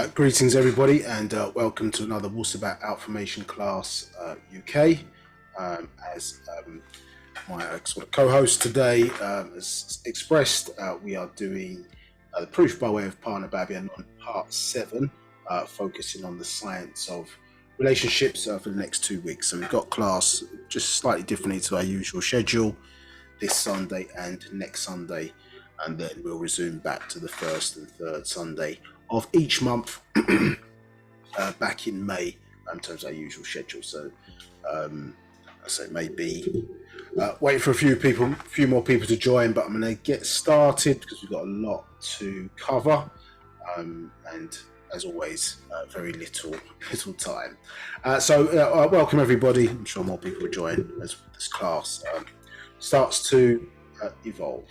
Greetings everybody, and welcome to another Wu-Sabat Outformation class UK. As my sort of co-host today has expressed, we are doing the proof by way of Nabab on part 7, focusing on the science of relationships for the next 2 weeks. So we've got class just slightly differently to our usual schedule this Sunday and next Sunday, and then we'll resume back to the first and third Sunday of each month back in May in terms of our usual schedule. So I say maybe wait for a few more people to join, but I'm going to get started because we've got a lot to cover, and as always, very little time. So welcome everybody. I'm sure more people will join as this class starts to evolve.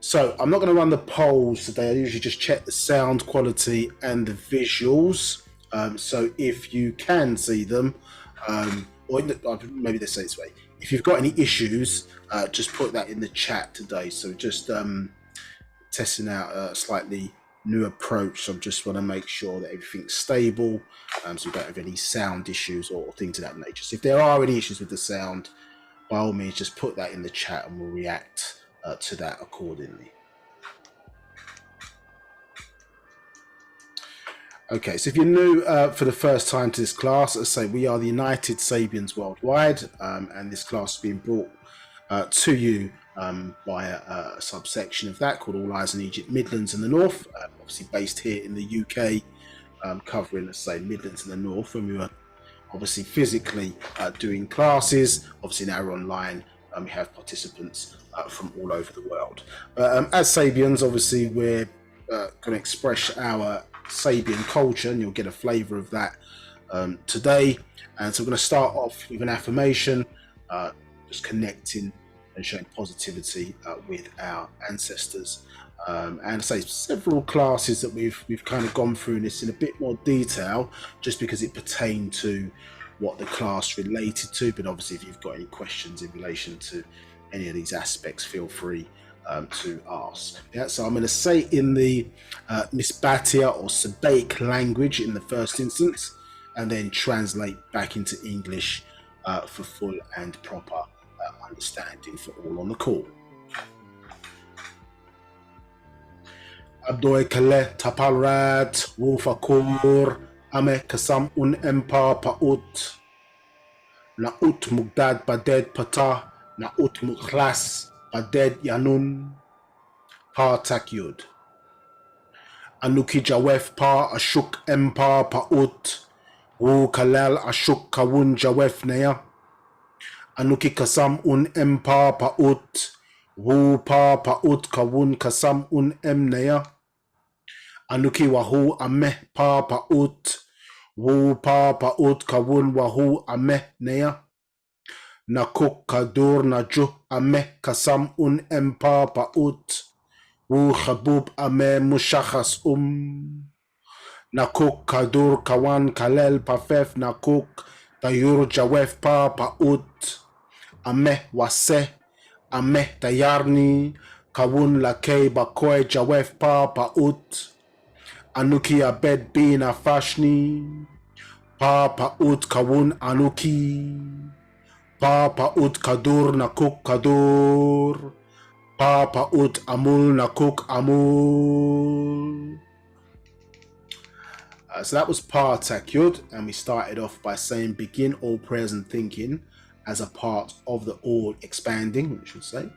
So I'm not going to run the polls today. I usually just check the sound quality and the visuals. So if you can see them, or maybe let's say this way, if you've got any issues, just put that in the chat today. So just testing out a slightly new approach. So I just want to make sure that everything's stable, so we don't have any sound issues or things of that nature. So if there are any issues with the sound, by all means, just put that in the chat and we'll react to that accordingly. Okay, so if you're new for the first time to this class, as I say, we are the United Sabians Worldwide, and this class is being brought to you by a subsection of that called All Eyes on Egypt, Midlands and the North, obviously based here in the UK, covering, let's say, Midlands and the North, when we were obviously physically doing classes. Obviously now we're online, we have participants from all over the world. As Sabians, obviously we're going to express our Sabian culture, and you'll get a flavour of that today. And so we're going to start off with an affirmation, just connecting and showing positivity with our ancestors. And I say several classes that we've kind of gone through this in a bit more detail, just because it pertained to what the class related to. But obviously, if you've got any questions in relation to any of these aspects, feel free to ask. Yeah, so I'm going to say in the Misbatia or Sabaic language in the first instance, and then translate back into English for full and proper understanding for all on the call. Abdoi kale tapalrat wufakur ame kasam un empa paut na ut mugdad baded pata na ut mukhlas baded Yaanuwn pa takyud anuki jawef pa ashuk empa paut wu kalal ashuk kawun jawef neya anuki kasam un empa paut wu pa paut kawun kasam un emneya anuki wahu ameh pa paut wu pa paut kawun wahu ameh neya nakuk kadur najuh ameh kasam un empa paut wu khabub ameh mushakhas nakuk kadur kawan kalel pafef nakuk tayur jawef pa paut ameh waseh ameh tayarni kawun lakei bakoy jawef pa paut anuki abed bin afashni pa paut kawun anuki pa paut kadur nakuk kadur pa paut amul nakuk amul. So that was Pa Takyud, and we started off by saying begin all prayers and thinking as a part of the all expanding, we should say.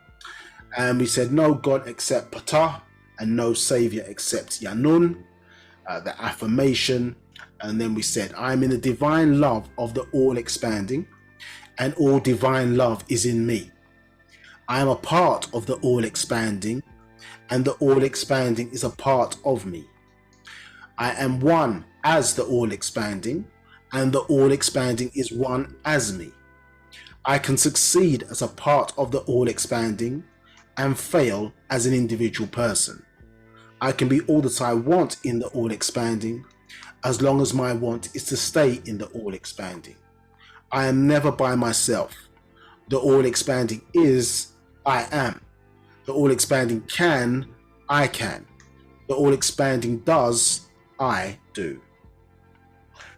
And we said no God except Ptah and no Savior except Yaanuwn, the affirmation. And then we said I am in the divine love of the all expanding, and all divine love is in me. I am a part of the all expanding, and the all expanding is a part of me. I am one as the all expanding, and the all expanding is one as me. I can succeed as a part of the all expanding and fail as an individual person. I can be all that I want in the all expanding, as long as my want is to stay in the all expanding. I am never by myself. The all expanding is I am. The all expanding can, I can. The all expanding does, I do.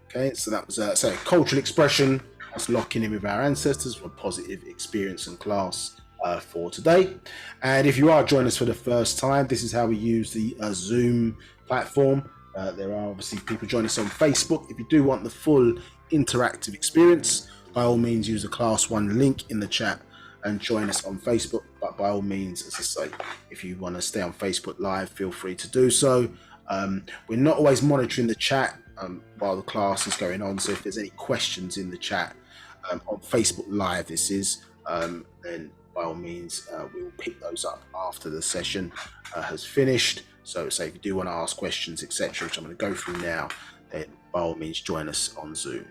Okay, so that was a cultural expression. That's locking in with our ancestors for a positive experience in class for today. And if you are joining us for the first time, this is how we use the Zoom platform. There are obviously people joining us on Facebook. If you do want the full interactive experience, by all means use the class 1 link in the chat and join us on Facebook. But by all means, as I say, if you want to stay on Facebook Live, feel free to do so. We're not always monitoring the chat while the class is going on, so if there's any questions in the chat on Facebook Live, then by all means we will pick those up after the session has finished. So say if you do want to ask questions, etc., which I'm going to go through now, then by all means join us on Zoom.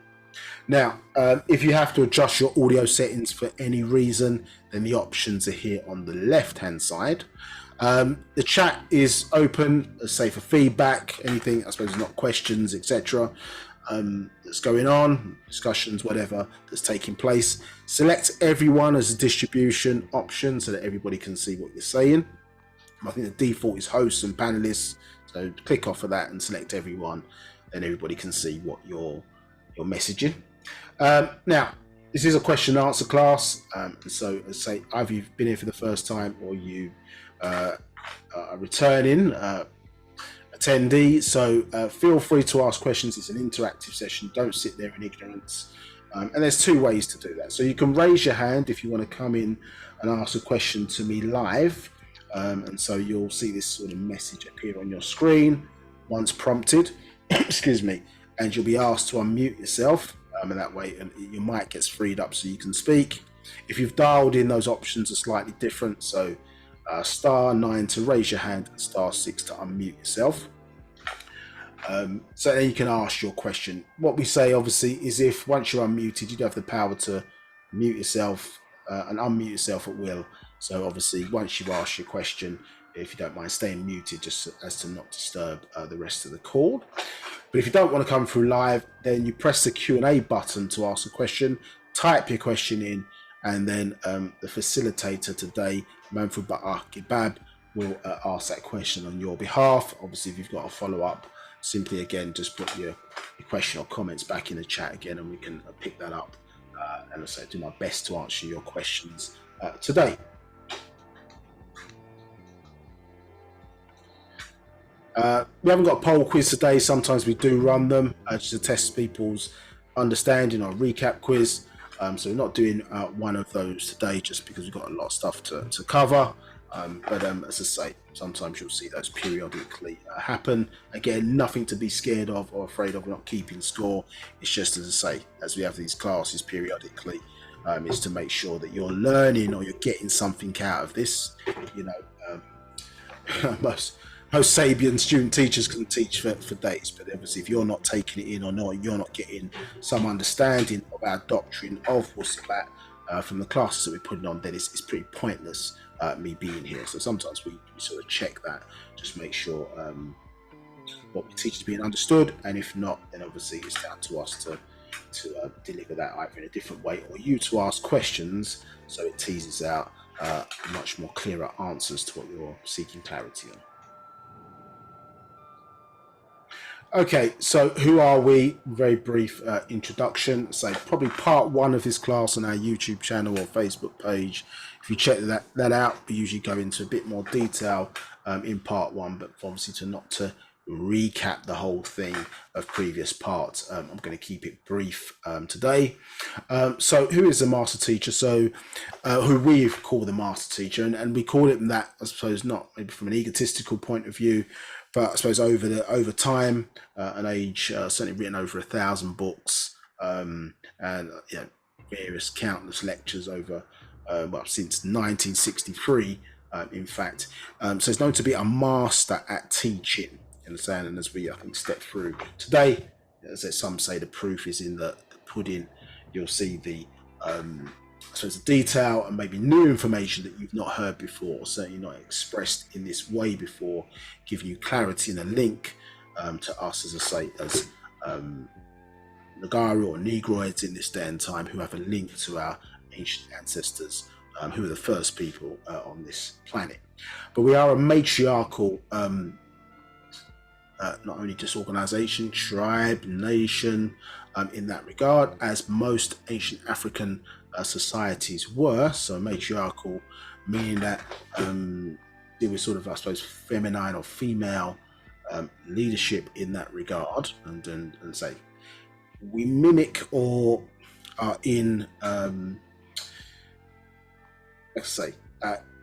Now, if you have to adjust your audio settings for any reason, then the options are here on the left hand side. The chat is open, say for feedback, anything, I suppose, not questions, etc. That's going on, discussions, whatever that's taking place. Select everyone as a distribution option so that everybody can see what you're saying. I think the default is hosts and panelists, so click off of that and select everyone, then everybody can see what you're messaging. Now, this is a question and answer class, so as I say, either you've been here for the first time or you a returning attendee, so feel free to ask questions. It's an interactive session, don't sit there in ignorance, and there's 2 ways to do that. So you can raise your hand if you want to come in and ask a question to me live, and so you'll see this sort of message appear on your screen once prompted excuse me, and you'll be asked to unmute yourself, and that way your mic gets freed up so you can speak. If you've dialed in, those options are slightly different, so *9 to raise your hand and *6 to unmute yourself. So then you can ask your question. What we say obviously is if once you're unmuted, you do have the power to mute yourself and unmute yourself at will. So obviously once you've asked your question, if you don't mind staying muted just as to not disturb the rest of the call. But if you don't want to come through live, then you press the Q&A button to ask a question, type your question in, and then the facilitator today, Nabab, will ask that question on your behalf. Obviously, if you've got a follow-up, simply again just put your question or comments back in the chat again, and we can pick that up. And I'll say do my best to answer your questions today. We haven't got a poll quiz today. Sometimes we do run them just to test people's understanding, or recap quiz. So we're not doing one of those today just because we've got a lot of stuff to cover. But as I say, sometimes you'll see those periodically happen. Again, nothing to be scared of or afraid of. We're not keeping score. It's just, as I say, as we have these classes periodically, is to make sure that you're learning or you're getting something out of this. You know, most Sabian student teachers can teach for days, but obviously if you're not taking it in, or you're not getting some understanding of our doctrine of Wu-Sabat from the classes that we're putting on, then it's pretty pointless me being here. So sometimes we sort of check that, just make sure what we teach is being understood, and if not, then obviously it's down to us to deliver that either in a different way, or you to ask questions so it teases out much more clearer answers to what you're seeking clarity on. Okay, so who are we? Very brief introduction. So probably part 1 of this class on our YouTube channel or Facebook page. If you check that out, we usually go into a bit more detail in part 1, but obviously not to recap the whole thing of previous parts. I'm going to keep it brief today. So who is the master teacher? So who we call the master teacher, and we call it that, I suppose, not maybe from an egotistical point of view, but I suppose over time, an age certainly written over 1,000 books, and various countless lectures over since 1963, in fact. So it's known to be a master at teaching. You understand? And as we I think step through today, as some say, the proof is in the pudding. You'll see the the detail and maybe new information that you've not heard before, or certainly not expressed in this way before, giving you clarity and a link to us, as I say, as Nagaru or Negroids in this day and time, who have a link to our ancient ancestors, who are the first people on this planet. But we are a matriarchal not only just organization, tribe, nation, in that regard, as most ancient African societies were. So matriarchal, meaning that there was sort of, I suppose, feminine or female leadership in that regard, and say we mimic or are in, let's say,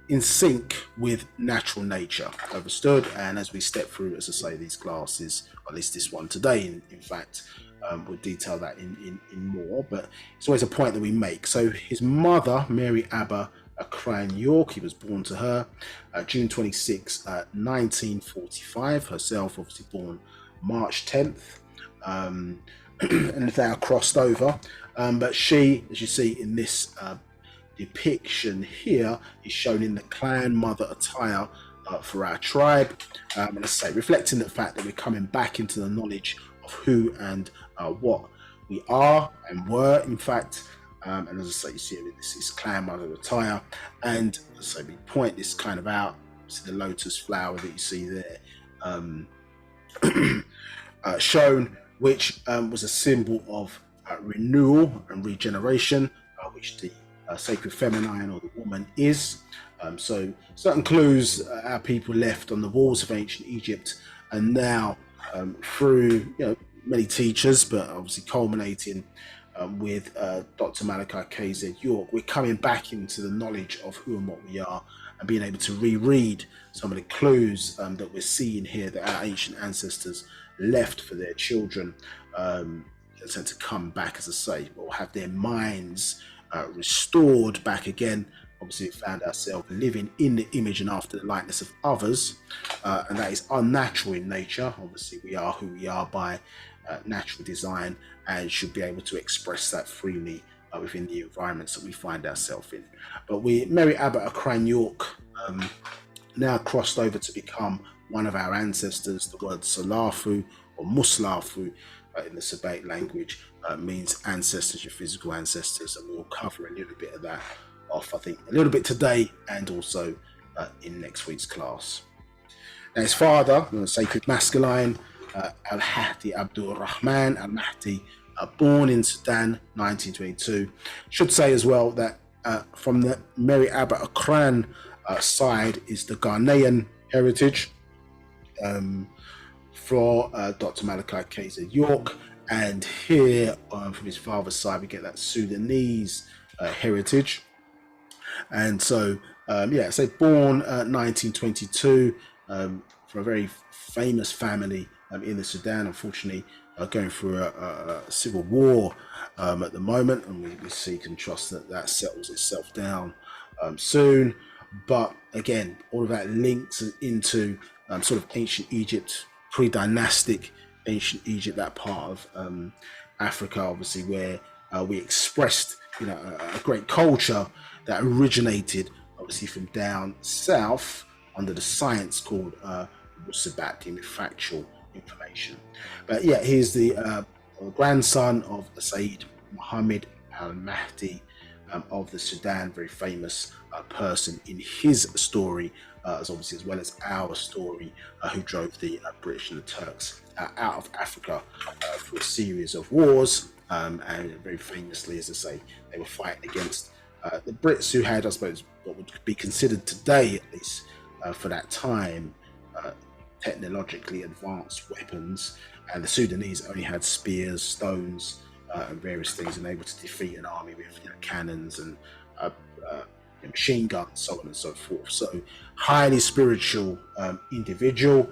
in sync with natural nature, understood. And as we step through, as I say, these classes, or at least this one today, in fact, we'll detail that in more, but it's always a point that we make. So his mother, Mary Abba York, he was born to her June 26, 1945, herself obviously born March 10th, and they are crossed over, but she, as you see in this depiction here, is shown in the clan mother attire for our tribe, and as I say, reflecting the fact that we're coming back into the knowledge of who and what we are and were, in fact. And as I say, you see this is clan mother attire, and as I say, we point this kind of out. See the lotus flower that you see there shown, which was a symbol of renewal and regeneration, which the sacred feminine or the woman is. So certain clues our people left on the walls of ancient Egypt, and now through many teachers, but obviously culminating with Dr. Malachi KZ York, we're coming back into the knowledge of who and what we are, and being able to reread some of the clues that we're seeing here that our ancient ancestors left for their children, and to come back, as I say, or have their minds restored back again. Obviously, we found ourselves living in the image and after the likeness of others, and that is unnatural in nature. Obviously, we are who we are by natural design, and should be able to express that freely within the environments that we find ourselves in. But Mary Abba York now crossed over to become one of our ancestors. The word Salafu or Muslafu in the Sabat language means ancestors, your physical ancestors, and we'll cover a little bit of that off, I think, a little bit today and also in next week's class. Now, his father, sacred masculine, Al-Hadi Abdul Rahman Al-Mahdi, born in Sudan, 1922. Should say as well that from the Mary Abba Akran side is the Ghanaian heritage for Dr. Malachi KZ York, and here from his father's side we get that Sudanese heritage. And so so born 1922 from a very famous family in the Sudan, unfortunately going through a civil war at the moment, and we see contrast that settles itself down soon. But again, all of that links into sort of ancient Egypt, pre-dynastic ancient Egypt, that part of Africa, obviously, where we expressed a great culture that originated obviously from down south under the science called Wu-Sabat, the factual information. But yeah, he's the grandson of Sayyid Muhammad al-Mahdi of the Sudan, very famous person in his story, as obviously as well as our story, who drove the British and the Turks out of Africa through a series of wars, and very famously, as I say, they were fighting against the Brits, who had, I suppose, what would be considered today, at least for that time, technologically advanced weapons, and the Sudanese only had spears, stones, and various things, and able to defeat an army with cannons and machine guns, so on and so forth. So highly spiritual individual,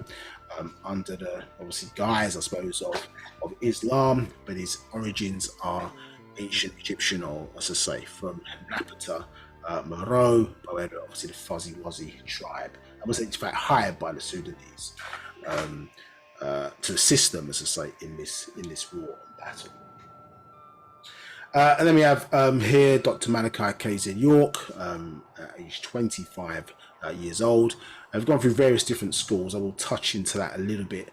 under the obviously guise, I suppose, of Islam, but his origins are ancient Egyptian, or as I say, from Napata, Moreau, obviously the Fuzzy Wuzzy tribe, and was in fact hired by the Sudanese to assist them, as I say, in this war and battle. And then we have here Dr. Malachi KZ York, aged 25 years old. I've gone through various different schools. I will touch into that a little bit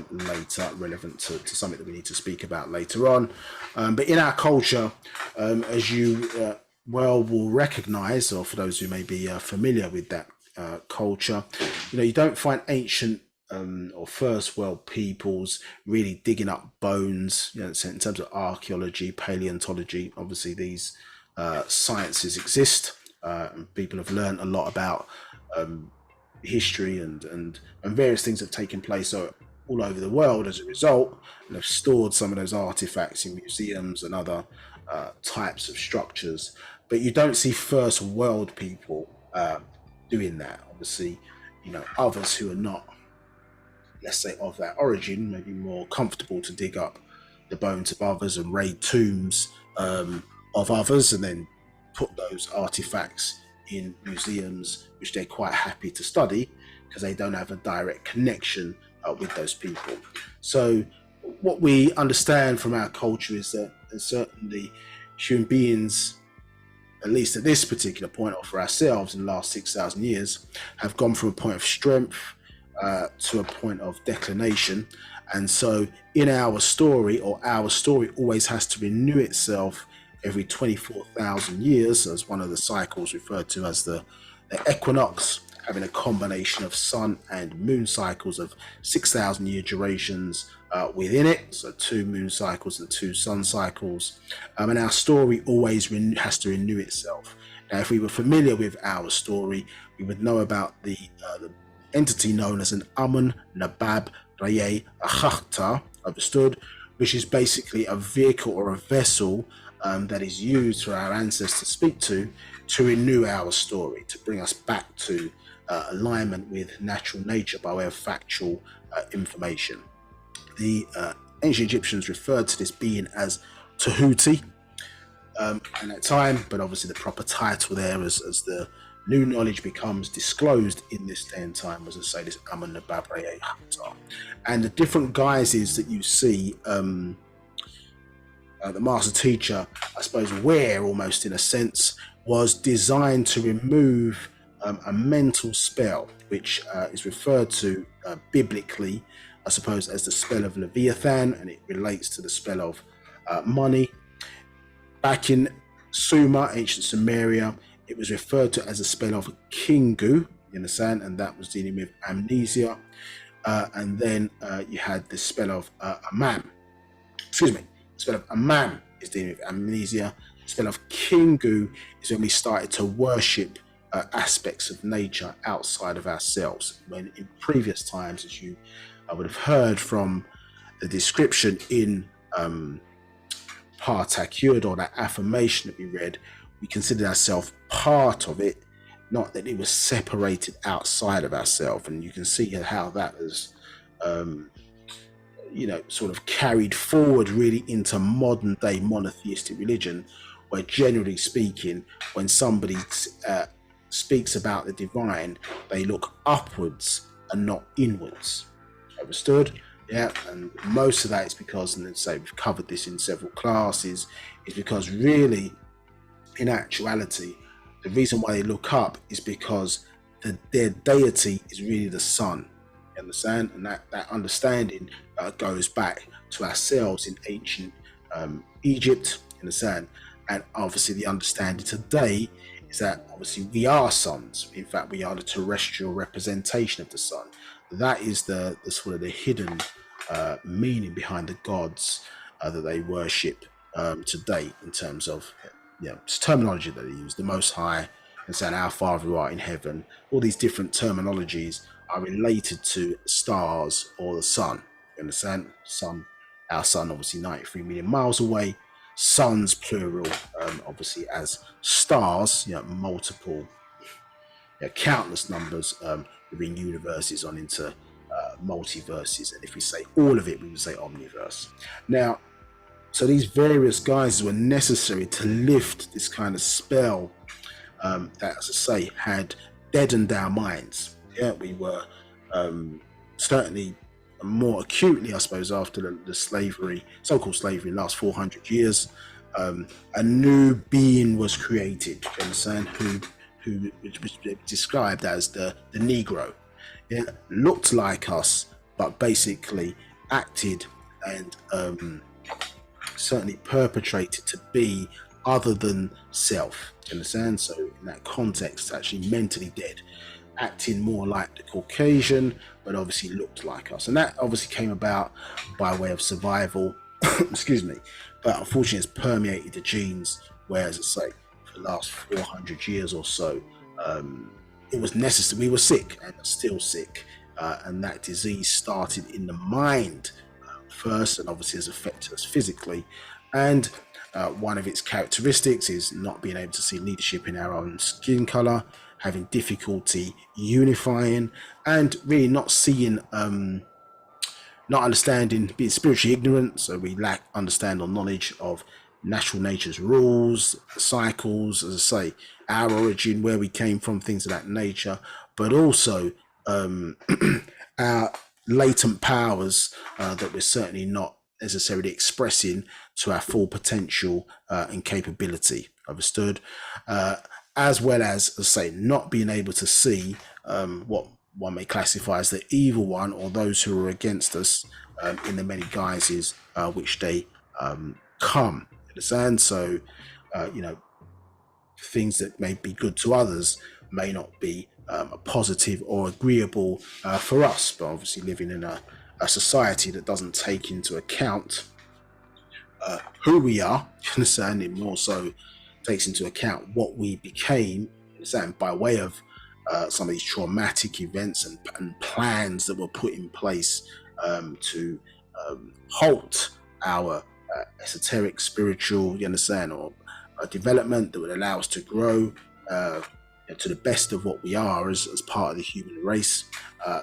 later, relevant to something that we need to speak about later on. But in our culture, as you well will recognize, or for those who may be familiar with that culture, you don't find ancient or first world peoples really digging up bones, in terms of archaeology, paleontology. Obviously, these sciences exist, and people have learned a lot about history and various things have taken place all over the world as a result, and have stored some of those artifacts in museums and other types of structures. But you don't see first world people doing that. Obviously, others who are not, let's say, of that origin, maybe more comfortable to dig up the bones of others and raid tombs of others, and then put those artifacts in museums, which they're quite happy to study because they don't have a direct connection with those people. So, what we understand from our culture is that certainly human beings, at least at this particular point, or for ourselves in the last 6,000 years, have gone from a point of strength to a point of declination. And so in our story always has to renew itself every 24,000 years, as one of the cycles referred to as the equinox, having a combination of sun and moon cycles of 6,000 year durations within it. So 2 moon cycles and 2 sun cycles. And our story always has to renew itself. Now, if we were familiar with our story, we would know about the entity known as an Amun Nabab Raye Achakhta, understood, which is basically a vehicle or a vessel that is used for our ancestors to speak to renew our story, to bring us back to alignment with natural nature by way of factual information. The ancient Egyptians referred to this being as Tahuti at that time, but obviously the proper title there, as the new knowledge becomes disclosed in this day and time, was, I say, this Amun Nabab Raye Achakhta. And the different guises that you see the master teacher, I suppose, wear, almost in a sense, was designed to remove a mental spell, which is referred to biblically, I suppose, as the spell of Leviathan, and it relates to the spell of money. Back in Sumer, ancient Sumeria, it was referred to as a spell of Kingu, you understand, and that was dealing with amnesia. And then you had the spell of Amam. Excuse me. The spell of Amam is dealing with amnesia. The spell of Kingu is when we started to worship aspects of nature outside of ourselves. When in previous times, as you would have heard from the description in Partakyud, or that affirmation that we read, we considered ourselves part of it, not that it was separated outside of ourselves. And you can see how that has sort of carried forward really into modern day monotheistic religion, where generally speaking, when somebody speaks about the divine, they look upwards and not inwards. Understood? Yeah, and most of that is because, and let's say we've covered this in several classes, is because really, in actuality, the reason why they look up is because their deity is really the sun. You understand? And that understanding goes back to ourselves in ancient Egypt. You understand? And obviously the understanding today is that obviously we are suns. In fact, we are the terrestrial representation of the sun. That is the sort of the hidden meaning behind the gods that they worship today, in terms of terminology that they use. The Most High, and saying our Father who art in heaven. All these different terminologies are related to stars or the sun. You understand? Sun, our sun, obviously 93 million miles away. Suns, plural, obviously as stars, multiple, countless numbers within universes on into multiverses. And if we say all of it, we would say omniverse. Now, so these various guises were necessary to lift this kind of spell that, as I say, had deadened our minds. Yeah, we were certainly more acutely, I suppose, after the slavery, so-called slavery, last 400 years, a new being was created, you understand, who was described as the Negro. It looked like us, but basically acted and certainly perpetrated to be other than self, you understand? So in that context, actually mentally dead. acting more like the Caucasian, but obviously looked like us. And that obviously came about by way of survival, excuse me, but unfortunately it's permeated the genes, whereas it's like for the last 400 years or so, it was necessary. We were sick and are still sick, and that disease started in the mind first, and obviously has affected us physically. And one of its characteristics is not being able to see leadership in our own skin color, having difficulty unifying, and really not seeing, not understanding, being spiritually ignorant. So we lack understanding or knowledge of natural nature's rules, cycles, as I say, our origin, where we came from, things of that nature, but also our latent powers that we're certainly not necessarily expressing to our full potential and capability. Understood? As well as I say, not being able to see what one may classify as the evil one, or those who are against us in the many guises which they come. Understand? So, things that may be good to others may not be positive or agreeable for us. But obviously, living in a society that doesn't take into account who we are, understand, it more so takes into account what we became, understand, by way of some of these traumatic events and plans that were put in place to halt our esoteric, spiritual, you understand, or development that would allow us to grow to the best of what we are as part of the human race.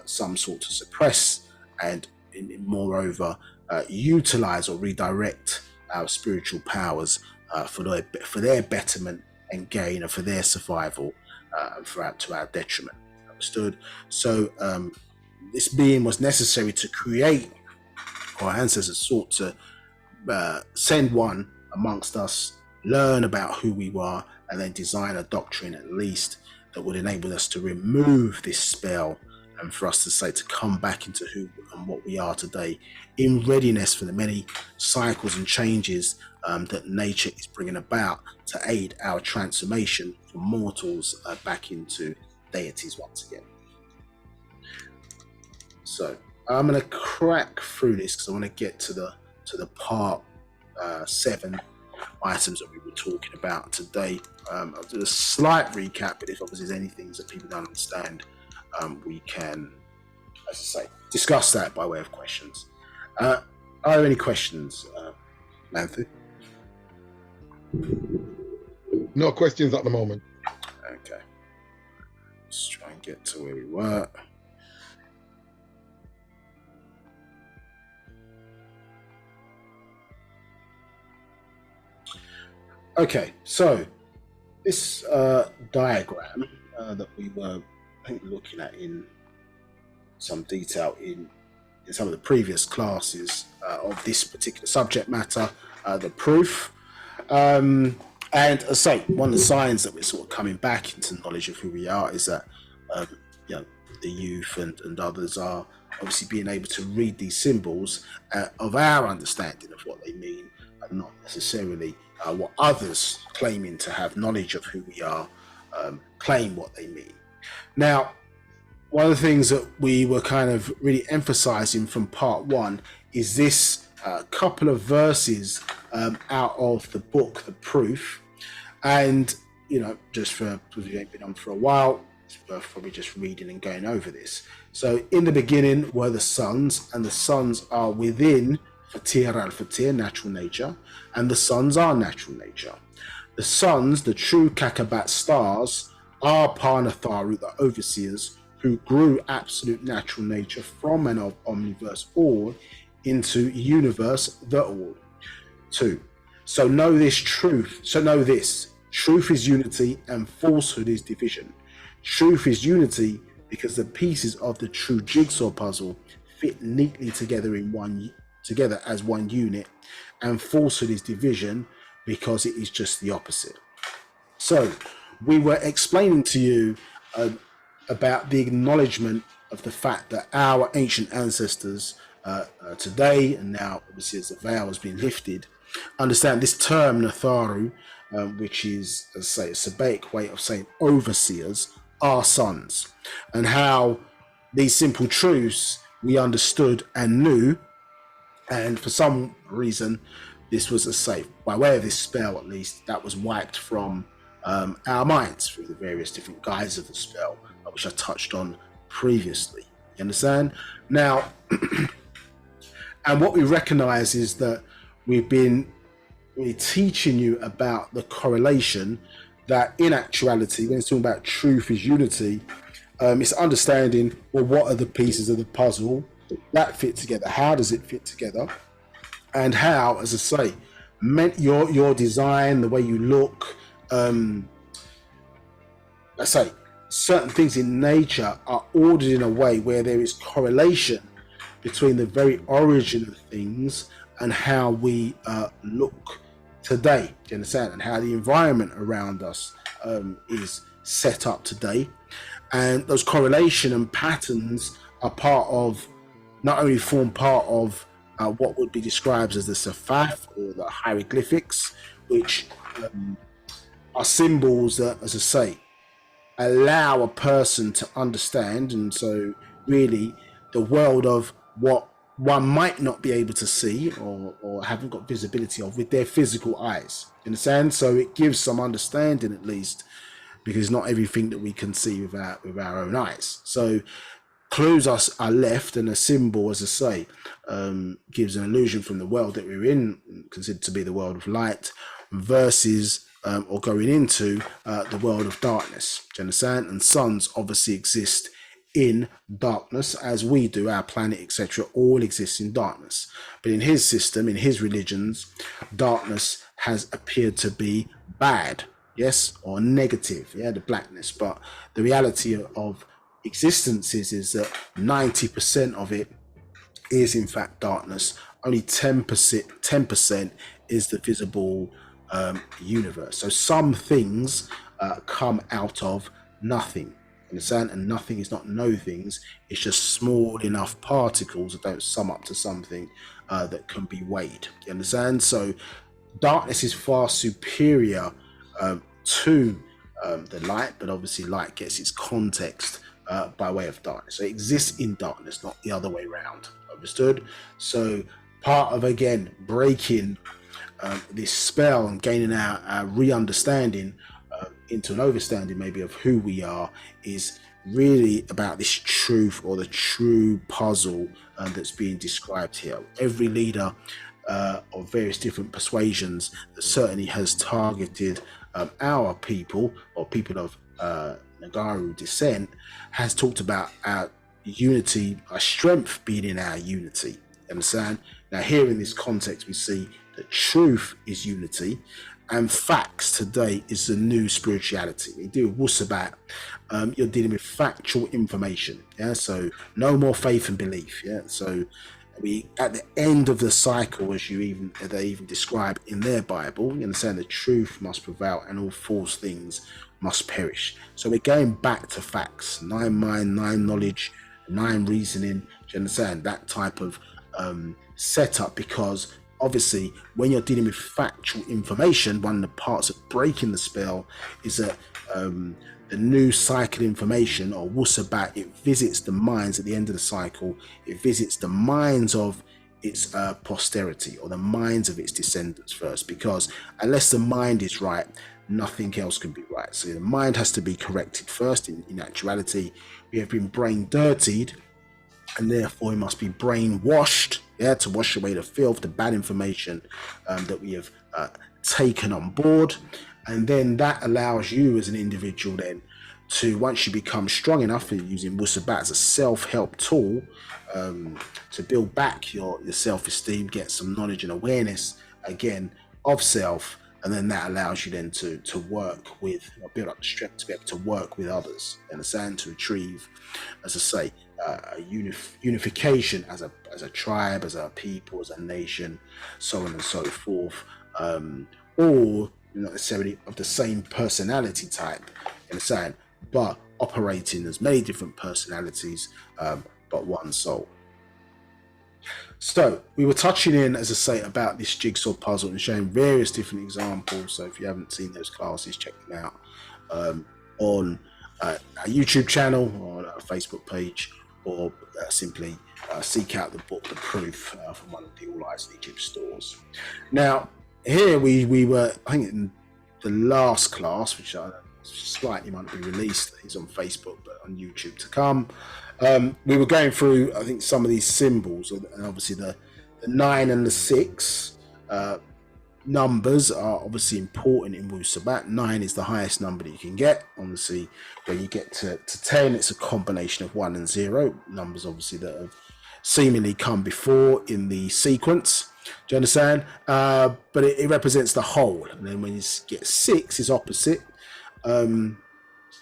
Some sort to suppress and, moreover, utilize or redirect our spiritual powers for their betterment and gain, and for their survival, to our detriment. Understood? So this being was necessary to create, or our ancestors sought to send one amongst us, learn about who we were, and then design a doctrine at least that would enable us to remove this spell, and for us to say, to come back into who and what we are today, in readiness for the many cycles and changes that nature is bringing about to aid our transformation from mortals back into deities once again. So I'm going to crack through this because I want to get to the part 7 items that we were talking about today. I'll do a slight recap, but if obviously there's any things that people don't understand, we can, as I say, discuss that by way of questions. Are there any questions, Lanthu? No questions at the moment. Okay. Let's try and get to where we were. Okay, so this diagram that we were, I think, looking at in some detail in some of the previous classes of this particular subject matter, the proof. And as I say, one of the signs that we're sort of coming back into knowledge of who we are is that the youth and others are obviously being able to read these symbols of our understanding of what they mean, and not necessarily what others claiming to have knowledge of who we are claim what they mean. Now, one of the things that we were kind of really emphasizing from part 1 is this couple of verses out of the book, The Proof. And, just for because we ain't been on for a while, it's worth probably just reading and going over this. So, in the beginning were the suns, and the suns are within Fatir al-Fatir, natural nature, and the suns are natural nature. The suns, the true Kakabat stars, are Parnatharu, the overseers, who grew absolute natural nature from an omniverse all into universe, the all. 2. So know this truth. So know this. Truth is unity and falsehood is division. Truth is unity because the pieces of the true jigsaw puzzle fit neatly together as one unit, and falsehood is division because it is just the opposite. So we were explaining to you about the acknowledgement of the fact that our ancient ancestors today, and now obviously as the veil has been lifted, understand this term Natharu, which is, as I say, a Sabbaic way of saying overseers, our sons, and how these simple truths we understood and knew, and for some reason this was a safe, by way of this spell at least, that was wiped from our minds through the various different guises of the spell, which I touched on previously. You understand? Now, and what we recognize is that we're teaching you about the correlation that in actuality, when it's talking about truth is unity, it's understanding, well, what are the pieces of the puzzle that fit together? How does it fit together? And how, as I say, meant your design, the way you look, let's say certain things in nature are ordered in a way where there is correlation between the very origin of things and how we look today. Do you understand? And how the environment around us is set up today. And those correlation and patterns are part of, not only form part of what would be described as the Safaf or the hieroglyphics, which are symbols that, as I say, allow a person to understand. And so really the world of what one might not be able to see or haven't got visibility of with their physical eyes. You understand? So it gives some understanding, at least, because not everything that we can see with our own eyes. So clues are left, and a symbol, as I say, gives an illusion from the world that we're in, considered to be the world of light, versus or going into the world of darkness. Do you understand? And suns obviously exist in darkness, as we do. Our planet, etc., all exists in darkness. But in his system, in his religions, darkness has appeared to be bad, yes, or negative, yeah, the blackness. But the reality of existence is that 90% of it is in fact darkness. Only 10% is the visible universe. So some things come out of nothing. Understand? And nothing is not no things. It's just small enough particles that don't sum up to something that can be weighed. You understand? So darkness is far superior to the light, but obviously light gets its context by way of darkness. So it exists in darkness, not the other way around. Understood? So part of, again, breaking this spell and gaining our re-understanding into an overstanding maybe of who we are is really about this truth, or the true puzzle that's being described here. Every leader of various different persuasions that certainly has targeted our people, or people of Nagaru descent, has talked about our unity, our strength being in our unity. Understand? Now here in this context we see that truth is unity, and facts today is the new spirituality. We do Wu-Sabat, you're dealing with factual information, yeah. So no more faith and belief, yeah. So we, at the end of the cycle, as they even describe in their Bible, you understand, the truth must prevail and all false things must perish. So we're going back to facts, 9 mind, 9 knowledge, 9 reasoning. Do you understand that type of setup? Because obviously when you're dealing with factual information, one of the parts of breaking the spell is that the new cycle information, or Wu-Sabat, it visits the minds at the end of the cycle. It visits the minds of its posterity, or the minds of its descendants first, because unless the mind is right, nothing else can be right. So the mind has to be corrected first. In actuality, we have been brain dirtied, and therefore we must be brainwashed, yeah, to wash away the filth, the bad information that we have taken on board. And then that allows you as an individual then to, once you become strong enough, using Wu-Sabat as a self-help tool, to build back your self-esteem, get some knowledge and awareness again of self, and then that allows you then to work with, or build up the strength to be able to work with others, understand, to retrieve, as I say, a unification as a tribe, as a people, as a nation, so on and so forth, all not necessarily of the same personality type, understand, but operating as many different personalities, but one soul. So we were touching in, as I say, about this jigsaw puzzle and showing various different examples. So if you haven't seen those classes, check them out on our YouTube channel or our Facebook page, or simply seek out the book The Proof from one of the All Eyes in Egypt stores. Now, here we were, I think in the last class, which slightly might be released, it's on Facebook but on YouTube to come. We were going through, I think, some of these symbols, and obviously the 9 and the 6 numbers are obviously important in Wu-Sabat. 9 is the highest number that you can get. Obviously, when you get to 10, it's a combination of 1 and 0, numbers obviously that have seemingly come before in the sequence. Do you understand? But it represents the whole. And then when you get 6, is opposite. Then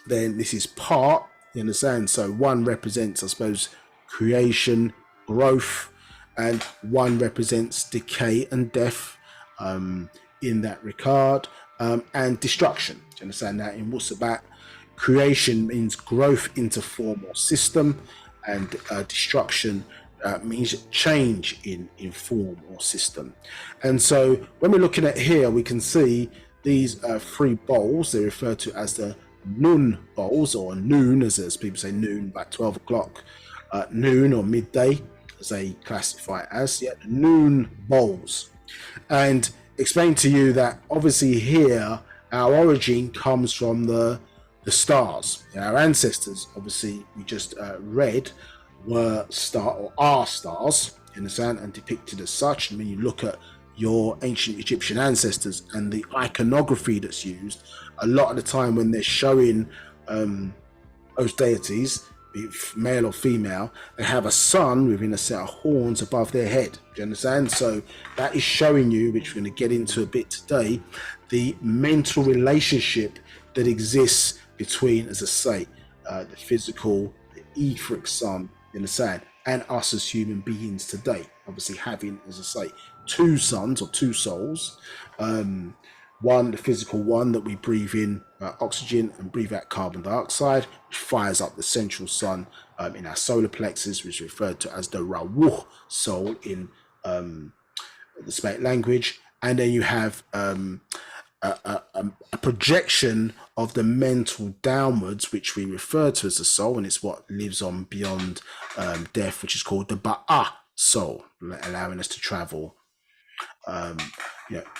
this is part. You understand? So 1 represents, I suppose, creation, growth, and 1 represents decay and death. In that regard, and destruction. Do you understand that? In Wu-Sabat, creation means growth into form or system, and destruction means change in form or system. And so when we're looking at here, we can see these 3 bowls. They're referred to as the Nun bowls, or noon, as people say, noon, about 12 o'clock, noon or midday, as they classify it as. The noon bowls. And explain to you that obviously here our origin comes from the stars. Our ancestors, obviously, we just read, were are stars, you understand, and depicted as such. And when you look at your ancient Egyptian ancestors and the iconography that's used, a lot of the time when they're showing those deities, be it male or female, they have a sun within a set of horns above their head. Do you understand? So that is showing you, which we're going to get into a bit today, the mental relationship that exists between, as I say, the physical, the etheric sun, you understand, and us as human beings today. Obviously having, as I say, 2 suns or 2 souls. One, the physical one that we breathe in oxygen and breathe out carbon dioxide, which fires up the central sun in our solar plexus, which is referred to as the Rawuh soul in the Semitic language. And then you have a projection of the mental downwards, which we refer to as the soul, and it's what lives on beyond death, which is called the Ba'a soul, allowing us to travel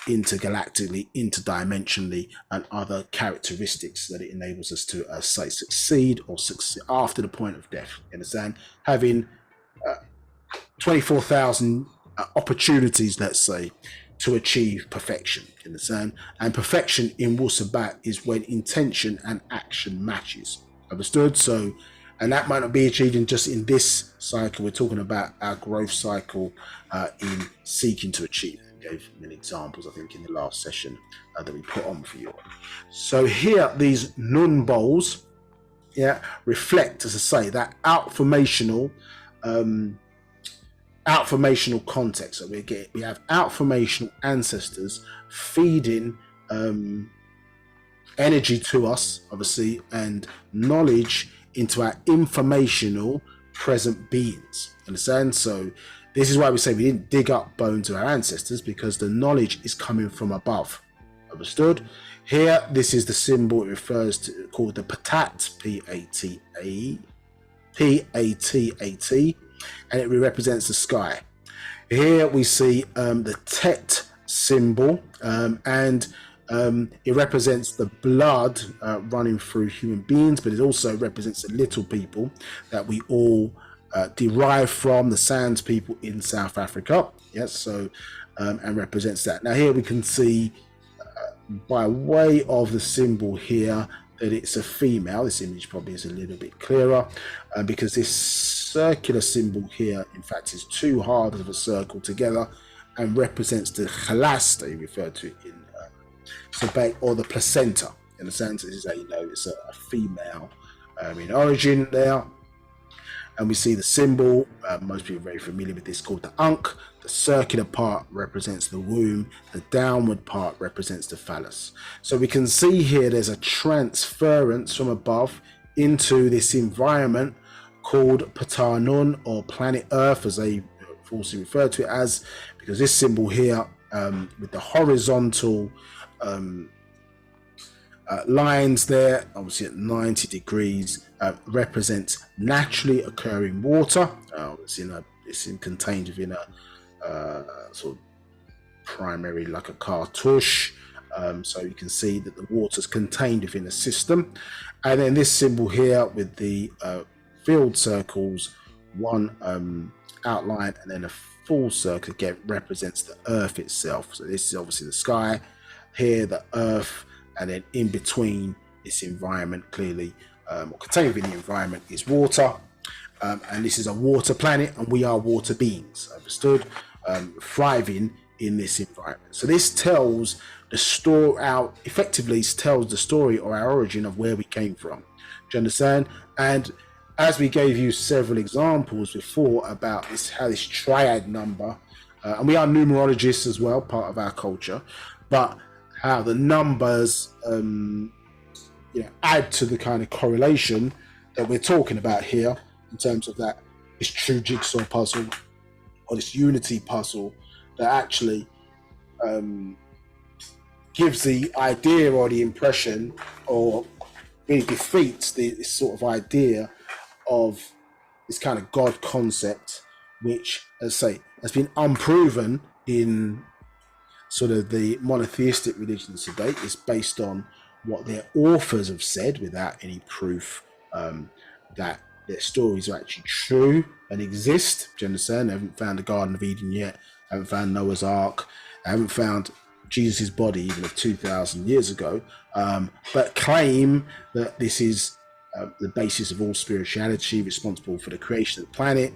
intergalactically, interdimensionally, and other characteristics that it enables us to say succeed or succeed after the point of death. You understand? Having 24,000 opportunities, let's say, to achieve perfection. You understand? And perfection in Wu-Sabat is when intention and action matches. Understood? So, and that might not be achieved just in this cycle. We're talking about our growth cycle in seeking to achieve. I gave many examples, I think, in the last session that we put on for you. So here, these Nun bowls, reflect, as I say, that outformational context. So we have outformational ancestors feeding energy to us, obviously, and knowledge into our informational present beings. Understand? So this is why we say we didn't dig up bones of our ancestors, because the knowledge is coming from above. Understood? Here, this is the symbol it refers to, called the Patat, P-A-T-A-T, and it represents the sky. Here we see the Tet symbol, and it represents the blood running through human beings, but it also represents the little people that we all derive from, the Sands people in South Africa. Yes, so and represents that. Now here we can see by way of the symbol here that it's a female. This image probably is a little bit clearer because this circular symbol here, in fact, is 2 halves of a circle together and represents the khalas that you refer to in Sabbath, or the placenta. In a sense, this is how you know it's a female in origin there. And we see the symbol, most people are very familiar with this, called the Ankh. The circular part represents the womb, the downward part represents the phallus. So we can see here there's a transference from above into this environment called Patanun, or planet Earth, as they falsely refer to it as, because this symbol here with the horizontal Lines there, obviously at 90 degrees, represents naturally occurring water. It's contained within a sort of primary, like a cartouche. So you can see that the water's contained within a system. And then this symbol here with the filled circles, one outline and then a full circle again represents the earth itself. So this is obviously the sky, here the earth, and then in between this environment, clearly, or contained within the environment, is water. And this is a water planet, and we are water beings, understood, thriving in this environment. So this tells the story out, effectively tells the story or our origin of where we came from. Do you understand? And as we gave you several examples before about this, how this triad number, and we are numerologists as well, part of our culture, but how the numbers add to the kind of correlation that we're talking about here in terms of that this true jigsaw puzzle or this unity puzzle that actually gives the idea or the impression or really defeats this sort of idea of this kind of God concept, which, as I say, has been unproven in sort of the monotheistic religions to date. Is based on what their authors have said without any proof that their stories are actually true and exist. Do you understand? They haven't found the Garden of Eden yet, haven't found Noah's Ark, haven't found Jesus' body even of 2,000 years ago, but claim that this is the basis of all spirituality, responsible for the creation of the planet,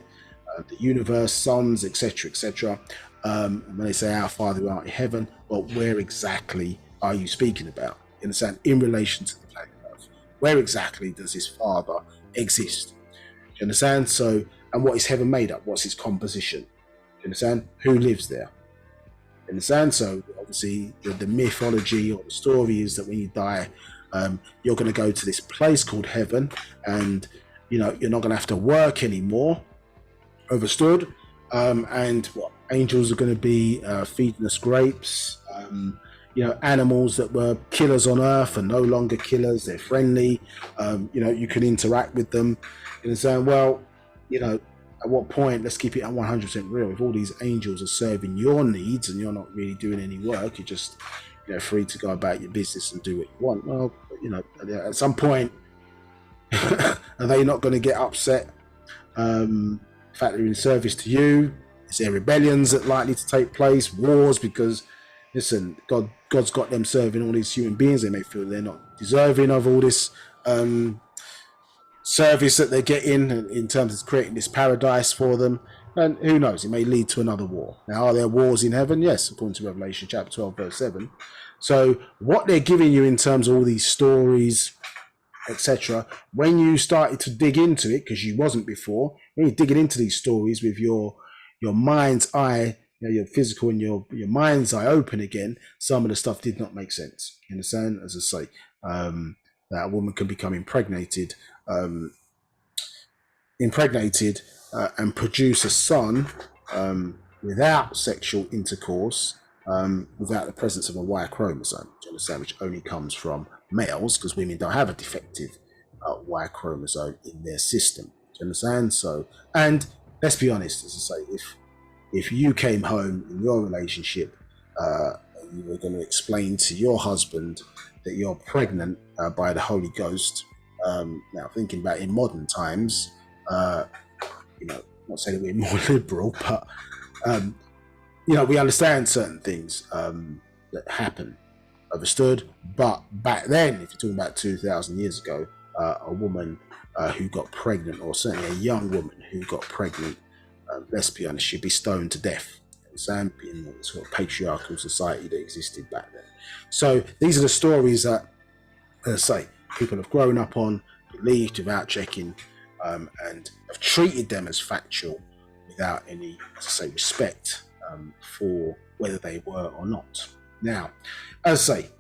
the universe, suns, etc., etc. When they say our Father who art in heaven, well, where exactly are you speaking about? In relation to the planet Earth, where exactly does his Father exist? Do you understand? So, and what is heaven made up? What's its composition? Do you understand? Who lives there? You understand? So, obviously, the mythology or the story is that when you die, you're going to go to this place called heaven, and you're not going to have to work anymore. Understood? And what angels are going to be feeding us grapes. Animals that were killers on Earth are no longer killers. They're friendly. You can interact with them. And saying, well, at what point, let's keep it at 100% real. If all these angels are serving your needs and you're not really doing any work, you're just free to go about your business and do what you want. Well, at some point, are they not going to get upset? The fact they're in service to you? Is there rebellions that likely to take place? Wars? Because listen, God's got them serving all these human beings. They may feel they're not deserving of all this service that they're getting in terms of creating this paradise for them. And who knows, it may lead to another war. Now, are there wars in heaven? Yes, according to Revelation chapter 12, verse 7. So what they're giving you in terms of all these stories, etc., when you started to dig into it, because you wasn't before, when you're digging into these stories with your mind's eye, your physical and your mind's eye open again, some of the stuff did not make sense. You understand? As I say, that a woman can become impregnated and produce a son without sexual intercourse, without the presence of a Y chromosome. Do you understand? Which only comes from males, because women don't have a defective Y chromosome in their system. Do you understand? So, and let's be honest, as I say, if you came home in your relationship and you were going to explain to your husband that you're pregnant by the Holy Ghost, now thinking about in modern times, not saying that we're more liberal, but we understand certain things that happen, understood. But back then, if you're talking about 2,000 years ago, a woman who got pregnant, or certainly a young woman who got pregnant, let's be honest, she'd be stoned to death. In the sort of patriarchal society that existed back then. So these are the stories that, as I say, people have grown up on, believed without checking, and have treated them as factual without any, as I say, respect for whether they were or not. Now, as I say,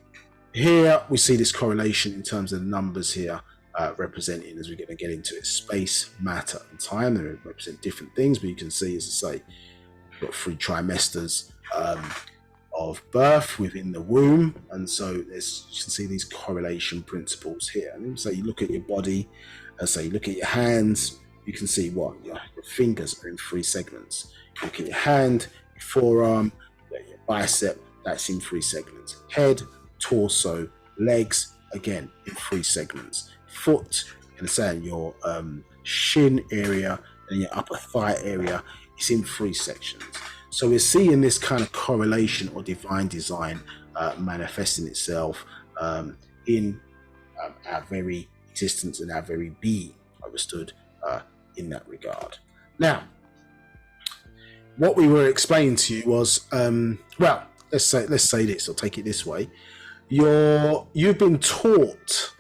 here we see this correlation in terms of the numbers here representing, as we're going to get into it, space, matter, and time. They represent different things, but you can see, as I say, you've got 3 trimesters of birth within the womb. And so you can see these correlation principles here. And so you look at your body, so you look at your hands, you can see what your fingers are in 3 segments. You look at your hand, your forearm, your bicep, that's in 3 segments. Head, torso, legs, again in 3 segments. Foot, you can say your shin area and your upper thigh area is in 3 sections. So we're seeing this kind of correlation or divine design manifesting itself in our very existence and our very being, understood in that regard. Now, what we were explaining to you was, well, let's say this, or take it this way. You've been taught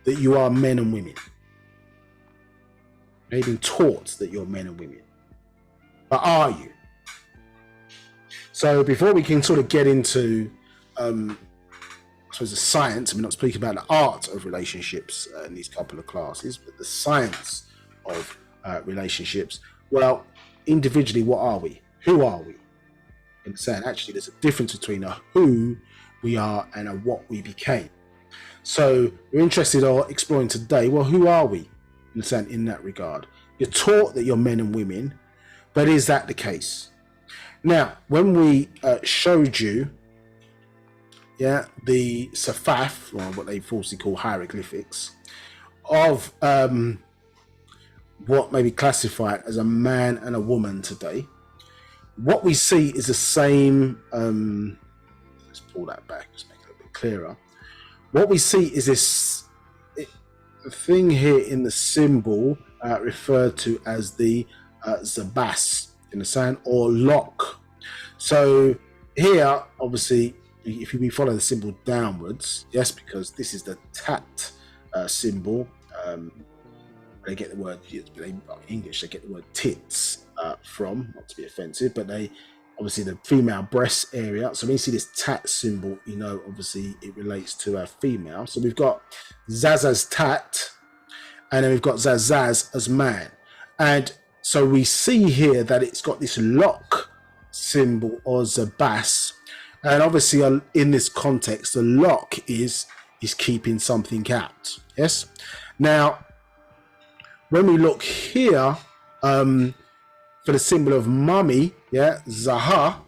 that you are men and women. You've been taught that you're men and women. But are you? So before we can sort of get into I suppose the science, we're not speaking about the art of relationships in these couple of classes, but the science of relationships. Well, individually, what are we? Who are we? And saying actually there's a difference between a who we are and a what we became. So we're interested in exploring today, well, who are we in that regard? You're taught that you're men and women, but is that the case? Now, when we showed you the safaf, or what they falsely call hieroglyphics, of what may be classified as a man and a woman today, what we see is the same. Let's pull that back, let's make it a little bit clearer. What we see is this thing here in the symbol referred to as the zabas in the sand, or lock. So here, obviously, if we follow the symbol downwards, yes, because this is the tat symbol. They get the word English. They get the word tits from, not to be offensive, but they obviously the female breast area. So when you see this tat symbol, you know obviously it relates to a female. So we've got Zaz's tat, and then we've got Zazaz as man, and so we see here that it's got this lock symbol or zabas, and obviously in this context, the lock is keeping something out. Yes. Now, when we look here for the symbol of mummy, Zaha,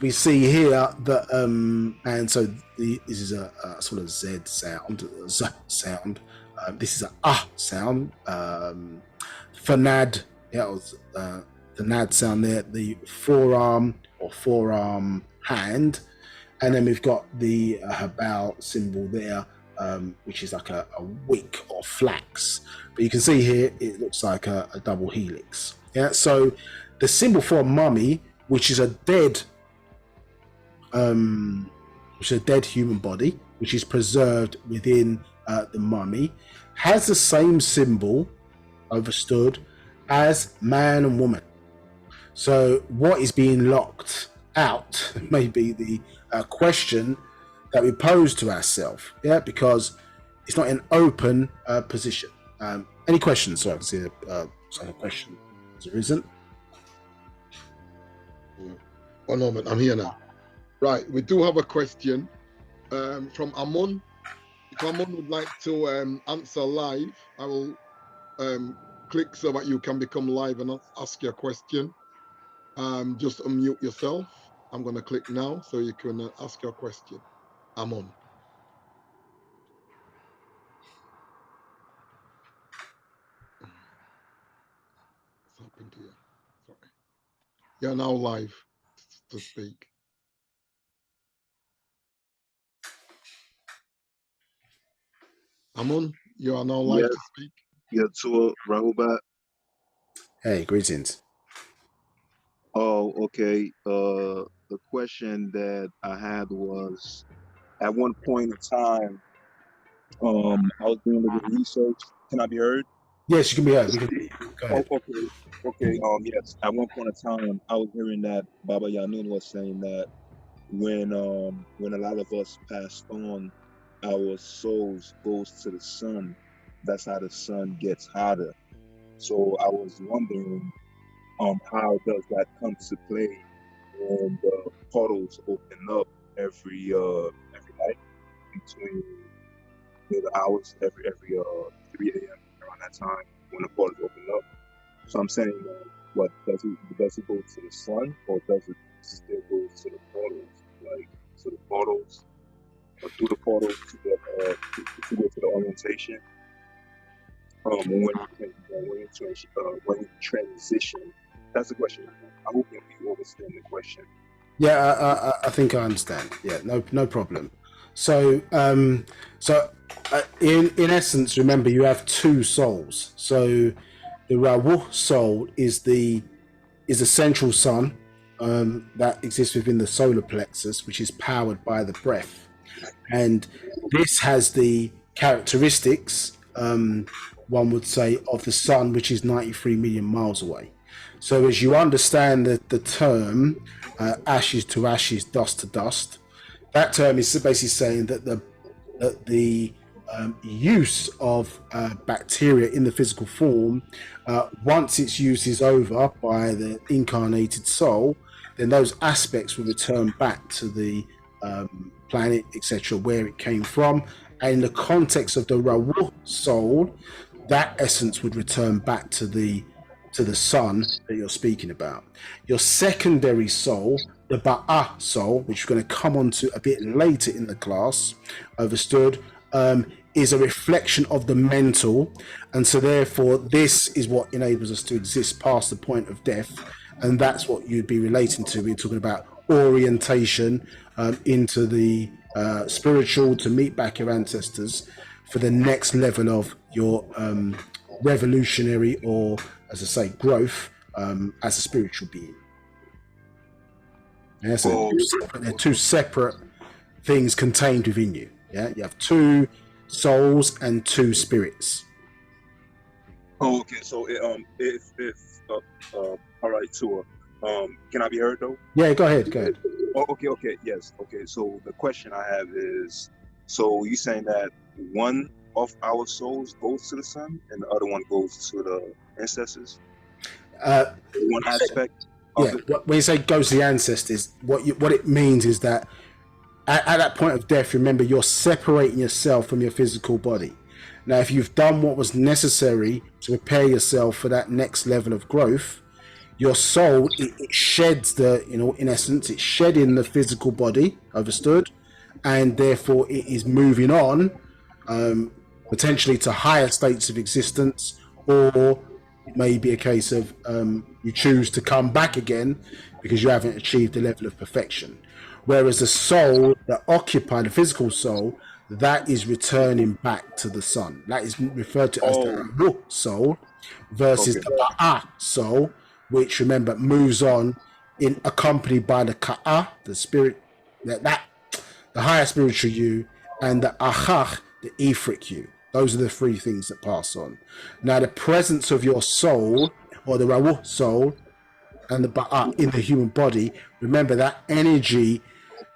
we see here that and so this is a sort of Z sound, Z sound. This is a sound. For Nad, the Nad sound there, the forearm or forearm hand, and then we've got the Habal symbol there, which is like a wick or flax. But you can see here it looks like a double helix. Yeah, so the symbol for a mummy, which is a dead human body, which is preserved within the mummy, has the same symbol, understood, as man and woman. So what is being locked out may be the question that we pose to ourselves, because it's not an open position. Any questions? So I can see a question has arisen. One moment, I'm here now. Right, we do have a question from Amon. If Amon would like to answer live, I will click so that you can become live and ask your question. Just unmute yourself. I'm going to click now so you can ask your question. Amon. What's happened here? Sorry. You're now live to speak. Amon, you are now live to speak. Yeah, to Rahubat. Hey, greetings. Oh, okay. The question that I had was, at one point in time, I was doing a little research. Can I be heard? Yes, you can be heard. Go ahead. Okay. Yes. At one point in time, I was hearing that Baba Yaanuwn was saying that when a lot of us passed on, our souls goes to the sun. That's how the sun gets hotter. So I was wondering, how does that come to play and portals open up every night between the hours every 3 a.m. around that time when the portals open up. So I'm saying, what does it go to the sun, or does it still go to the portals, like to the portals, or through the portals to go to the orientation? When you transition, that's the question. I hope you understand the question. Yeah, I think I understand. Yeah, no problem. So, in essence, remember you have two souls. So, the Rawu soul is the central sun that exists within the solar plexus, which is powered by the breath, and this has the characteristics, one would say, of the sun, which is 93 million miles away. So, as you understand the term ashes to ashes, dust to dust, that term is basically saying that the use of bacteria in the physical form, once its use is over by the incarnated soul, then those aspects will return back to the planet, etc., where it came from. And in the context of the Rawu soul, that essence would return back to the sun that you're speaking about. Your secondary soul, the Ba'a soul, which we're going to come on to a bit later in the class, understood, is a reflection of the mental, and so therefore this is what enables us to exist past the point of death, and that's what you'd be relating to. We're talking about orientation into the spiritual, to meet back your ancestors for the next level of your revolutionary, or as I say, growth as a spiritual being. Yeah, so they're two separate things contained within you. Yeah, you have two souls and two spirits. Oh, okay. So all right, Tua. Can I be heard though? Yeah, go ahead. Go ahead. Oh, okay, yes, okay. So the question I have is, so you saying that one of our souls goes to the sun and the other one goes to the ancestors? One aspect of it. When you say goes to the ancestors, what it means is that at that point of death, remember, you're separating yourself from your physical body. Now, if you've done what was necessary to prepare yourself for that next level of growth, your soul, it sheds in essence, it's shedding the physical body, understood, and therefore it is moving on, potentially to higher states of existence, or it may be a case of you choose to come back again because you haven't achieved the level of perfection. Whereas the soul that occupies the physical soul, that is returning back to the sun. That is referred to as the Wu soul versus the Ba'a soul, which, remember, moves on in accompanied by the Ka'a, the spirit, that the higher spiritual you, and the Achach, the etheric you. Those are the three things that pass on. Now, the presence of your soul, or the Rawu soul, and the Ba'a in the human body, remember that energy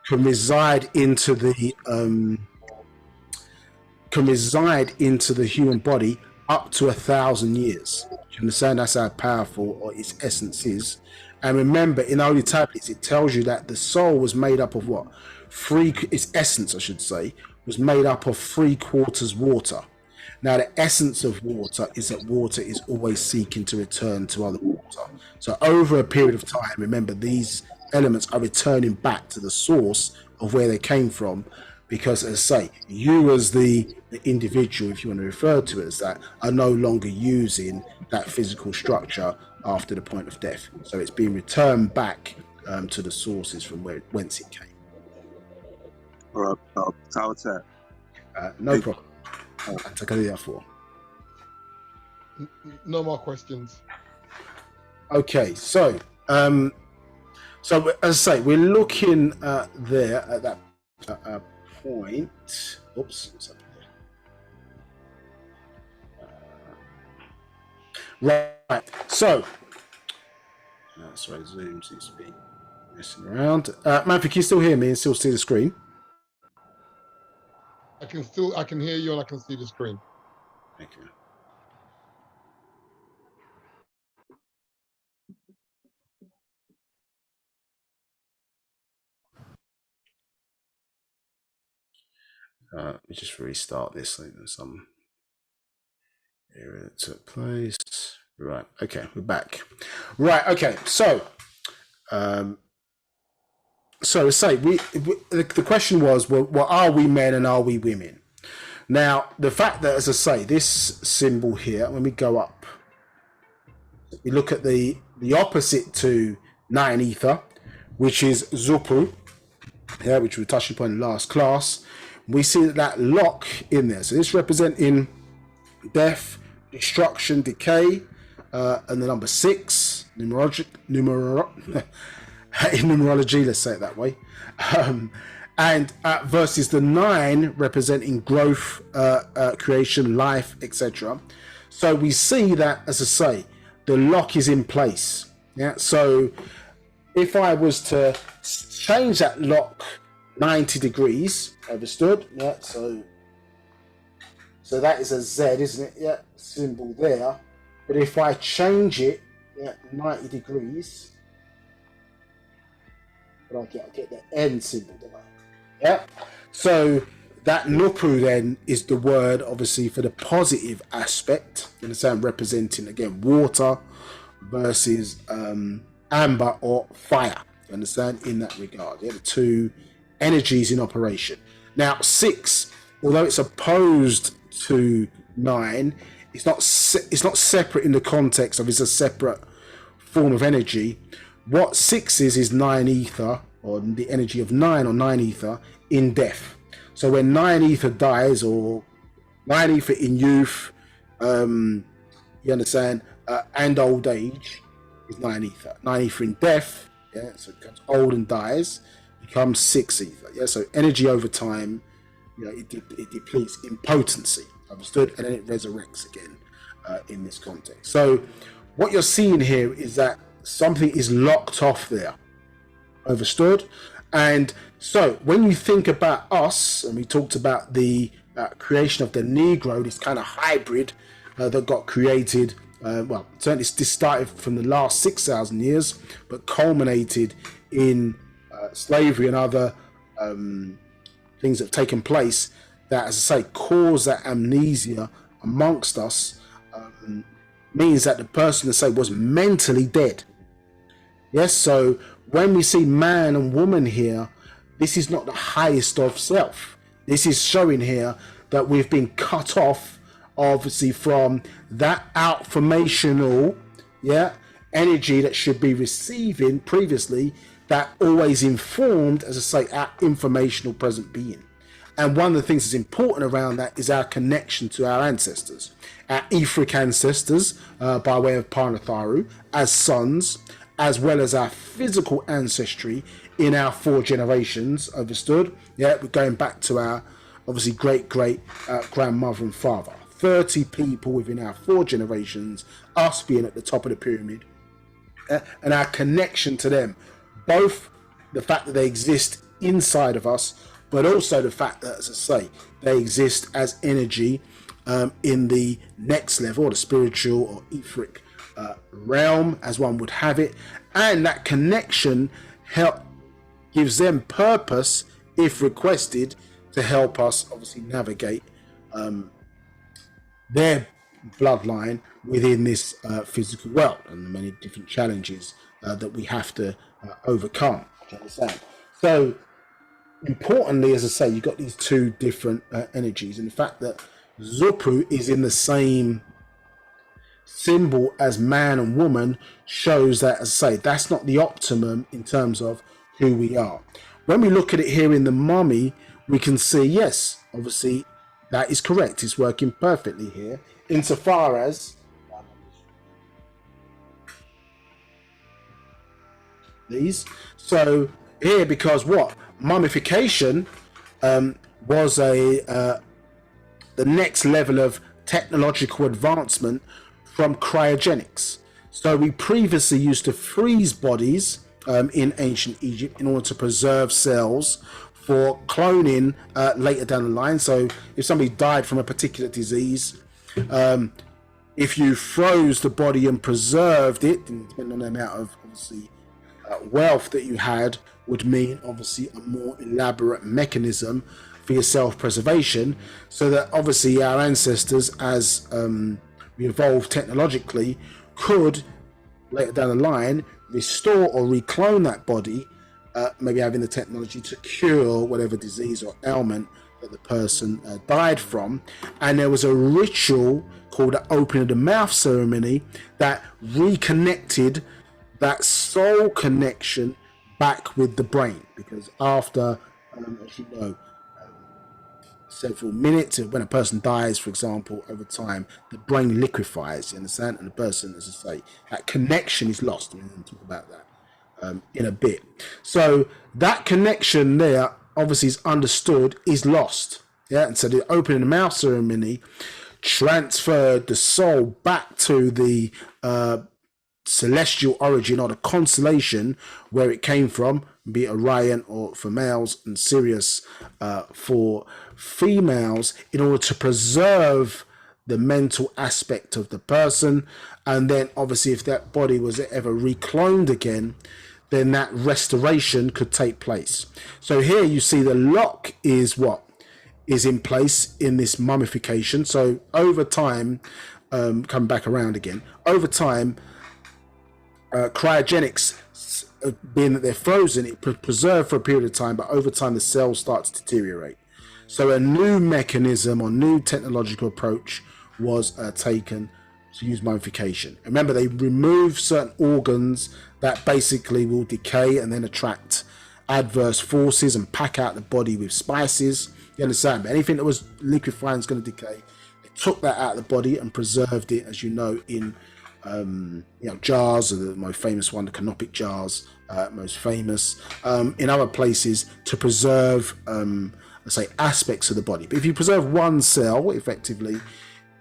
can reside into the human body up to 1,000 years. You understand? That's how powerful, or its essence is. And remember, in Holy Tablets, it tells you that the soul was made up of what? Its essence, I should say, was made up of 3/4 water. Now, the essence of water is that water is always seeking to return to other water. So over a period of time, remember, these elements are returning back to the source of where they came from, because, as I say, you as the individual, if you want to refer to it as that, are no longer using that physical structure after the point of death. So it's being returned back to the sources from whence it came. No problem. No more questions. Okay, so as I say, we're looking there at that point. Oops. What's up there? Right. So, sorry, Zoom seems to be messing around. Manfred, can you still hear me and still see the screen? I can hear you and I can see the screen. Okay. Let me just restart this. There's some error that took place. Right. Okay, we're back. Right. Okay. So, let's say the question was, well, are we men and are we women? Now, the fact that, as I say, this symbol here, when we go up, we look at the opposite to nine ether, which is Zupu, yeah, which we touched upon in last class. We see that lock in there. So this representing death, destruction, decay, and the number 6, in numerology, let's say it that way, and versus the 9 representing growth, creation, life, etc. So we see that, as I say, the lock is in place. Yeah. So if I was to change that lock 90 degrees, understood? Yeah. So that is a Z, isn't it? Yeah. Symbol there. But if I change it, yeah, 90 degrees, I get the N symbol, don't I? Yeah. So that Nupu then is the word, obviously, for the positive aspect. You understand? Representing again water versus amber or fire. You understand? In that regard, yeah, the two energies in operation. Now 6, although it's opposed to 9, it's not separate in the context of it's a separate form of energy. What 6 is 9 ether, or the energy of 9 or 9 ether in death. So when 9 ether dies, or 9 ether in youth, you understand, and old age is 9 ether. 9 ether in death, yeah, so it becomes old and dies, becomes 6 ether. Yeah, so energy over time, you know, it depletes in potency, understood, and then it resurrects again in this context. So what you're seeing here is that something is locked off there, understood. And so when you think about us, and we talked about the creation of the Negro, this kind of hybrid that got created, well, certainly this started from the last 6,000 years, but culminated in slavery and other things that have taken place that, as I say, cause that amnesia amongst us, means that the person, to say, was mentally dead. Yes, so when we see man and woman here, this is not the highest of self. This is showing here that we've been cut off, obviously, from that outformational, yeah, energy that should be receiving previously, that always informed, as I say, our informational present being. And one of the things that's important around that is our connection to our ancestors, our etheric ancestors, by way of Parnatharu, as sons, as well as our physical ancestry in our 4 generations, understood? Yeah, we're going back to our, obviously, great grandmother and father. 30 people within our 4 generations, us being at the top of the pyramid, and our connection to them, both the fact that they exist inside of us, but also the fact that, as I say, they exist as energy in the next level, or the spiritual or etheric realm, as one would have it. And that connection gives them purpose, if requested, to help us obviously navigate their bloodline within this physical world, and the many different challenges that we have to overcome. Do you understand? So importantly, as I say, you've got these 2 different energies, and the fact that Zupu is in the same symbol as man and woman shows that, as I say, that's not the optimum in terms of who we are. When we look at it here in the mummy, we can see, yes, obviously that is correct. It's working perfectly here, insofar as these. So here, because what? Mummification was the next level of technological advancement from cryogenics. So we previously used to freeze bodies in ancient Egypt in order to preserve cells for cloning later down the line. So if somebody died from a particular disease, if you froze the body and preserved it, depending on the amount of obviously wealth that you had, would mean obviously a more elaborate mechanism for your self-preservation, so that obviously our ancestors, as we evolved technologically, could later down the line restore or reclone that body, maybe having the technology to cure whatever disease or ailment that the person died from. And there was a ritual called the opening of the mouth ceremony that reconnected that soul connection back with the brain, because after as you know, several minutes, when a person dies, for example, over time the brain liquefies, you understand, and the person, as I say, that connection is lost. We're going to talk about that in a bit. So that connection there obviously is understood is lost, yeah. And so the opening the mouth ceremony transferred the soul back to the celestial origin, or the constellation where it came from, be it Orion or for males, and Sirius for females, in order to preserve the mental aspect of the person. And then obviously if that body was ever recloned again, then that restoration could take place. So here you see the lock is what is in place in this mummification. So over time, come back around again, over time, cryogenics, being that they're frozen, it preserved for a period of time, but over time the cells start to deteriorate. So a new mechanism or new technological approach was taken to use mummification. Remember, they remove certain organs that basically will decay and then attract adverse forces and pack out the body with spices. You understand? But anything that was liquefying is going to decay. They took that out of the body and preserved it, as you know, in jars. Are the most famous one, the canopic jars, most famous. In other places, to preserve, let's say, aspects of the body. But if you preserve one cell, effectively,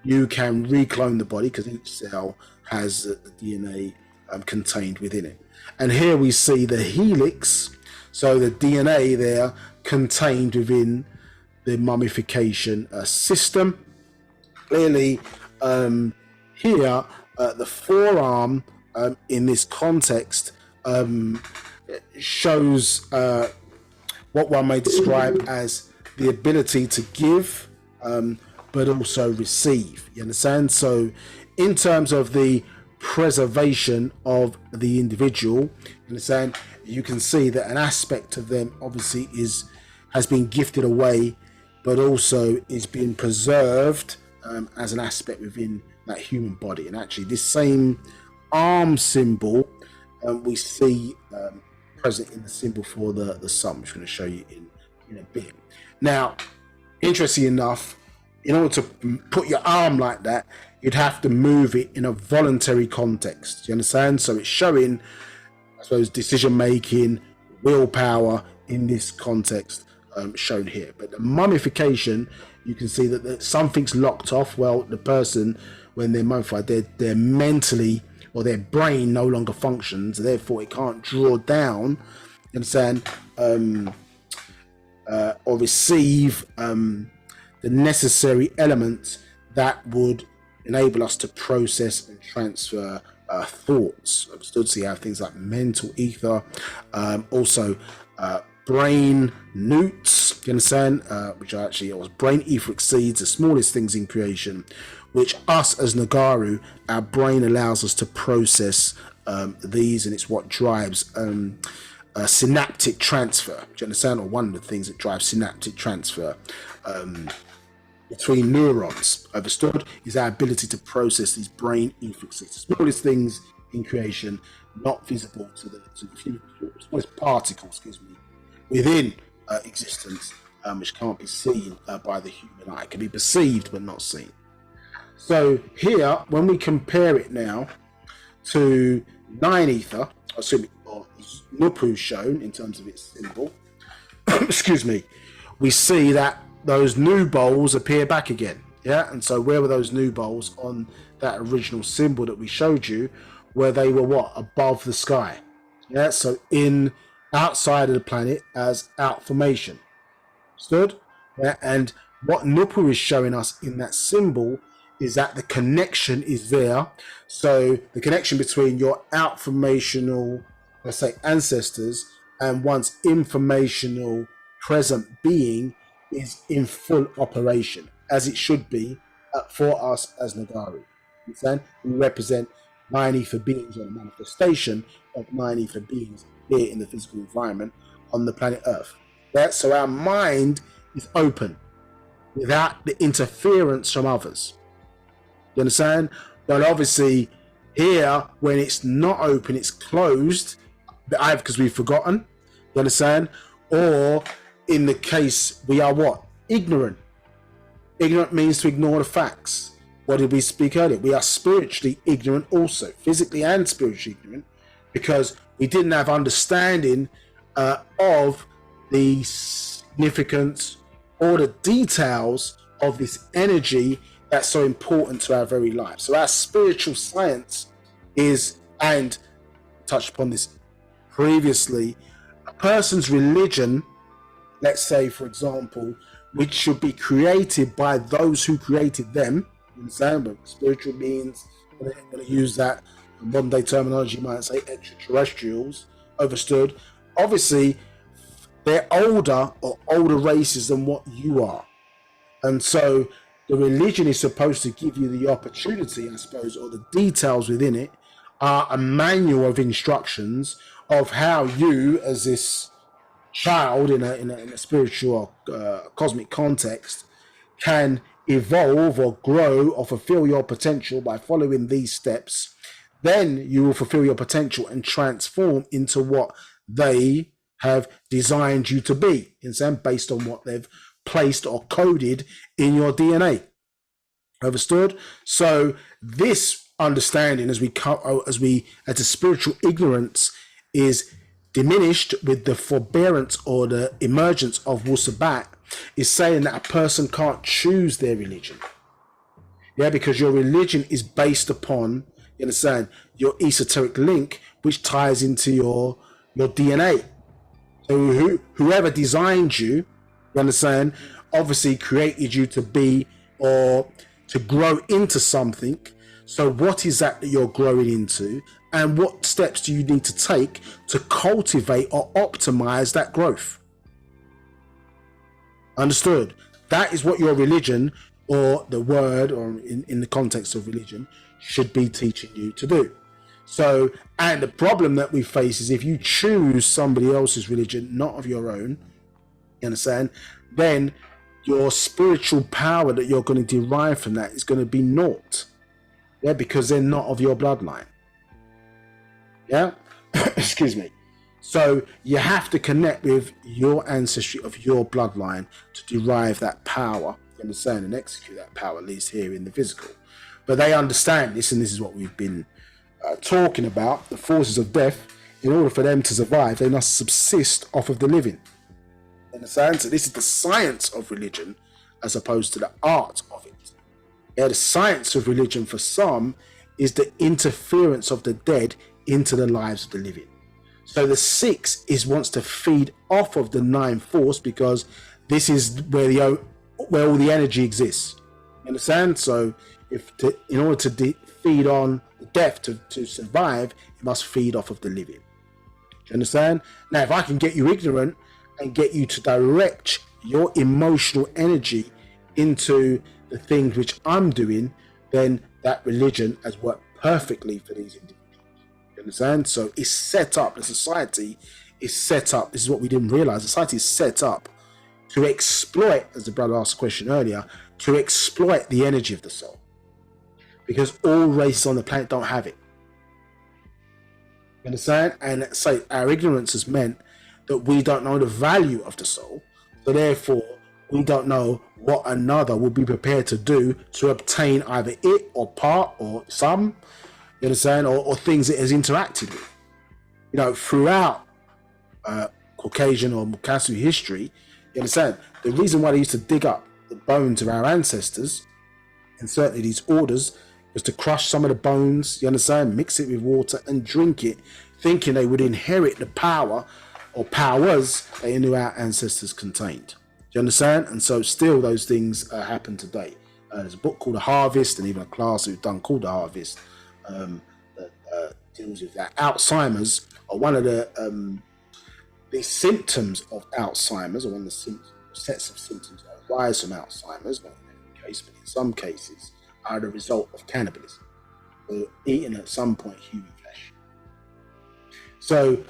you can reclone the body, because each cell has the DNA contained within it. And here we see the helix, so the DNA there contained within the mummification system. Clearly, here, the forearm in this context shows what one may describe as the ability to give, but also receive. You understand? So in terms of the preservation of the individual, you understand, you can see that an aspect of them obviously has been gifted away, but also is being preserved as an aspect within that human body. And actually this same arm symbol we see present in the symbol for the sun, which I'm going to show you in a bit. Now, interesting enough, in order to put your arm like that, you'd have to move it in a voluntary context. Do you understand? So it's showing, I suppose, decision making, willpower in this context shown here. But the mummification, you can see that something's locked off. Well, the person, when they're mummified, they're mentally, or their brain no longer functions, therefore it can't draw down, you understand, or receive the necessary elements that would enable us to process and transfer thoughts. Understood? So you have things like mental ether, also brain newts, you understand, which are actually, or brain etheric seeds, the smallest things in creation, which us as Nagaru, our brain allows us to process these, and it's what drives synaptic transfer. Do you understand? Or one of the things that drives synaptic transfer between neurons, understood, is our ability to process these brain etheric seeds, the smallest things in creation, not visible to the smallest particles, within existence, which can't be seen by the human eye. It can be perceived but not seen. So here, when we compare it now to 9 ether, or Nupu shown in terms of its symbol, excuse me, we see that those new bowls appear back again. Yeah, and so where were those new bowls on that original symbol that we showed you, where they were what? Above the sky. Yeah, so outside of the planet as Outformation. Understood? Yeah, and what Nupu is showing us in that symbol is that the connection is there. So the connection between your outformational, let's say, ancestors and one's informational present being is in full operation, as it should be for us as Nagari. You understand? We represent 90 for beings, or a manifestation of 90 for beings here in the physical environment on the planet Earth. Yeah? So our mind is open without the interference from others. You understand? But obviously, here, when it's not open, it's closed, either because we've forgotten, you understand? Or in the case, we are what? Ignorant. Ignorant means to ignore the facts. What did we speak earlier? We are spiritually ignorant also, physically and spiritually ignorant, because we didn't have understanding of the significance or the details of this energy that's so important to our very life. So our spiritual science is, and touched upon this previously, a person's religion, let's say for example, which should be created by those who created them, you understand, but spiritual beings, I'm going to use that modern day terminology, you might say extraterrestrials, overstood. Obviously, they're older or older races than what you are. And so the religion is supposed to give you the opportunity, I suppose, or the details within it are a manual of instructions of how you, as this child in a spiritual cosmic context, can evolve or grow or fulfill your potential by following these steps. Then you will fulfill your potential and transform into what they have designed you to be, based on what they've placed or coded in your DNA. Understood? So this understanding, as a spiritual ignorance, is diminished with the forbearance or the emergence of Wu-Sabat, is saying that a person can't choose their religion. Yeah, because your religion is based upon, you understand, your esoteric link, which ties into your DNA. So whoever designed you, you understand, obviously created you to be or to grow into something. So what is that you're growing into, and what steps do you need to take to cultivate or optimize that growth? Understood? That is what your religion, or the word, or in the context of religion, should be teaching you to do. So, and the problem that we face is if you choose somebody else's religion, not of your own, you understand, then your spiritual power that you're going to derive from that is going to be naught. Yeah, because they're not of your bloodline. Yeah, excuse me. So you have to connect with your ancestry of your bloodline to derive that power, you understand, and execute that power, at least here in the physical. But they understand this, and this is what we've been talking about. The forces of death, in order for them to survive, they must subsist off of the living. Understand? So this is the science of religion as opposed to the art of it. Yeah, the science of religion for some is the interference of the dead into the lives of the living. So the 6 wants to feed off of the 9 force, because this is where all the energy exists. You understand? So in order to feed on the death to survive, it must feed off of the living. Do you understand? Now, if I can get you ignorant and get you to direct your emotional energy into the things which I'm doing, then that religion has worked perfectly for these individuals. You understand? So it's set up, the society is set up, this is what we didn't realize, society is set up to exploit, as the brother asked a question earlier, to exploit the energy of the soul. Because all races on the planet don't have it. You understand? And so our ignorance has meant that we don't know the value of the soul, so therefore we don't know what another will be prepared to do to obtain either it or part or some, you understand, or things it has interacted with. You know, throughout Caucasian or Mukasu history, you understand, the reason why they used to dig up the bones of our ancestors, and certainly these orders, was to crush some of the bones, you understand, mix it with water and drink it, thinking they would inherit the power or powers they knew our ancestors contained. Do you understand? And so still those things happen today. There's a book called The Harvest, and even a class we've done called The Harvest that deals with that. Alzheimer's, or one of the symptoms of Alzheimer's, or one of the symptoms sets of symptoms that arise from Alzheimer's, not in every case, but in some cases, are the result of cannibalism, or eating at some point human flesh. So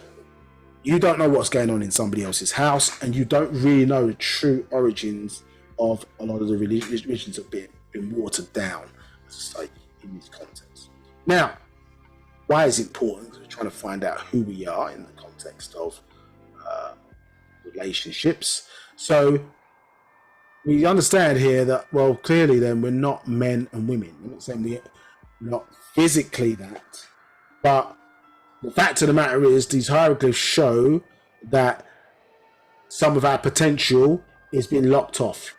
you don't know what's going on in somebody else's house, and you don't really know the true origins of a lot of the religions that have been watered down, as I say, in this context. Now, why is it important? Because we're trying to find out who we are in the context of relationships. So we understand here that, well, clearly then we're not men and women. I'm not saying we're not physically that, but the fact of the matter is these hieroglyphs show that some of our potential is being locked off.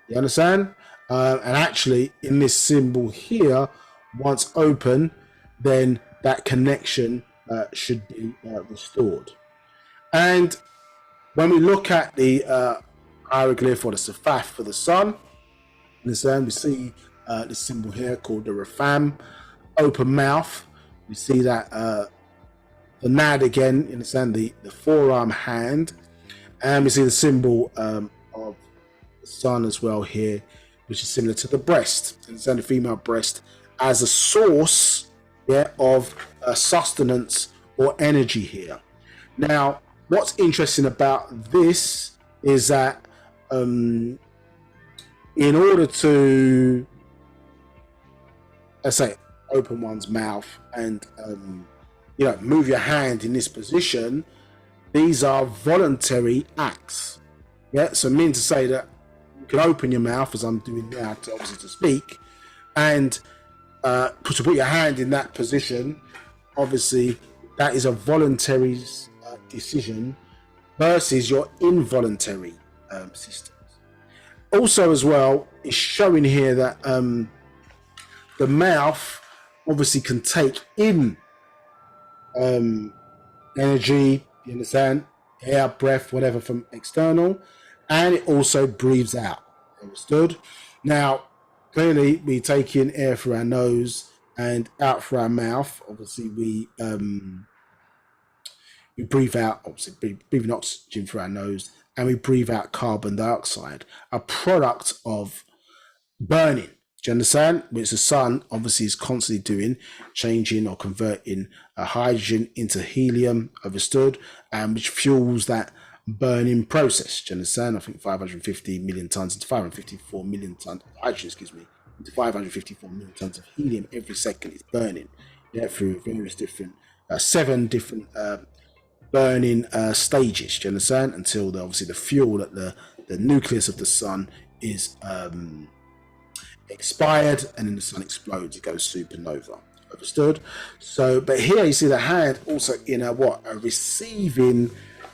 You understand? And actually, in this symbol here, once open, then that connection should be restored. And when we look at the hieroglyph or the safaf for the sun, understand, we see this symbol here called the Rafam, open mouth. We see that the Nad again, understand, the forearm hand, and we see the symbol of the sun as well here, which is similar to the breast, understand, the female breast as a source, yeah, of sustenance or energy here. Now, what's interesting about this is that in order to, let's say, open one's mouth and move your hand in this position, these are voluntary acts. Yeah, so mean to say that you can open your mouth, as I'm doing now, to obviously to speak, and to put your hand in that position. Obviously, that is a voluntary decision versus your involuntary systems. Also, as well, is showing here that the mouth obviously can take in energy, you understand, air, breath, whatever from external, and it also breathes out. Understood? Now, clearly, we take in air through our nose and out through our mouth. Obviously, we breathe out, obviously, breathing oxygen through our nose, and we breathe out carbon dioxide, a product of burning. Do you understand? Which the sun obviously is constantly doing, changing or converting hydrogen into helium, understood, and which fuels that burning process. Do you understand? I think 550 million tons into 554 million tons of hydrogen, into 554 million tons of helium every second is burning. Yeah, through various different, 7 different burning stages. Do you understand? Until obviously the fuel at the nucleus of the sun is expired, and then the sun explodes, it goes supernova. Understood? So, but here you see the hand also in a receiving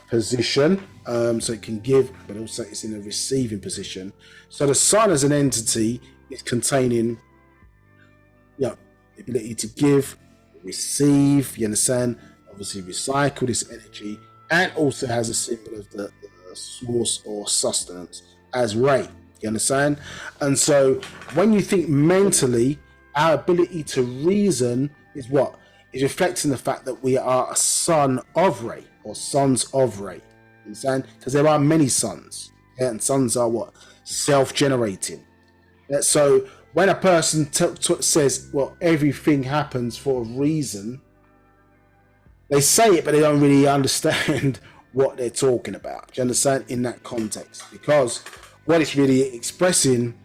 position, so it can give, but also it's in a receiving position. So the sun as an entity is containing the ability to give, receive, you understand, obviously recycle this energy, and also has a symbol of the source or sustenance as Ray. You understand? And so when you think mentally, our ability to reason is what? Is reflecting the fact that we are a son of Ray, or sons of Ray. You understand? Because there are many sons. Yeah? And sons are what? Self-generating. Yeah? So when a person says, well, everything happens for a reason, they say it, but they don't really understand what they're talking about. Do you understand? In that context. Because what it's really expressing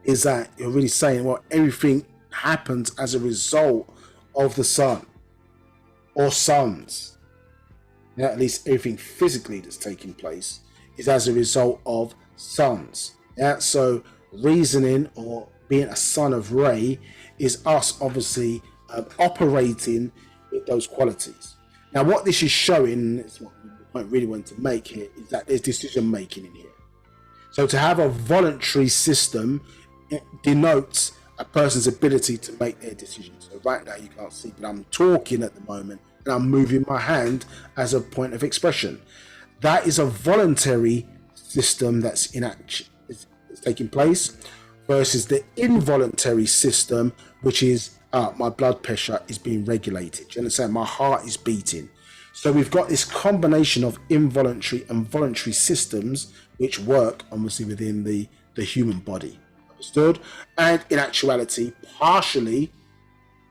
is that you're really saying, well, everything happens as a result of the sun or suns. Yeah, at least everything physically that's taking place is as a result of suns. Yeah, so reasoning or being a son of Ray is us obviously operating with those qualities. Now, what this is showing, is what I really want to make here, is that there's decision making in here. So to have a voluntary system, it denotes a person's ability to make their decisions. So right now you can't see, but I'm talking at the moment and I'm moving my hand as a point of expression. That is a voluntary system that's in action, is taking place, versus the involuntary system, which is my blood pressure is being regulated. Do you understand? My heart is beating. So we've got this combination of involuntary and voluntary systems which work obviously within the human body. Understood? And in actuality, partially,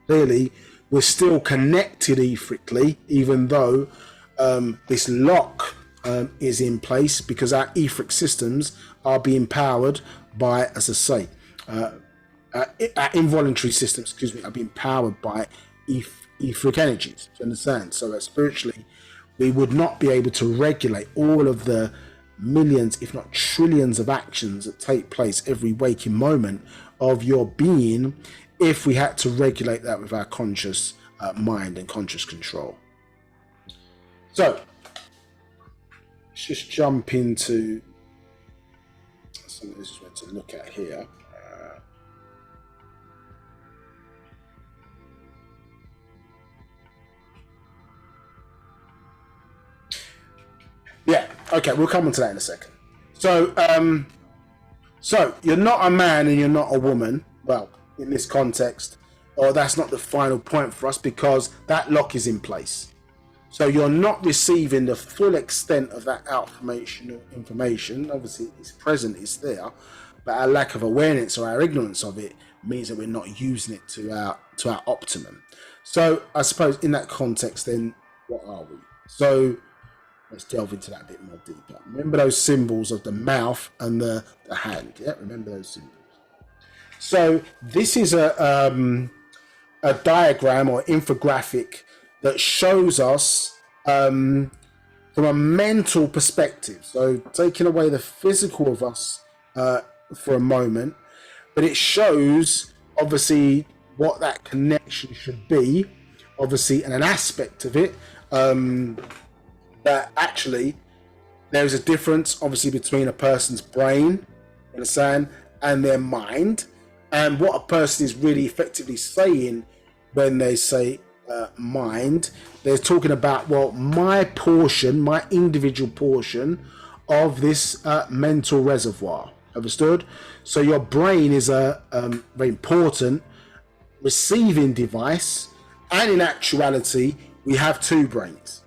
clearly, we're still connected etherically, even though this lock is in place, because our etheric systems are being powered by, as I say, our involuntary systems, are being powered by etheric energies. Do you understand? So that spiritually, we would not be able to regulate all of the millions, if not trillions, of actions that take place every waking moment of your being if we had to regulate that with our conscious mind and conscious control. So let's just jump into something this is what to look at here. Yeah, okay, we'll come on to that in a second. So, so you're not a man and you're not a woman. Well, in this context, or that's not the final point for us, because that lock is in place. So you're not receiving the full extent of that outformational information. Obviously, it's present, it's there, but our lack of awareness or our ignorance of it means that we're not using it to our optimum. So I suppose in that context, then what are we? So let's delve into that a bit more deeper. Remember those symbols of the mouth and the hand. Yeah, remember those symbols. So this is a diagram or infographic that shows us from a mental perspective. So taking away the physical of us for a moment, but it shows obviously what that connection should be, obviously, and an aspect of it. That actually there's a difference obviously between a person's brain, understand, and their mind, and what a person is really effectively saying when they say mind. They're talking about, well, my portion, my individual portion of this mental reservoir. Understood? So your brain is a very important receiving device, and in actuality we have two brains.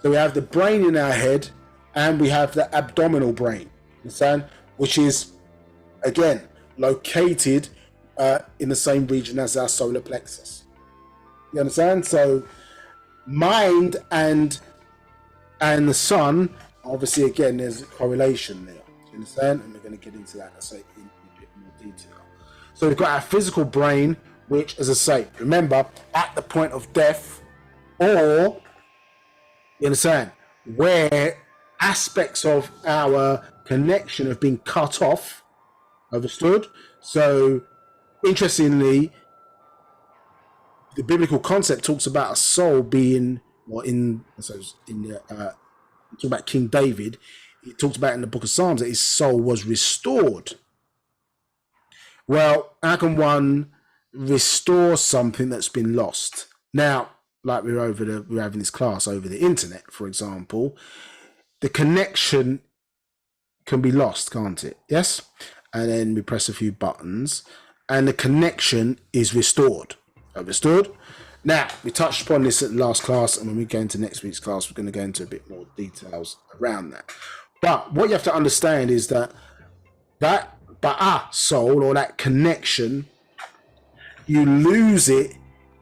So we have the brain in our head and we have the abdominal brain, understand? Which is, again, located in the same region as our solar plexus. You understand? So mind and the sun, obviously, again, there's a correlation there. You understand? And we're going to get into that, in a bit more detail. So we've got our physical brain, which, as I say, remember, at the point of death, or you understand, where aspects of our connection have been cut off. Understood? So, interestingly, the biblical concept talks about a soul being, or talk about King David. It talks about in the book of Psalms that his soul was restored. Well, how can one restore something that's been lost? Now, like we're having this class over the internet, for example, the connection can be lost, can't it? Yes? And then we press a few buttons and the connection is restored. Understood? Now, we touched upon this at the last class, and when we go into next week's class, we're going to go into a bit more details around that. But what you have to understand is that soul, or that connection, you lose it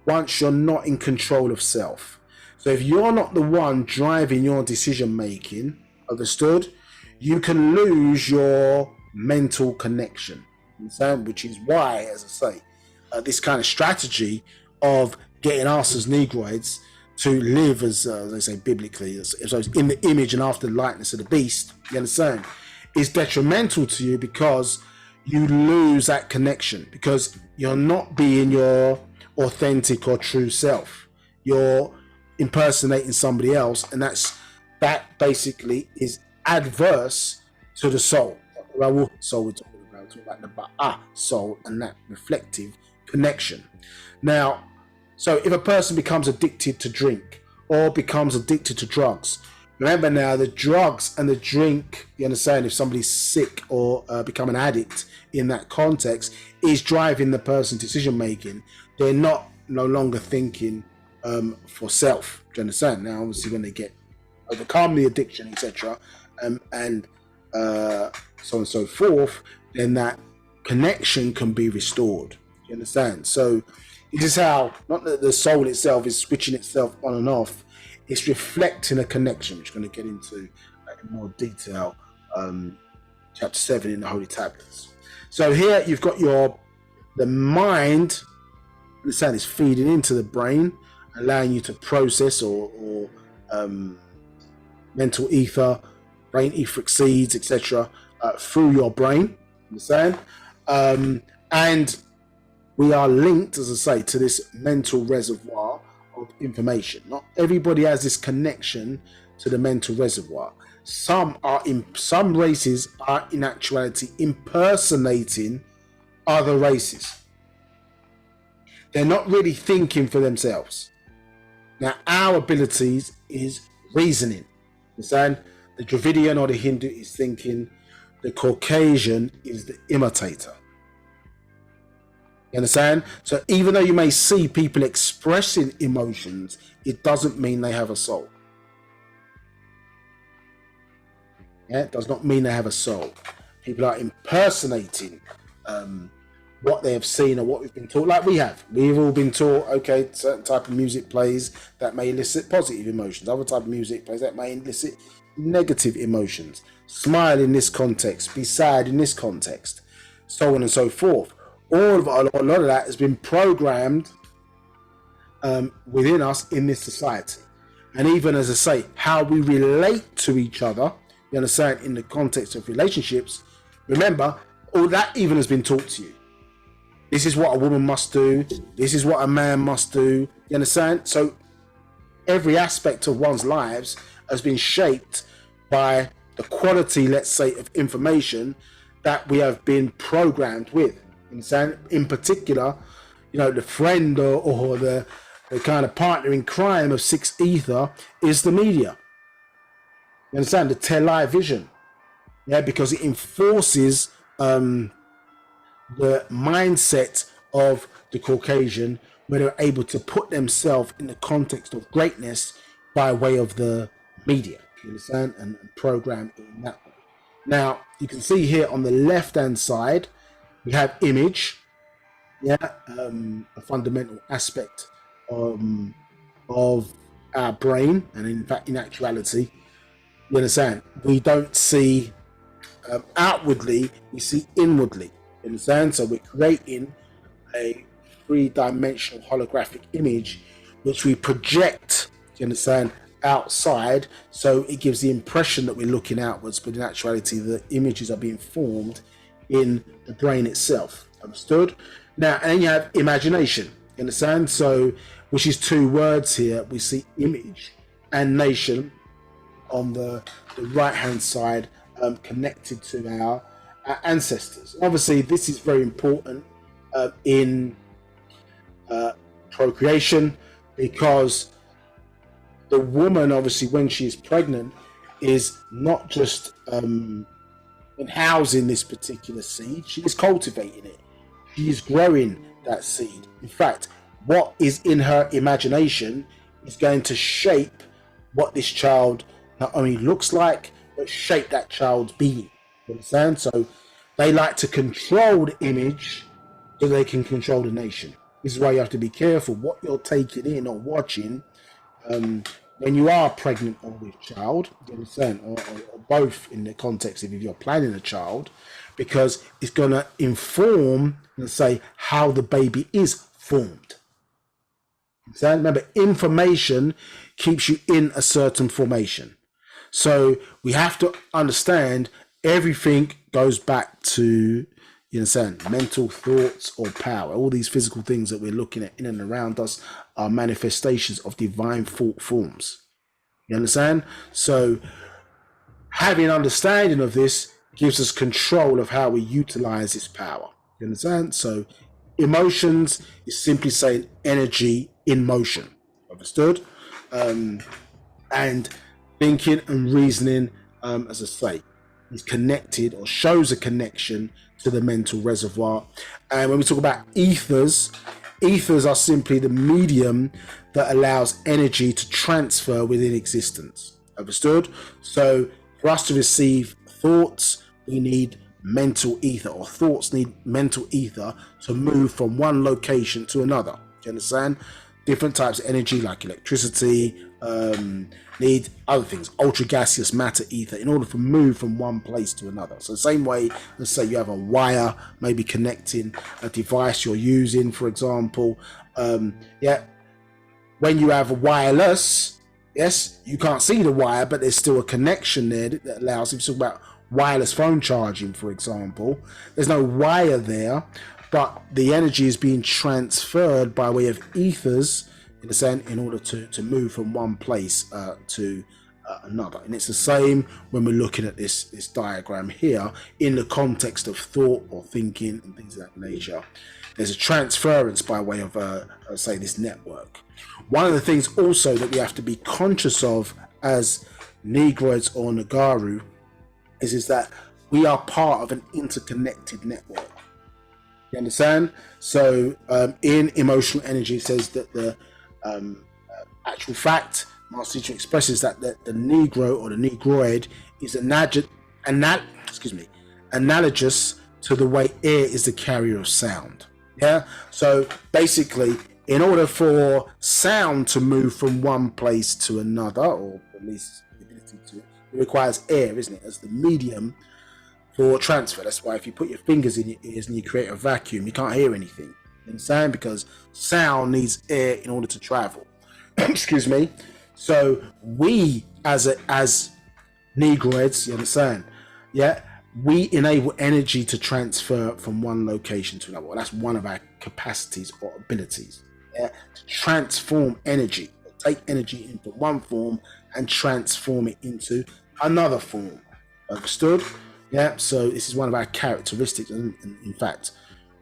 once you're not in control of self. So if you're not the one driving your decision making, understood, you can lose your mental connection, understand? Which is why, as I say, this kind of strategy of getting us as Negroids to live as they say biblically, as in the image and after the likeness of the beast, you understand, is detrimental to you, because you lose that connection, because you're not being your authentic or true self. You're impersonating somebody else, and that basically is adverse to the soul. Soul we're talking about the soul and that reflective connection. Now, so if a person becomes addicted to drink or becomes addicted to drugs, remember now, the drugs and the drink, you understand, if somebody's sick or become an addict in that context, is driving the person's decision making. They're no longer thinking for self. Do you understand? Now, obviously, when they get overcome the addiction, etc., and so on and so forth, then that connection can be restored. Do you understand? So it is how, not that the soul itself is switching itself on and off, it's reflecting a connection, which we're going to get into in more detail, chapter 7 in the Holy Tablets. So here you've got the mind, the sound is feeding into the brain, allowing you to process or mental ether, brain etheric seeds, etc., through your brain. Understand? And we are linked, as I say, to this mental reservoir of information. Not everybody has this connection to the mental reservoir. Some races are in actuality impersonating other races. They're not really thinking for themselves. Now, our abilities is reasoning. Understand? The Dravidian or the Hindu is thinking. The Caucasian is the imitator. You understand? So even though you may see people expressing emotions, it doesn't mean they have a soul. Yeah, it does not mean they have a soul. People are impersonating what they have seen or what we've been taught, like we have. We've all been taught, okay, certain type of music plays that may elicit positive emotions, other type of music plays that may elicit negative emotions. Smile in this context, be sad in this context, so on and so forth. A lot of that has been programmed within us in this society. And even, as I say, how we relate to each other, you understand, in the context of relationships, remember, all that even has been taught to you. This is what a woman must do. This is what a man must do. You understand? So every aspect of one's lives has been shaped by the quality, let's say, of information that we have been programmed with. You understand? In particular, you know, the friend or the kind of partner in crime of Six Ether is the media. You understand? The television. Yeah, because it enforces the mindset of the Caucasian, where they're able to put themselves in the context of greatness by way of the media. You understand? And program in that way. Now, you can see here on the left-hand side, we have image. Yeah, a fundamental aspect of our brain, and in fact, in actuality, you understand, we don't see outwardly, we see inwardly. You understand? So we're creating a three-dimensional holographic image which we project, you understand, outside, so it gives the impression that we're looking outwards, but in actuality the images are being formed in the brain itself. Understood? Now, and then you have imagination. You understand? So, which is two words here. We see image and nation on the right hand side, connected to our ancestors. Obviously, this is very important in procreation, because the woman, obviously, when she is pregnant, is not just in housing this particular seed, she is cultivating it. She is growing that seed. In fact, what is in her imagination is going to shape what this child not only looks like, but shape that child's being. You understand? So they like to control the image so they can control the nation. This is why you have to be careful what you're taking in or watching when you are pregnant or with child, you understand, or both in the context of if you're planning a child, because it's going to inform, let's say, how the baby is formed. Understand? Remember, information keeps you in a certain formation. So we have to understand everything goes back to, you understand, mental thoughts or power. All these physical things that we're looking at in and around us are manifestations of divine thought forms. You understand? So having understanding of this gives us control of how we utilize this power. You understand? So emotions is simply saying energy in motion. Understood? And thinking and reasoning, as I say, is connected or shows a connection to the mental reservoir. And when we talk about ethers, Ethers are simply the medium that allows energy to transfer within existence. Understood? So for us to receive thoughts, we need mental ether, or thoughts need mental ether to move from one location to another. Do you understand? Different types of energy like electricity need other things, ultra gaseous matter ether, in order to move from one place to another. So the same way, let's say you have a wire maybe connecting a device you're using, for example. When you have a wireless, yes, you can't see the wire, but there's still a connection there that allows, if you talk about wireless phone charging, for example, there's no wire there, but the energy is being transferred by way of ethers, in a sense, in order to move from one place to another. And it's the same when we're looking at this diagram here in the context of thought or thinking and things of that nature. There's a transference by way of say this network. One of the things also that we have to be conscious of as Negroids or Nagaru is that we are part of an interconnected network. You understand? So in emotional energy, it says that the actual fact, Master Teacher expresses that the Negro or the Negroid is analogous to the way air is the carrier of sound. Yeah. So basically, in order for sound to move from one place to another, or at least the ability to, it requires air, isn't it, as the medium for transfer. That's why if you put your fingers in your ears and you create a vacuum, you can't hear anything. You understand? Because sound needs air in order to travel. Excuse me. So we as Negroids, you understand? Yeah, we enable energy to transfer from one location to another. Well, that's one of our capacities or abilities. Yeah, to transform energy, take energy into one form and transform it into another form. Understood? Yeah, so this is one of our characteristics, and in fact,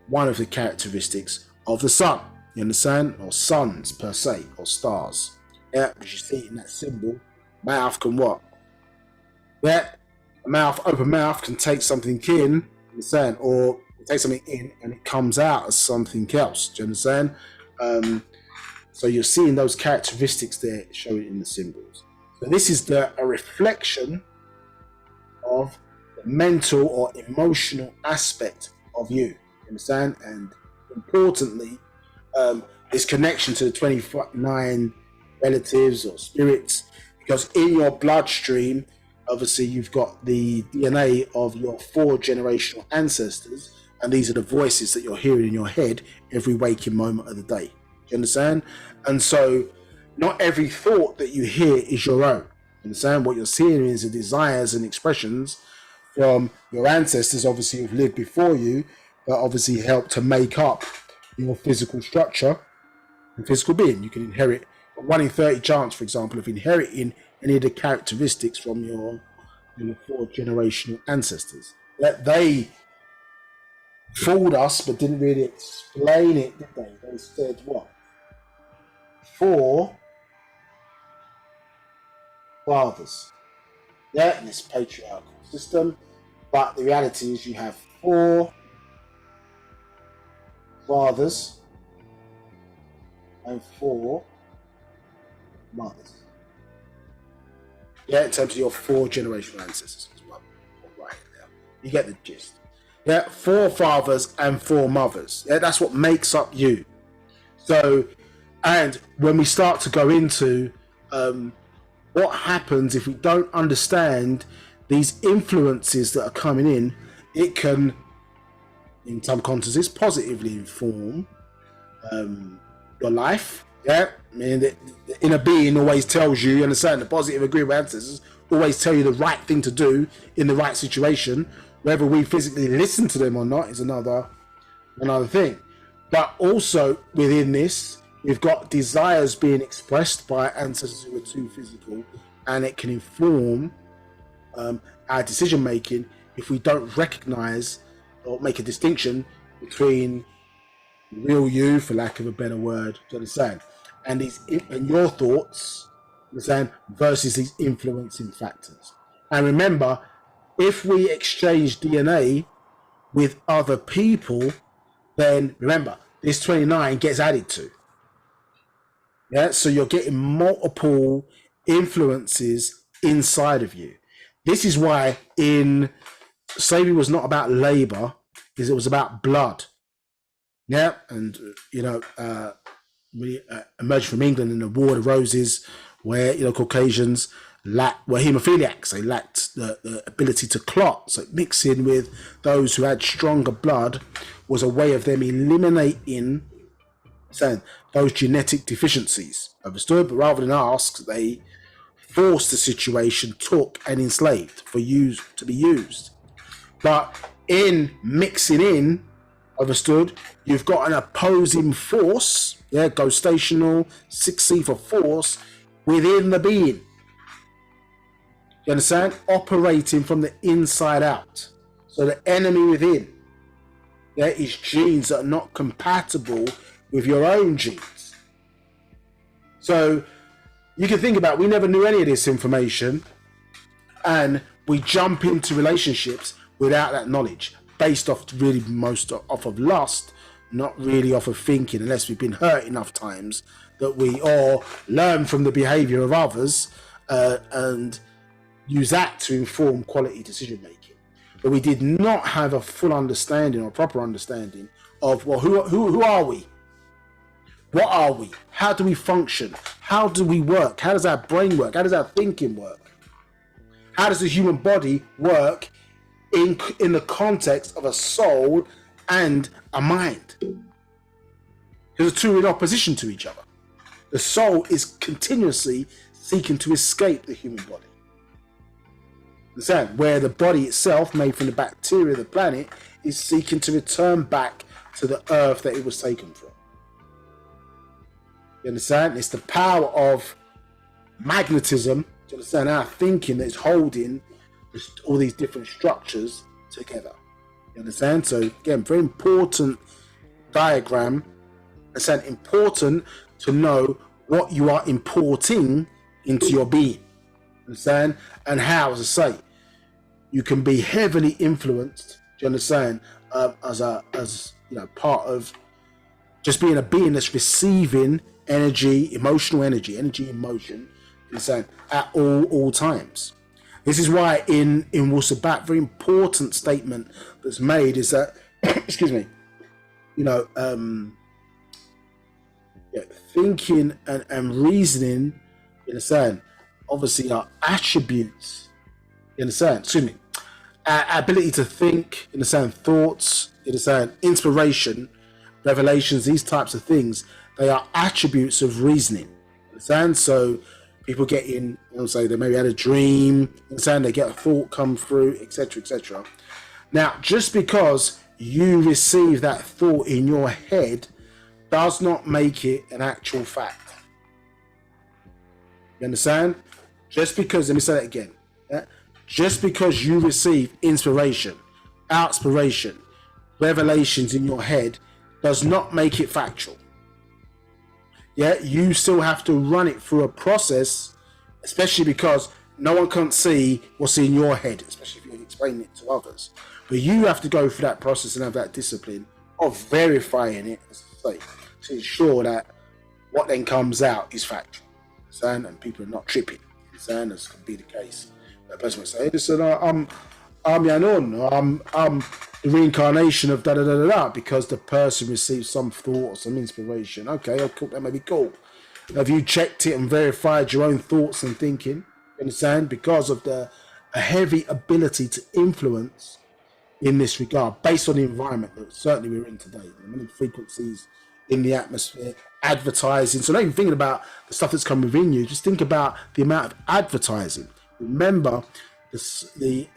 one of the characteristics of the sun. You understand? Or suns per se, or stars. Yeah, as you see in that symbol, mouth can what? Yeah, open mouth can take something in, understand? Or take something in and it comes out as something else. Do you understand? So you're seeing those characteristics there showing in the symbols. So this is a reflection of the mental or emotional aspect of you. You understand? And importantly, this connection to the 29 relatives or spirits, because in your bloodstream, obviously you've got the DNA of your 4 generational ancestors, and these are the voices that you're hearing in your head every waking moment of the day. Do you understand? And so not every thought that you hear is your own. You understand? What you're seeing is the desires and expressions from your ancestors, obviously, who've lived before you, that obviously help to make up your physical structure and physical being. You can inherit a 1 in 30 chance, for example, of inheriting any of the characteristics from your 4 generational ancestors. That they fooled us but didn't really explain it, did they? They said what? 4 fathers. Yeah, in this patriarchal system. But the reality is you have 4 fathers and 4 mothers. Yeah, in terms of your 4 generational ancestors as well. Right there. You get the gist. Yeah, 4 fathers and 4 mothers. Yeah, that's what makes up you. So, and when we start to go into what happens if we don't understand these influences that are coming in, it can, in some contexts, positively inform your life. Yeah, I mean, the inner being always tells you, you understand, the positive agreement ancestors always tell you the right thing to do in the right situation. Whether we physically listen to them or not is another thing. But also within this, we've got desires being expressed by ancestors who are too physical, and it can inform our decision making if we don't recognize or make a distinction between real you, for lack of a better word, do you understand? And your thoughts, understand, versus these influencing factors. And remember, if we exchange DNA with other people, then remember, this 29 gets added to. Yeah, so you're getting multiple influences inside of you. This is why in slavery was not about labor, is it was about blood. Yeah, and we emerged from England in the War of the Roses, where Caucasians were hemophiliacs. They lacked the ability to clot. So mixing with those who had stronger blood was a way of them eliminating those genetic deficiencies. Understood? But rather than ask, they forced the situation, took and enslaved to be used. But in mixing in, understood, you've got an opposing force, ghostational, 6 ether force within the being. You understand? Operating from the inside out. So the enemy within, is genes that are not compatible with your own genes. So you can think about, we never knew any of this information, and we jump into relationships without that knowledge, based off really most off of lust, not really off of thinking, unless we've been hurt enough times that we all learn from the behavior of others and use that to inform quality decision making. But we did not have a full understanding or proper understanding of, well, who are we? What are we? How do we function? How do we work? How does our brain work? How does our thinking work? How does the human body work in the context of a soul and a mind? Because the two are in opposition to each other. The soul is continuously seeking to escape the human body. Understand? Where the body itself, made from the bacteria of the planet, is seeking to return back to the earth that it was taken from. You understand? It's the power of magnetism, do you understand, our thinking, that is holding all these different structures together. You understand? So again, very important diagram. It's important to know what you are importing into your being. Understand? And how, as I say, you can be heavily influenced, do you understand, as part of just being a being that's receiving energy, emotional energy, emotion, understand, at all times. This is why in Wu-Sabat, very important statement that's made is that excuse me, thinking and reasoning, you understand, obviously are attributes, you understand, excuse me, our ability to think, you understand, thoughts, you understand, inspiration, revelations, these types of things, they are attributes of reasoning, understand? So people get in, say they maybe had a dream, understand, they get a thought come through, etc., etc. Now, just because you receive that thought in your head does not make it an actual fact. You understand? Just because, let me say that again. Just because you receive inspiration, outspiration, revelations in your head does not make it factual. You still have to run it through a process, especially because no one can see what's in your head, especially if you're explaining it to others. But you have to go through that process and have that discipline of verifying it, as I say, to ensure that what then comes out is factual. And people are not tripping. As can be the case. That person might say, listen, I'm Yaanuwn, I'm the reincarnation of da da da da da, because the person received some thought or some inspiration. Okay, that may be cool. Have you checked it and verified your own thoughts and thinking? You understand? Because of a heavy ability to influence in this regard, based on the environment that certainly we're in today. Many frequencies in the atmosphere, advertising. So not even thinking about the stuff that's come within you, just think about the amount of advertising. Remember the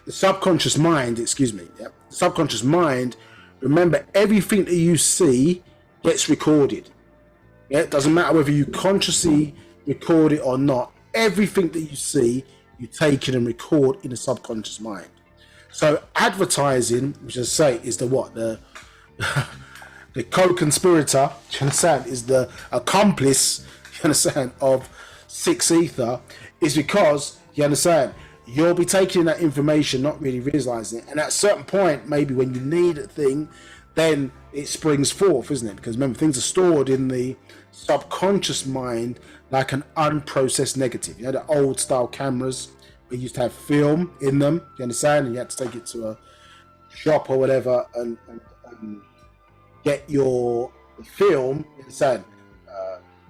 subconscious mind, the subconscious mind, remember, everything that you see gets recorded. It doesn't matter whether you consciously record it or not. Everything that you see, you take it and record in the subconscious mind. So advertising, which I say is the co-conspirator, you understand, is the accomplice, you understand, of 6 ether, is because You understand? You'll be taking that information, not really realizing it. And at a certain point, maybe when you need a thing, then it springs forth, isn't it? Because remember, things are stored in the subconscious mind like an unprocessed negative. You know, the old style cameras, we used to have film in them, you understand? And you had to take it to a shop or whatever and get your film, you understand,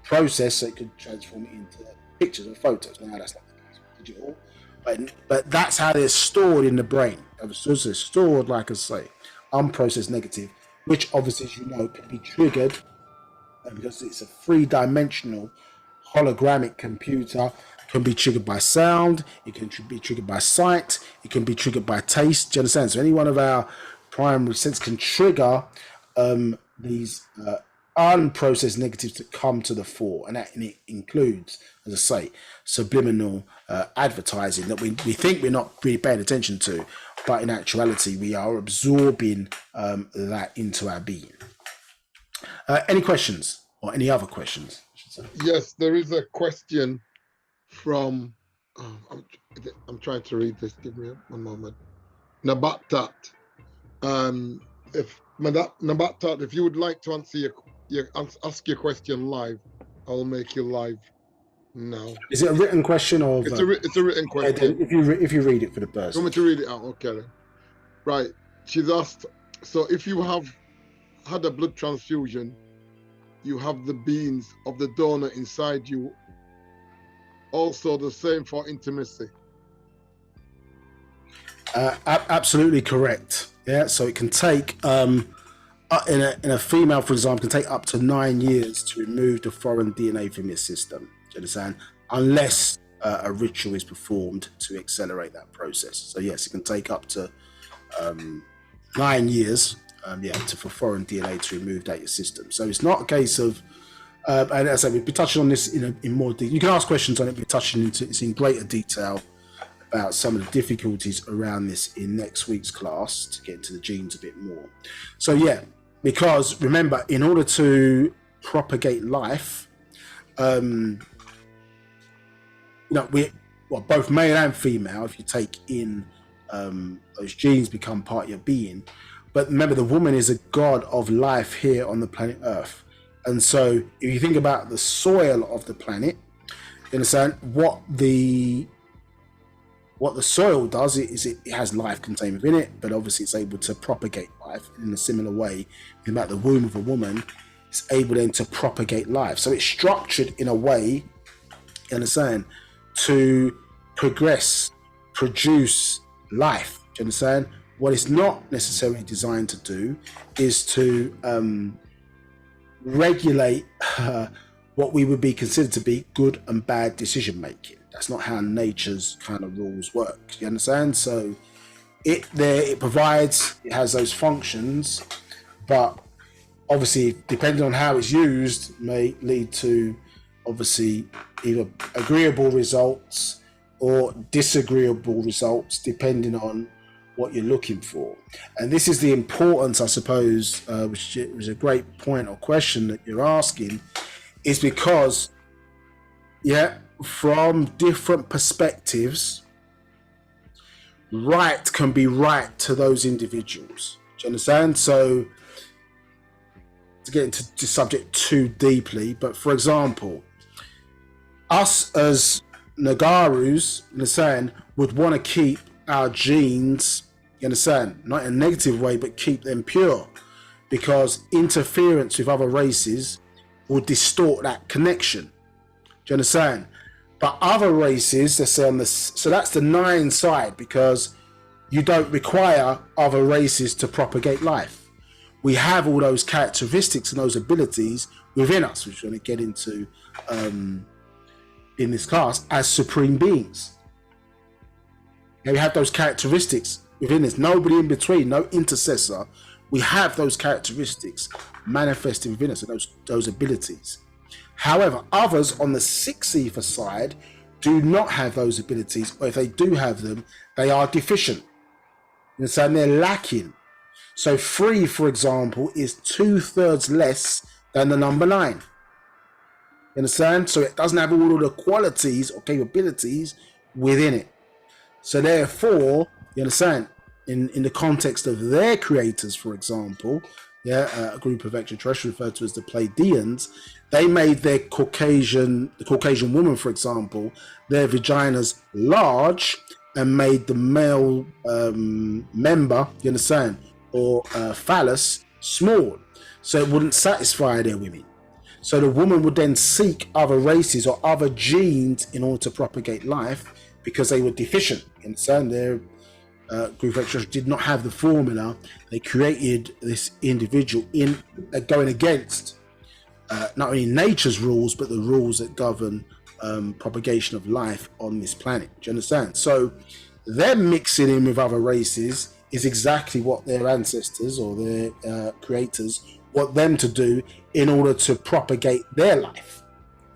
processed so it could transform it into pictures or photos. Now that's not the case with digital. But that's how they're stored in the brain. So they're stored, like I say, unprocessed negative, which obviously, as you know, can be triggered because it's a three-dimensional hologramic computer. Can be triggered by sound, it can be triggered by sight, it can be triggered by taste. Do you understand? So any one of our primary senses can trigger these unprocessed negatives to come to the fore, and it includes, as I say, subliminal advertising that we think we're not really paying attention to, but in actuality we are absorbing that into our being. Any questions or any other questions, I should say? Yes, there is a question from I'm trying to read this. Give me one moment. Nabatat. If Nabatat, if you would like to answer ask your question live, I'll make you live now. Is it a written question or? It's a written question. If you read it for the person. You want me to read it out? Okay. Then. Right. She's asked. So if you have had a blood transfusion, you have the beings of the donor inside you. Also the same for intimacy. Absolutely correct. Yeah, so it can take in a female, for example, can take up to 9 years to remove the foreign DNA from your system. Do you understand? Unless a ritual is performed to accelerate that process. So yes, it can take up to 9 years. For foreign DNA to remove that your system. So it's not a case of. And as I said, we'll be touching on this in more detail. You can ask questions on it. We're touching into it's in greater detail about some of the difficulties around this in next week's class to get into the genes a bit more. So yeah, because remember, in order to propagate life, both male and female, if you take in those genes become part of your being. But remember, the woman is a god of life here on the planet Earth. And so if you think about the soil of the planet, you understand what the soil does is it has life contained within it, but obviously it's able to propagate life in a similar way. About the womb of a woman, it's able then to propagate life. So it's structured in a way, you understand, to produce life. Do you understand? What it's not necessarily designed to do is to regulate what we would be considered to be good and bad decision making. That's not how nature's kind of rules work. You understand? So it provides, it has those functions, but obviously depending on how it's used may lead to obviously either agreeable results or disagreeable results depending on what you're looking for. And this is the importance, I suppose, which was a great point or question that you're asking, is because from different perspectives, right can be right to those individuals. Do you understand? So to get into the subject too deeply, but for example, us as Nagarus, you understand, would want to keep our genes, you understand, not in a negative way, but keep them pure, because interference with other races will distort that connection. Do you understand? But other races, let's say so that's the 9 side, because you don't require other races to propagate life. We have all those characteristics and those abilities within us, which we're going to get into in this class, as supreme beings. And we have those characteristics within us, nobody in between, no intercessor. We have those characteristics manifesting within us and those abilities. However, others on the 6 ether side do not have those abilities, or if they do have them, they are deficient. And so they're lacking. So 3, for example, is 2/3 less than the number 9. You understand? So it doesn't have all of the qualities or capabilities within it. So therefore, you understand, in the context of their creators, for example, a group of extraterrestrials referred to as the Pleiadians, they made the Caucasian woman, for example, their vaginas large and made the male member, you understand, or phallus small, so it wouldn't satisfy their women. So the woman would then seek other races or other genes in order to propagate life because they were deficient. You understand? Their group of extraterrestrials did not have the formula. They created this individual in going against not only nature's rules, but the rules that govern propagation of life on this planet. Do you understand? So them mixing in with other races is exactly what their ancestors or their creators want them to do in order to propagate their life.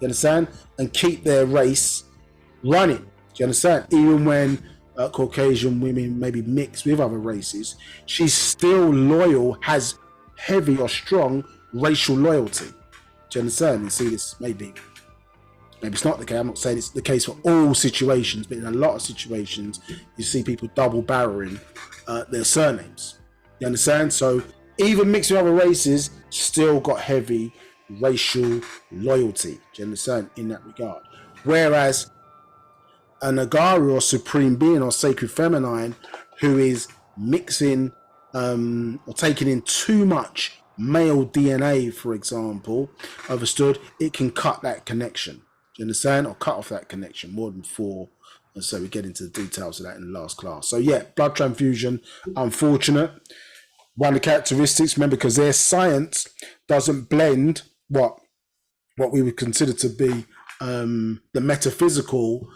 You understand? And keep their race running. Do you understand? Even when Caucasian women maybe mix with other races, she's still loyal, has heavy or strong racial loyalty. Do you understand? You see this, maybe it's not the case. I'm not saying it's the case for all situations, but in a lot of situations, you see people double barreling their surnames. You understand? So even mixed with other races, still got heavy racial loyalty. Do you understand? In that regard. Whereas a Nagaru or supreme being or sacred feminine who is mixing or taking in too much male DNA, for example, understood, it can cut that connection. Do you understand? Or cut off that connection more than 4. And so we get into the details of that in the last class. So yeah, blood transfusion, unfortunate. One of the characteristics, remember, because their science doesn't blend what we would consider to be the metaphysical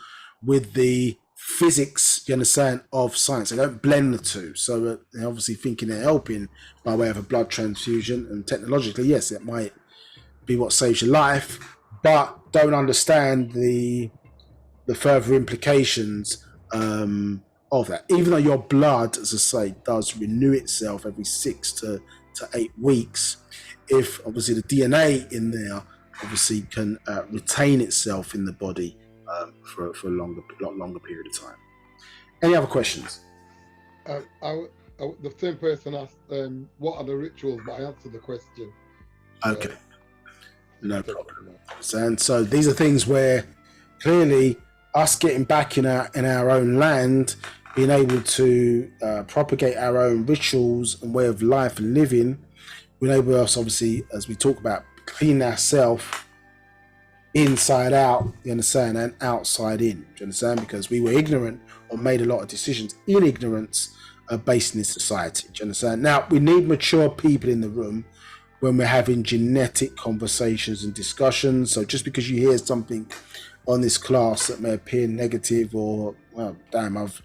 with the physics, you understand, of science. They don't blend the two. So they're obviously thinking they're helping by way of a blood transfusion. And technologically, yes, it might be what saves your life, but don't understand the further implications of that. Even though your blood, as I say, does renew itself every 6 to 8 weeks, if obviously the DNA in there obviously can retain itself in the body for a lot longer period of time. Any other questions? The same person asked, what are the rituals? But I answered the question. Okay, no problem. And so these are things where clearly us getting back in our own land, being able to propagate our own rituals and way of life and living, will enable us, obviously, as we talk about, clean ourselves inside out, you understand, and outside in. Do you understand? Because we were ignorant or made a lot of decisions in ignorance based in this society. Do you understand? Now, we need mature people in the room when we're having genetic conversations and discussions. So just because you hear something on this class that may appear negative or, well, damn, I've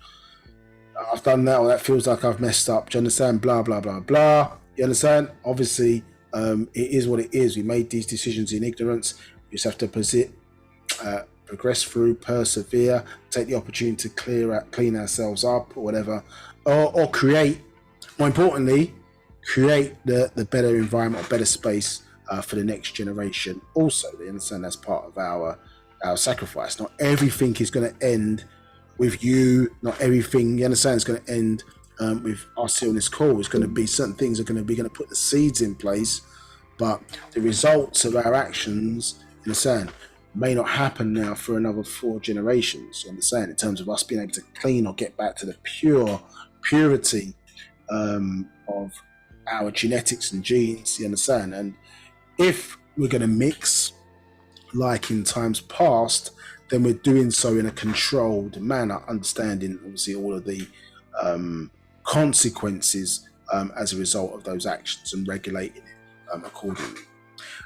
done that, or that feels like I've messed up. Do you understand? Blah, blah, blah, blah. You understand? Obviously, it is what it is. We made these decisions in ignorance. We just have to progress through, persevere, take the opportunity to clean ourselves up or whatever, or create, more importantly, create the better environment or better space for the next generation. Also, you understand, that's part of our sacrifice. Not everything is going to end with you. Not everything, you understand, is going to end with us here on this call. It's going to be certain things are going to put the seeds in place, but the results of our actions, you understand, may not happen now for another 4 generations. You understand, in terms of us being able to clean or get back to the purity of our genetics and genes. You understand, and if we're going to mix like in times past, then we're doing so in a controlled manner, understanding obviously all of the consequences as a result of those actions and regulating it accordingly.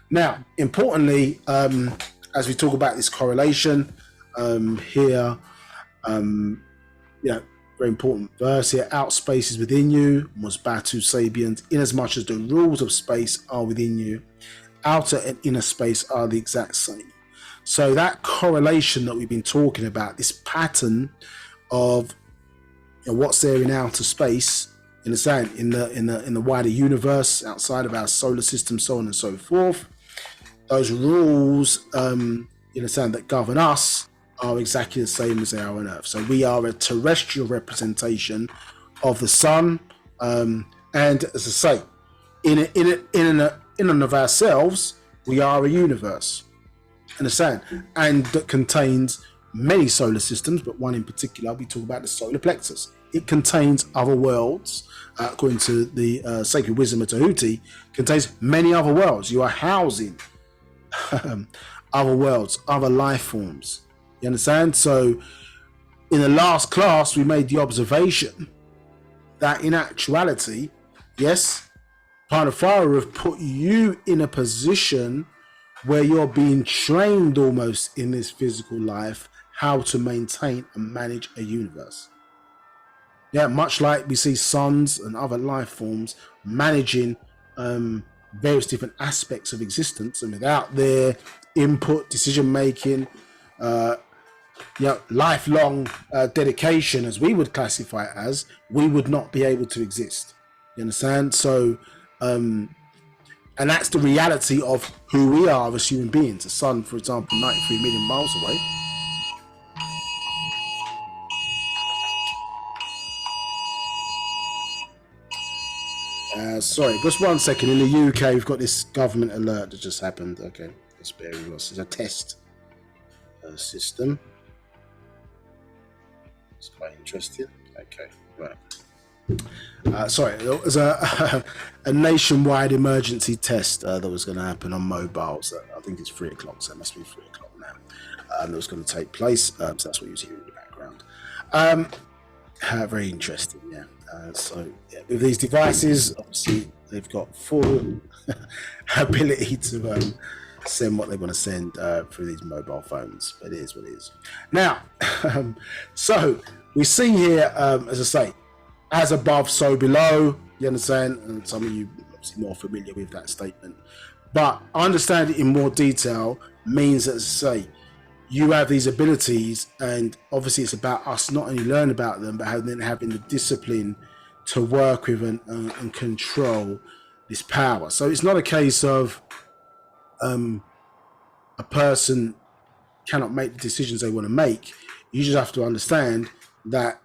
Now, importantly, as we talk about this correlation here, very important verse here: out space is within you, Musbatu Sabians, inasmuch as the rules of space are within you, outer and inner space are the exact same. So that correlation that we've been talking about, this pattern of what's there in outer space, in the wider universe, outside of our solar system, so on and so forth, those rules, that govern us are exactly the same as they are on Earth. So we are a terrestrial representation of the sun, and as I say, in and of ourselves, we are a universe. Understand? And that contains many solar systems, but one in particular, we talk about the solar plexus. It contains other worlds. According to the sacred wisdom of Tahuti, contains many other worlds. You are housing other worlds, other life forms. You understand? So in the last class, we made the observation that in actuality, yes, Panafara have put you in a position where you're being trained almost in this physical life how to maintain and manage a universe. Yeah, much like we see suns and other life forms managing various different aspects of existence, and without their input, decision making, lifelong dedication, as we would classify it as, we would not be able to exist. You understand? So, and that's the reality of who we are as human beings. The sun, for example, 93 million miles away. Sorry, just 1 second. In the UK, we've got this government alert that just happened. Okay, let's bear with us. It's a test system. It's quite interesting. Okay, right. Sorry, there was a nationwide emergency test that was going to happen on mobiles. I think it's 3 o'clock, so it must be 3 o'clock now. That was going to take place. So that's what you see in the background. Very interesting, yeah. With these devices, obviously they've got full ability to send what they want to send through these mobile phones. But it is what it is. Now, so we see here, as I say, as above, so below. You understand? And some of you are obviously more familiar with that statement. But I understand it in more detail means that, as I say, you have these abilities, and obviously it's about us not only learn about them, but having the discipline to work with and control this power. So it's not a case of a person cannot make the decisions they want to make. You just have to understand that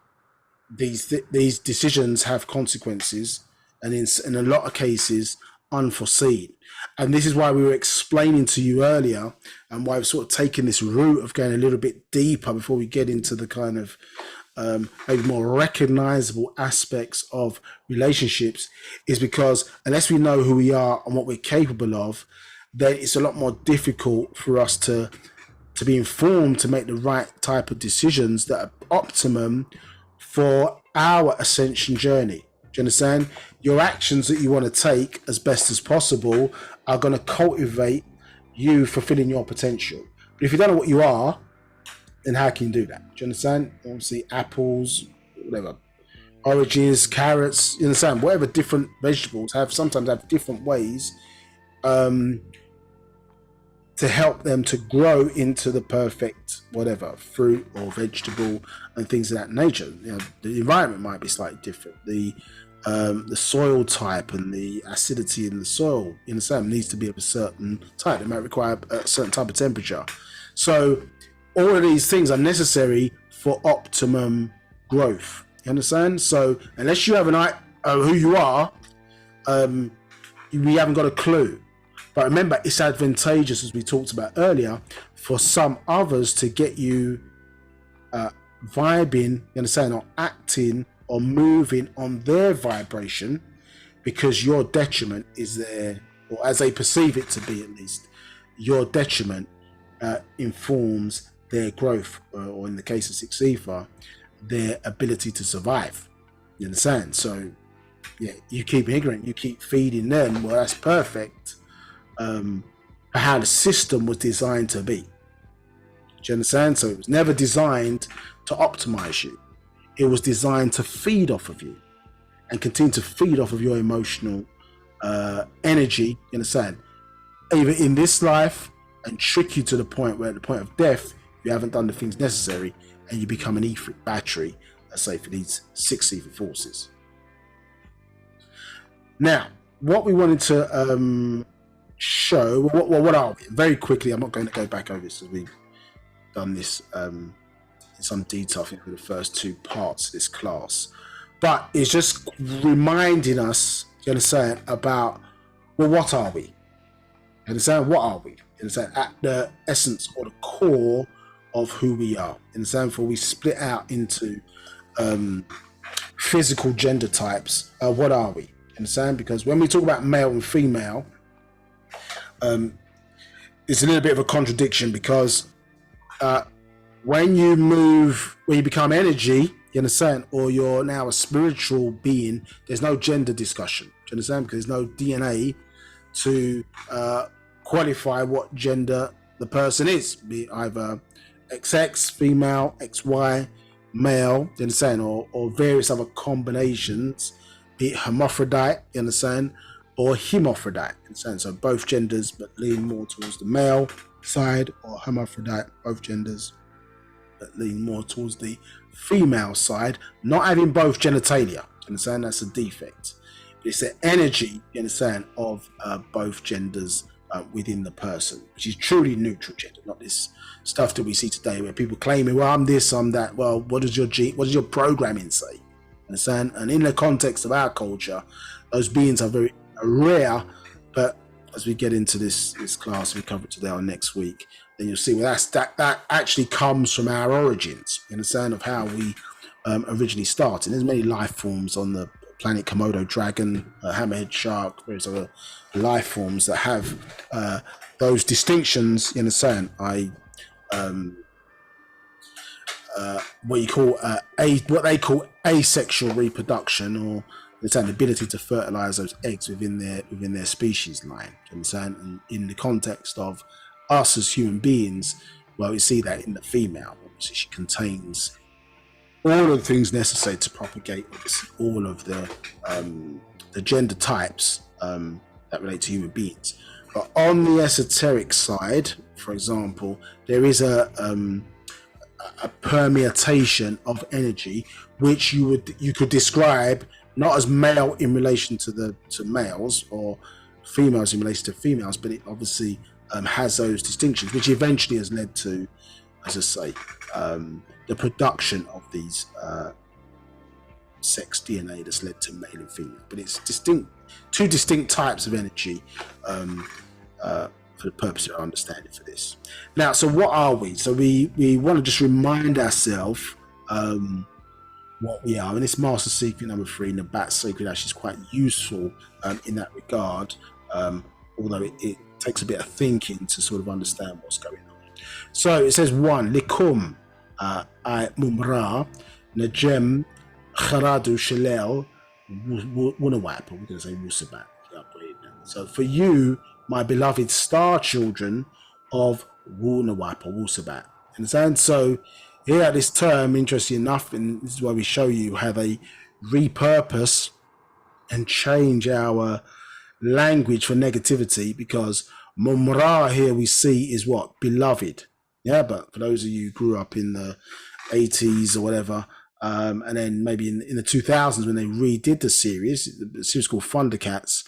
these decisions have consequences, and in a lot of cases unforeseen. And this is why we were explaining to you earlier, and why I've sort of taken this route of going a little bit deeper before we get into the kind of maybe more recognizable aspects of relationships, is because unless we know who we are and what we're capable of, then it's a lot more difficult for us to be informed to make the right type of decisions that are optimum for our ascension journey. Do you understand? Your actions that you want to take as best as possible are going to cultivate you fulfilling your potential. But if you don't know what you are, then how can you do that? Do you understand? Obviously, apples, whatever, oranges, carrots, you understand? Whatever different vegetables sometimes have different ways to help them to grow into the perfect whatever fruit or vegetable and things of that nature. You know, the environment might be slightly different. The soil type and the acidity in the soil, you understand, needs to be of a certain type. It might require a certain type of temperature. So all of these things are necessary for optimum growth. You understand? So unless you have an idea of who you are, we haven't got a clue. But remember, it's advantageous, as we talked about earlier, for some others to get you vibing, you understand, or acting or moving on their vibration, because your detriment is there, or as they perceive it to be at least, your detriment informs their growth, or in the case of 6 Ether, their ability to survive. You understand? So, yeah, you keep ignorant, you keep feeding them. Well, that's perfect. How the system was designed to be. Do you understand? So it was never designed to optimize you. It was designed to feed off of you and continue to feed off of your emotional energy. You understand? Either in this life, and trick you to the point where, at the point of death, you haven't done the things necessary, and you become an etheric battery, let's say, for these 6 ether forces. Now, what we wanted to show, what are we? Very quickly, I'm not going to go back over this, as we done this in some detail, I think, for the first 2 parts of this class. But it's just reminding us, you understand, about, well, what are we? You understand? What are we? You understand? At the essence or the core of who we are. You understand? For we split out into physical gender types. What are we? You understand? Because when we talk about male and female, it's a little bit of a contradiction, because when you become energy, you understand, or you're now a spiritual being, there's no gender discussion. Do you understand? Because there's no DNA to qualify what gender the person is, be it either XX, female, XY, male, you understand, or various other combinations, be it hermaphrodite, you understand, or hermaphrodite, you understand. So both genders, but lean more towards the male side, or hermaphrodite, both genders, but lean more towards the female side, not having both genitalia, you understand. That's a defect. But it's the energy, you understand, of both genders within the person, which is truly neutral gender, not this stuff that we see today where people claiming, well, I'm this, I'm that. Well, what does your programming say? Understand? And in the context of our culture, those beings are very rare. But as we get into this class, we cover it today or next week, then you'll see, well, that actually comes from our origins, you understand, of how we originally started. There's many life forms on the planet: Komodo dragon, hammerhead shark, various other life forms that have those distinctions, you understand. What they call asexual reproduction, or it's an ability to fertilize those eggs within their species line. You understand? And in the context of us as human beings, well, we see that in the female. Obviously, she contains all of the things necessary to propagate, obviously, all of the gender types that relate to human beings. But on the esoteric side, for example, there is a permutation of energy, which you could describe not as male in relation to males, or females in relation to females, but it obviously has those distinctions, which eventually has led to, as I say, the production of these sex DNA that's led to male and female. But it's two distinct types of energy for the purpose of our understanding for this. Now, so what are we? So we want to just remind ourselves what we are. And this master secret number 3, Nabab secret, actually is quite useful in that regard, although it takes a bit of thinking to sort of understand what's going on. So it says 1, Likum ay Mumra Najem Kharadu Shalel Wunawap, we're going to say Wu-Sabat. So for you, my beloved star children of Wu-Nawap or Wu-Sabat. Understand? So here at this term, interesting enough, and this is why we show you how they repurpose and change our language for negativity, because Mumra here we see is what? Beloved. Yeah, but for those of you who grew up in the 80s or whatever, and then maybe in the 2000s when they redid the series called Thundercats,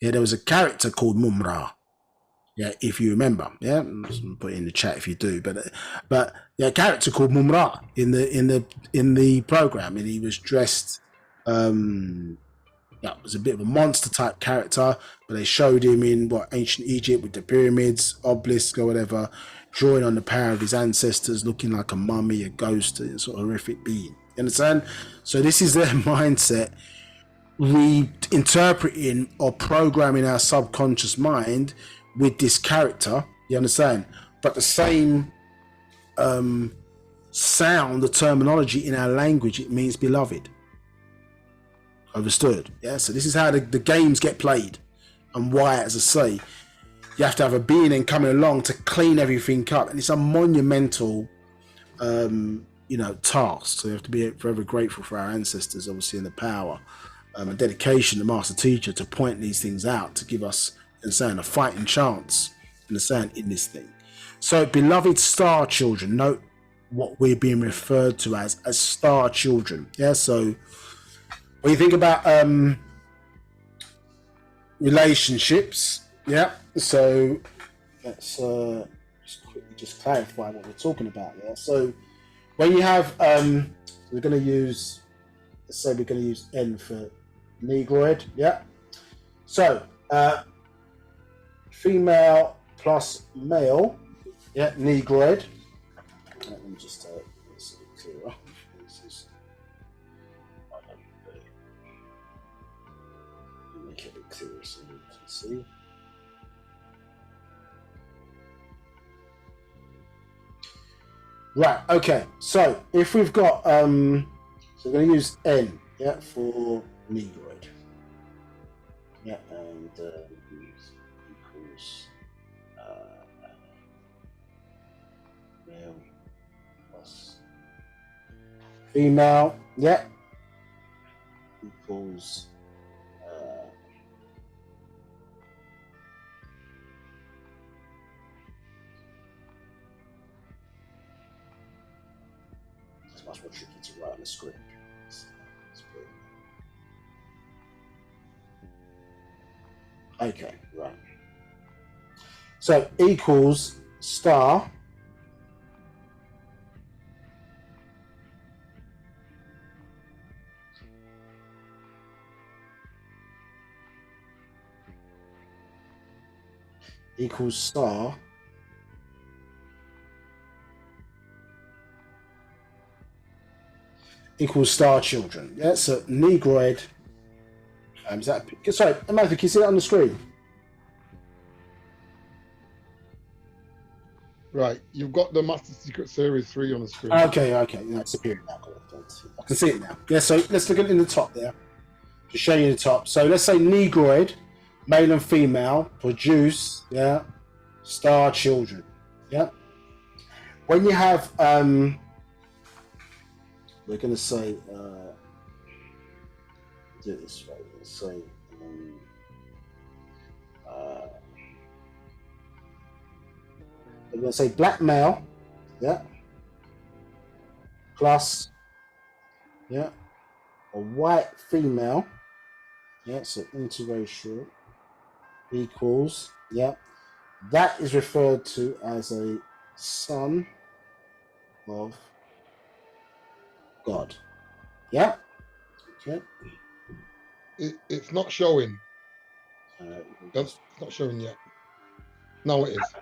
yeah, there was a character called Mumra. Yeah, if you remember, yeah, put it in the chat if you do. But yeah, a character called Mumra in the program, and he was dressed. It was a bit of a monster type character, but they showed him in ancient Egypt with the pyramids, obelisk or whatever, drawing on the power of his ancestors, looking like a mummy, a ghost, a sort of horrific being. You understand? So this is their mindset, reinterpreting or programming our subconscious mind with this character. You understand? But the same sound, the terminology in our language, it means beloved. Understood? Yeah. So this is how the games get played, and why, as I say, you have to have a being in coming along to clean everything up, and it's a monumental task. So you have to be forever grateful for our ancestors, obviously, and the power and dedication, the master teacher, to point these things out, to give us, a fighting chance, in this thing. So, beloved star children, note what we're being referred to as star children. Yeah. So when you think about relationships, yeah. So let's just quickly just clarify what we're talking about there. So when you have, we're going to use, let's say we're going to use N for negroid, yeah? So, female plus male, yeah, negroid. Let me just this a bit clearer. This is, make it a bit clearer so you can see. Right, okay, so if we've got, so we're going to use N, yeah, for negroid. Yeah, and equals male plus female, yeah, equals it's much more tricky to write on the screen. Okay, right. So equals star equals star equals star children. Yeah, so negroid. Is that sorry, Amanda, can you see that on the screen? Right, you've got the Master Secret Series 3 on the screen. Okay, no, it's appearing now. I can see it now. Yeah, so let's look at it in the top there. Just show you the top. So let's say negroid, male and female, produce, yeah, star children. Yeah. When you have we're gonna say do it this way. Let's say we're gonna say black male, yeah, plus, yeah, a white female, yeah, so interracial equals, yeah, that is referred to as a son of God. Yeah. Okay. It's not showing. It's not showing yet. No, it is.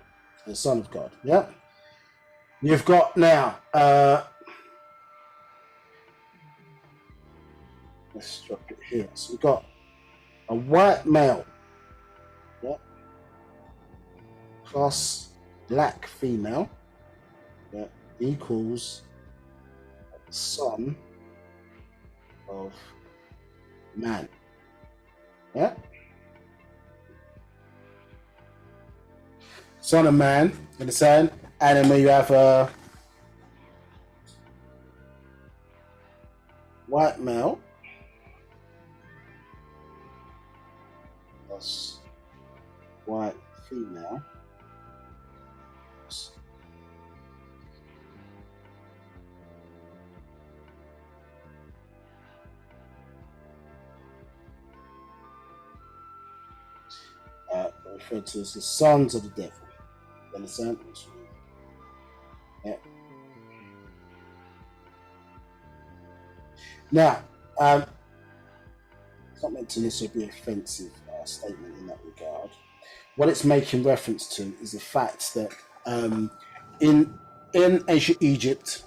The Son of God. Yeah. You've got now. Let's drop it here. So we've got a white male. Yeah. Plus black female. Yeah. Equals son of man. Yeah. Son of man, understand? And then when you have a white male plus white female referred to as the sons of the devil. You understand? Yeah. Now, it's not meant to necessarily be an offensive statement in that regard. What it's making reference to is the fact that in ancient Egypt,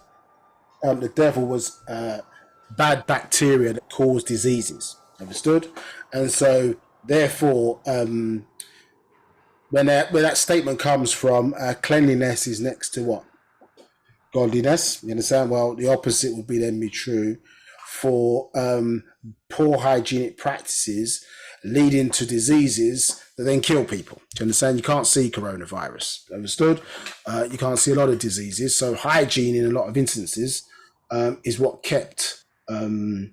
the devil was bad bacteria that caused diseases. Understood? And so, therefore, when that statement comes from, cleanliness is next to what? Godliness. You understand? Well, the opposite would be then be true for poor hygienic practices leading to diseases that then kill people. Do you understand? You can't see coronavirus. Understood? You can't see a lot of diseases. So hygiene in a lot of instances is what kept, or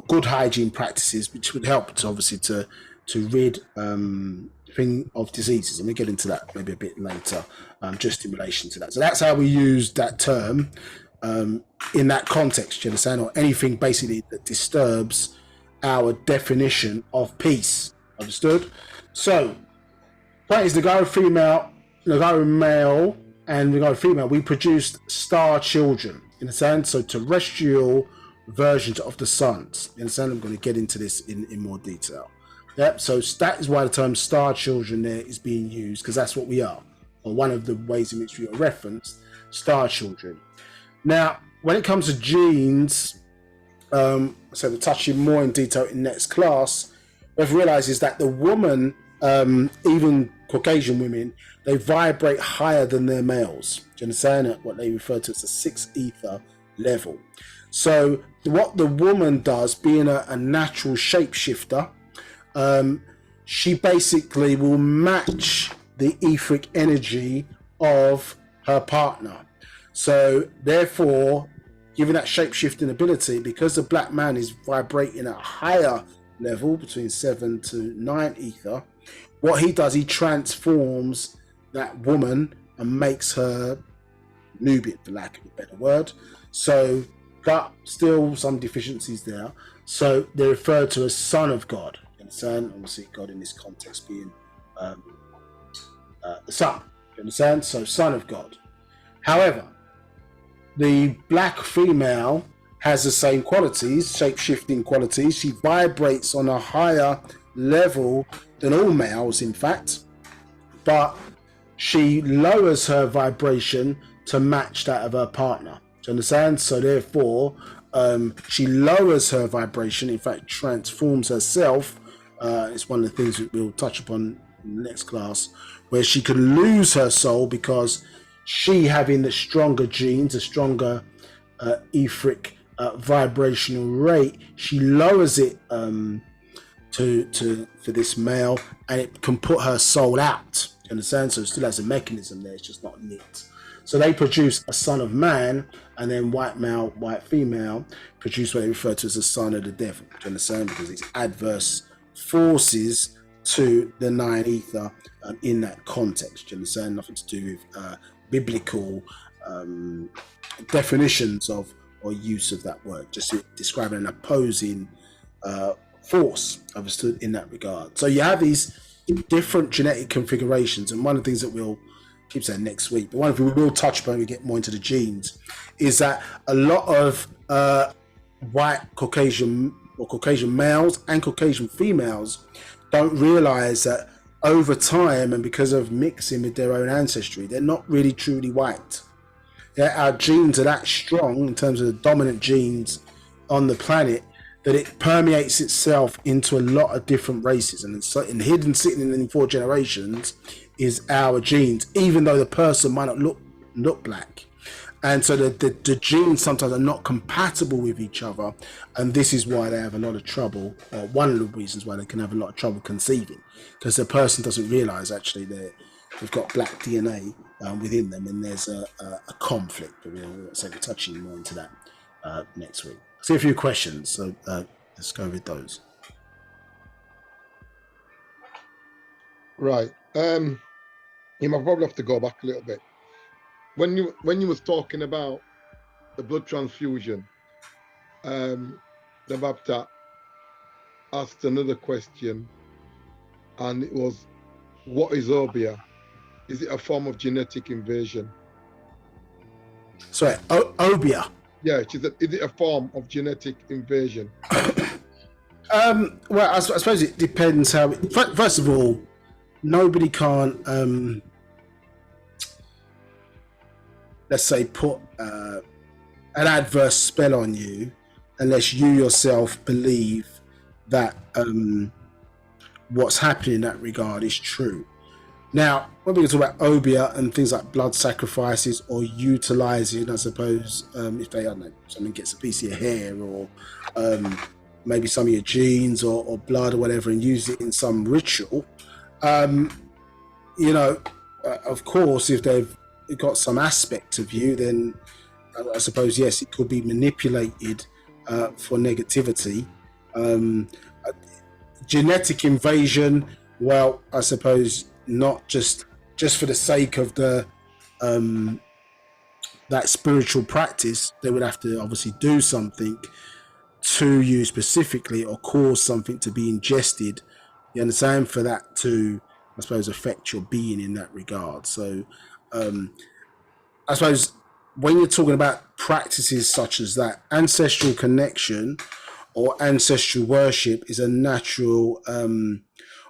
good hygiene practices, which would help to obviously to rid thing of diseases, and we'll get into that maybe a bit later, just in relation to that. So that's how we use that term in that context, you understand, or anything basically that disturbs our definition of peace. Understood? So, point is the guy with female go male and we go female, we produced star children, in a sense, so terrestrial versions of the suns. You understand? I'm going to get into this in more detail. Yep, so that is why the term star children there is being used, because that's what we are, or one of the ways in which we are referenced, star children. Now, when it comes to genes, so we're touching more in detail in next class, what I've realized is that the woman, even Caucasian women, they vibrate higher than their males. Do you understand? What they refer to as a 6 ether level. So what the woman does, being a natural shapeshifter, she basically will match the etheric energy of her partner. So therefore, given that shape-shifting ability, because the black man is vibrating at a higher level, between 7 to 9 ether, what he does, he transforms that woman and makes her Nubian, for lack of a better word. So, but still some deficiencies there. So they're referred to as son of God. You understand? Obviously, God in this context being the son. You understand? So, son of God. However, the black female has the same qualities, shape-shifting qualities. She vibrates on a higher level than all males, in fact, but she lowers her vibration to match that of her partner. Do you understand? So therefore, she lowers her vibration, in fact, transforms herself. It's one of the things that we'll touch upon in the next class, where she can lose her soul because she, having the stronger genes, a stronger etheric vibrational rate, she lowers it for this male, and it can put her soul out. You understand? So it still has a mechanism there, it's just not neat. So they produce a son of man, and then white male, white female produce what they refer to as a son of the devil. Do you understand? Because these adverse forces to the 9 ether in that context. Do you understand? Nothing to do with biblical definitions of or use of that word, just describing an opposing force, understood in that regard. So you have these different genetic configurations, and one of the things that we'll keep saying next week, but one of the things we will touch upon when we get more into the genes, is that a lot of white Caucasian or Caucasian males and Caucasian females don't realize that over time, and because of mixing with their own ancestry, they're not really truly white. Our genes are that strong in terms of the dominant genes on the planet that it permeates itself into a lot of different races, and hidden sitting in 4 generations is our genes, even though the person might not look black. And so the genes sometimes are not compatible with each other, and this is why they have a lot of trouble, or one of the reasons why they can have a lot of trouble conceiving, because the person doesn't realize actually they've got black DNA within them, and there's a conflict. But we'll be touching more into that next week. See a few questions, so let's go with those. Right. You might probably have to go back a little bit. When you was talking about the blood transfusion, Nabab asked another question, and it was, what is obia? Is it a form of genetic invasion? Sorry, obia. Yeah, she said, is it a form of genetic invasion? Well, I suppose it depends how. First of all, nobody can't, let's say, put an adverse spell on you unless you yourself believe that what's happening in that regard is true. Now, when we talk about obia and things like blood sacrifices or utilizing, I suppose, if they, I don't know, someone gets a piece of your hair or maybe some of your genes or blood or whatever and use it in some ritual, of course, if they've got some aspect of you, then I suppose, yes, it could be manipulated for negativity. Genetic invasion, well, I suppose not just for the sake of the that spiritual practice. They would have to obviously do something to you specifically, or cause something to be ingested, you understand, for that to I suppose, affect your being in that regard. So I suppose when you're talking about practices such as that, ancestral connection or ancestral worship is a natural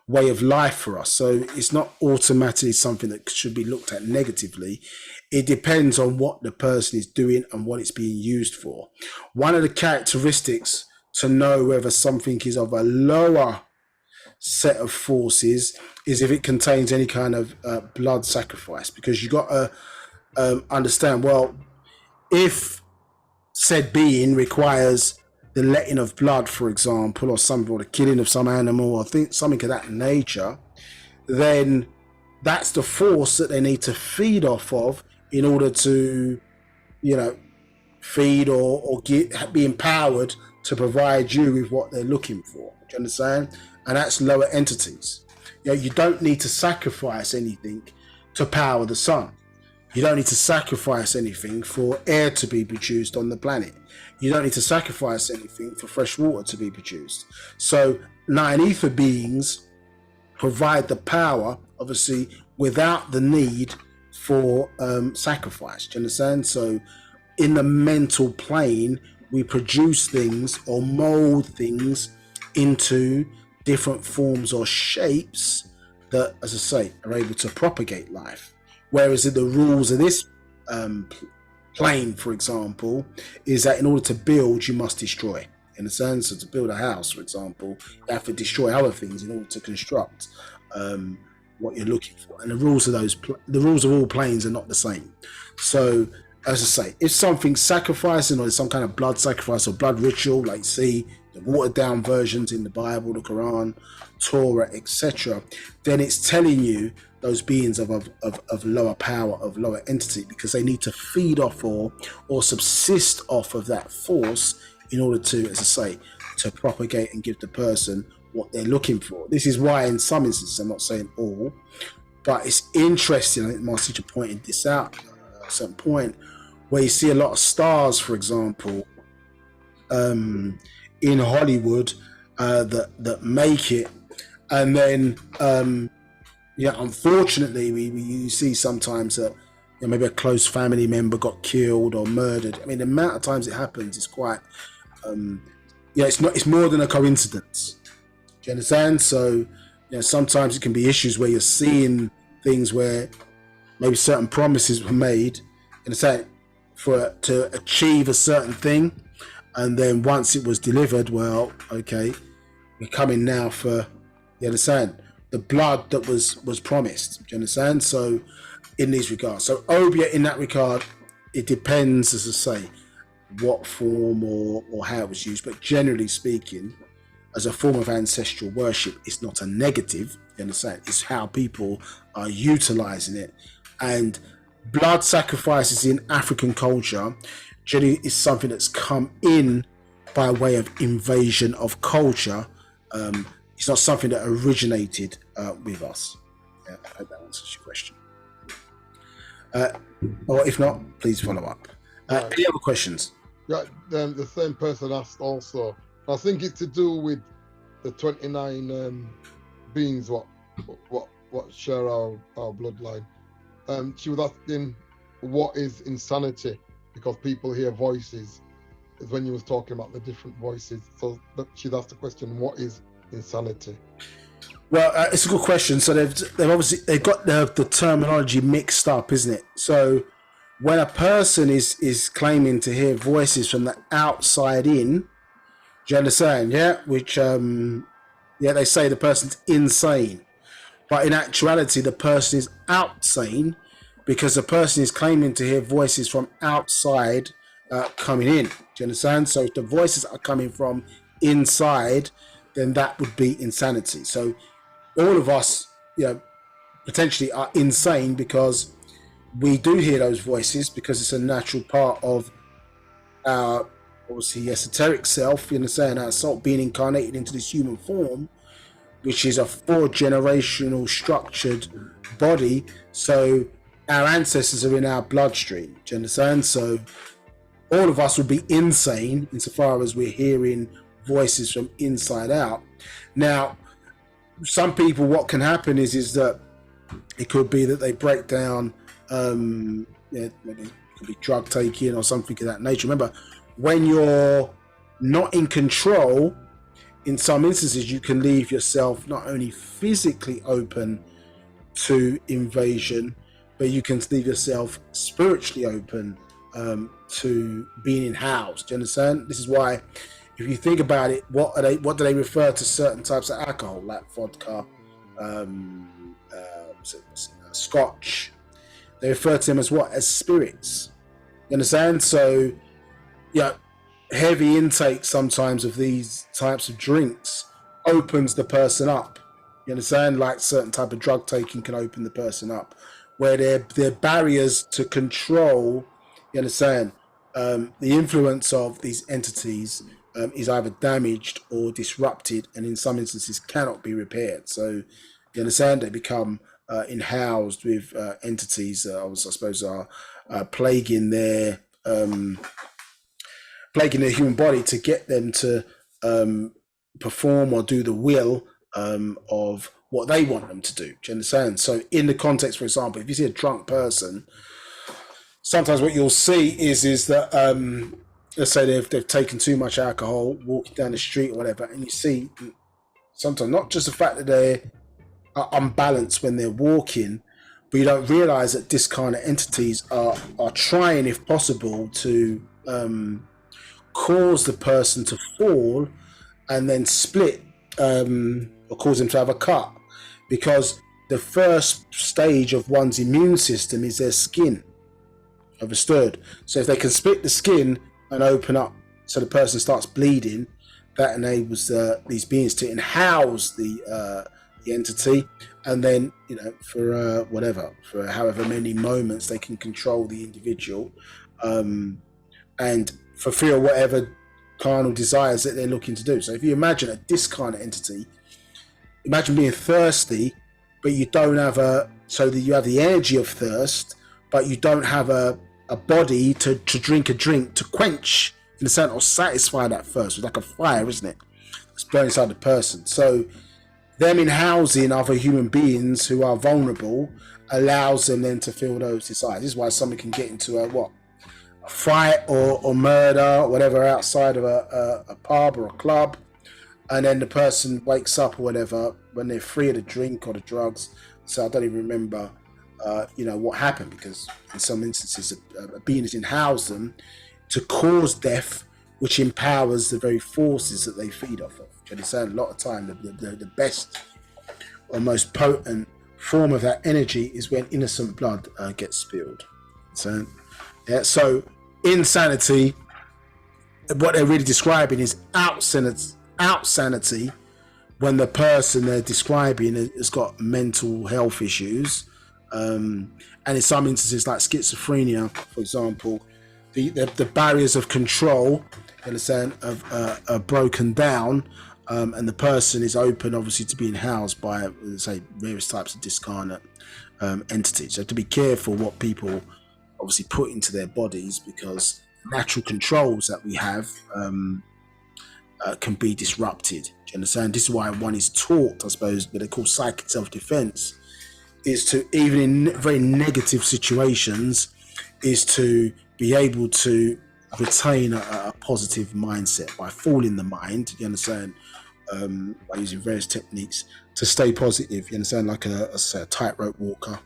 way of life for us. So it's not automatically something that should be looked at negatively. It depends on what the person is doing and what it's being used for. One of the characteristics to know whether something is of a lower set of forces is if it contains any kind of blood sacrifice, because you got to understand, well, if said being requires the letting of blood, for example, or something, or the killing of some animal, or something of that nature, then that's the force that they need to feed off of in order to, feed or be empowered to provide you with what they're looking for. Do you understand? And that's lower entities. You don't need to sacrifice anything to power the sun. You don't need to sacrifice anything for air to be produced on the planet. You don't need to sacrifice anything for fresh water to be produced. So nine ether beings provide the power, obviously, without the need for sacrifice. Do you understand? So in the mental plane, we produce things or mold things into different forms or shapes that, as I say, are able to propagate life. Whereas in the rules of this plane, for example, is that in order to build, you must destroy. In a sense, so to build a house, for example, you have to destroy other things in order to construct what you're looking for. And the rules of all planes are not the same. So, as I say, if something's sacrificing, or there's some kind of blood sacrifice or blood ritual, like see the watered down versions in the Bible, the Quran, Torah, etc., then it's telling you those beings of lower power, of lower entity, because they need to feed off or subsist off of that force in order to, as I say, to propagate and give the person what they're looking for. This is why in some instances, I'm not saying all, but it's interesting, I think my teacher pointed this out at some point, where you see a lot of stars, for example, in Hollywood that make it, and then unfortunately you see sometimes that maybe a close family member got killed or murdered. I mean, the amount of times it happens is quite it's more than a coincidence. Do you understand? So sometimes it can be issues where you're seeing things where maybe certain promises were made in a sense to achieve a certain thing, and then once it was delivered, well, okay, we're coming now for, you understand, the blood that was promised. Do you understand? So in these regards, so obia in that regard, it depends, as I say, what form or how it was used, but generally speaking, as a form of ancestral worship, it's not a negative. You understand? It's how people are utilizing it. And blood sacrifices in African culture generally is something that's come in by way of invasion of culture. It's not something that originated with us. Yeah, I hope that answers your question. Or if not, please follow up. Any other questions? Yeah, the same person asked also. I think it's to do with the 29 beings what share our bloodline. She was asking, what is insanity? Because people hear voices. Is when you was talking about the different voices. So she's asked the question, what is insanity? Well, it's a good question. So they've got the terminology mixed up, isn't it? So when a person is claiming to hear voices from the outside in, do you understand? Yeah, which they say the person's insane, but in actuality the person is outsane, because the person is claiming to hear voices from outside coming in. Do you understand? So if the voices are coming from inside, then that would be insanity. So all of us, potentially are insane, because we do hear those voices, because it's a natural part of our, obviously, esoteric self. You understand? Our soul being incarnated into this human form, which is a 4-generational structured body. So our ancestors are in our bloodstream. Do you understand? So all of us would be insane insofar as we're hearing voices from inside out. Now, some people, what can happen is that it could be that they break down. Maybe it could be drug taking or something of that nature. Remember, when you're not in control, in some instances, you can leave yourself not only physically open to invasion, but you can leave yourself spiritually open to being housed. Do you understand? This is why, if you think about it, what do they refer to certain types of alcohol, like vodka, scotch? They refer to them as what? As spirits. You understand? So, yeah, heavy intake sometimes of these types of drinks opens the person up. You understand? Like certain type of drug taking can open the person up, where their barriers to control. You understand? The influence of these entities is either damaged or disrupted, and in some instances cannot be repaired. So, you understand? They become in-housed with entities. I suppose are plaguing their human body to get them to perform or do the will of what they want them to do. Do you understand? So in the context, for example, if you see a drunk person, sometimes what you'll see is that let's say they've taken too much alcohol, walking down the street or whatever, and you see sometimes not just the fact that they are unbalanced when they're walking, but you don't realize that this kind of entities are trying, if possible, to cause the person to fall and then split or cause them to have a cut, because the first stage of one's immune system is their skin. Understood? So if they can split the skin and open up so the person starts bleeding, that enables these beings to in-house the entity, and then for however many moments they can control the individual and fulfill whatever carnal desires that they're looking to do. So if you imagine this kind of entity, imagine being thirsty, but you don't have you have the energy of thirst, but you don't have a body to drink a drink to quench, in a sense, or satisfy that thirst. It's like a fire, isn't it? It's burning inside the person. So them in housing other human beings who are vulnerable allows them then to feel those desires. This is why someone can get into a fight or murder or whatever outside of a pub or a club, and then the person wakes up or whatever when they're free of the drink or the drugs. So I don't even remember what happened, because in some instances a being is in-housed them to cause death, which empowers the very forces that they feed off of. Do you understand? A lot of time the best or most potent form of that energy is when innocent blood gets spilled. So insanity, what they're really describing is outsanity, when the person they're describing has got mental health issues, and in some instances like schizophrenia, for example, the barriers of control, you understand, are broken down, and the person is open, obviously, to being housed by, say, various types of discarnate entities. So to be careful what people obviously put into their bodies, because natural controls that we have can be disrupted. Do you understand? This is why one is taught, I suppose, what they call psychic self-defense, is to, even in very negative situations, is to be able to retain a positive mindset by fooling the mind. You understand? By using various techniques to stay positive. You understand? Like a tightrope walker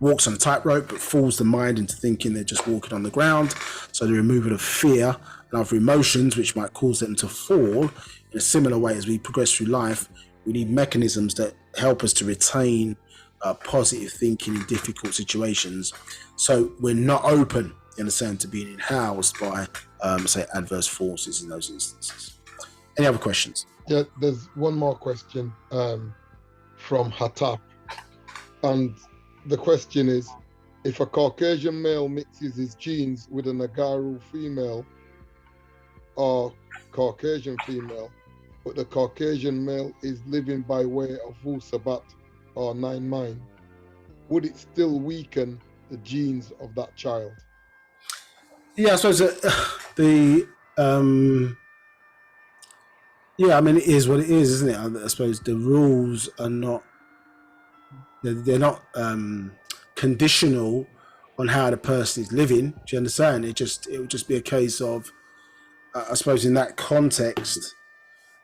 walks on a tightrope but fools the mind into thinking they're just walking on the ground. So the removal of fear and other emotions which might cause them to fall. In a similar way, as we progress through life, we need mechanisms that help us to retain positive thinking in difficult situations, so we're not open, you understand, to being housed by say adverse forces in those instances. Any other questions? Yeah, there's one more question from Hatap, and the question is, if a Caucasian male mixes his genes with a Nagaru female or Caucasian female, but the Caucasian male is living by way of Wu-Sabat or nine mind, would it still weaken the genes of that child? Yeah, I suppose the Yeah, I mean, it is what it is, isn't it? I suppose the rules are not, they're not conditional on how the person is living. Do you understand? It would just be a case of, I suppose, in that context,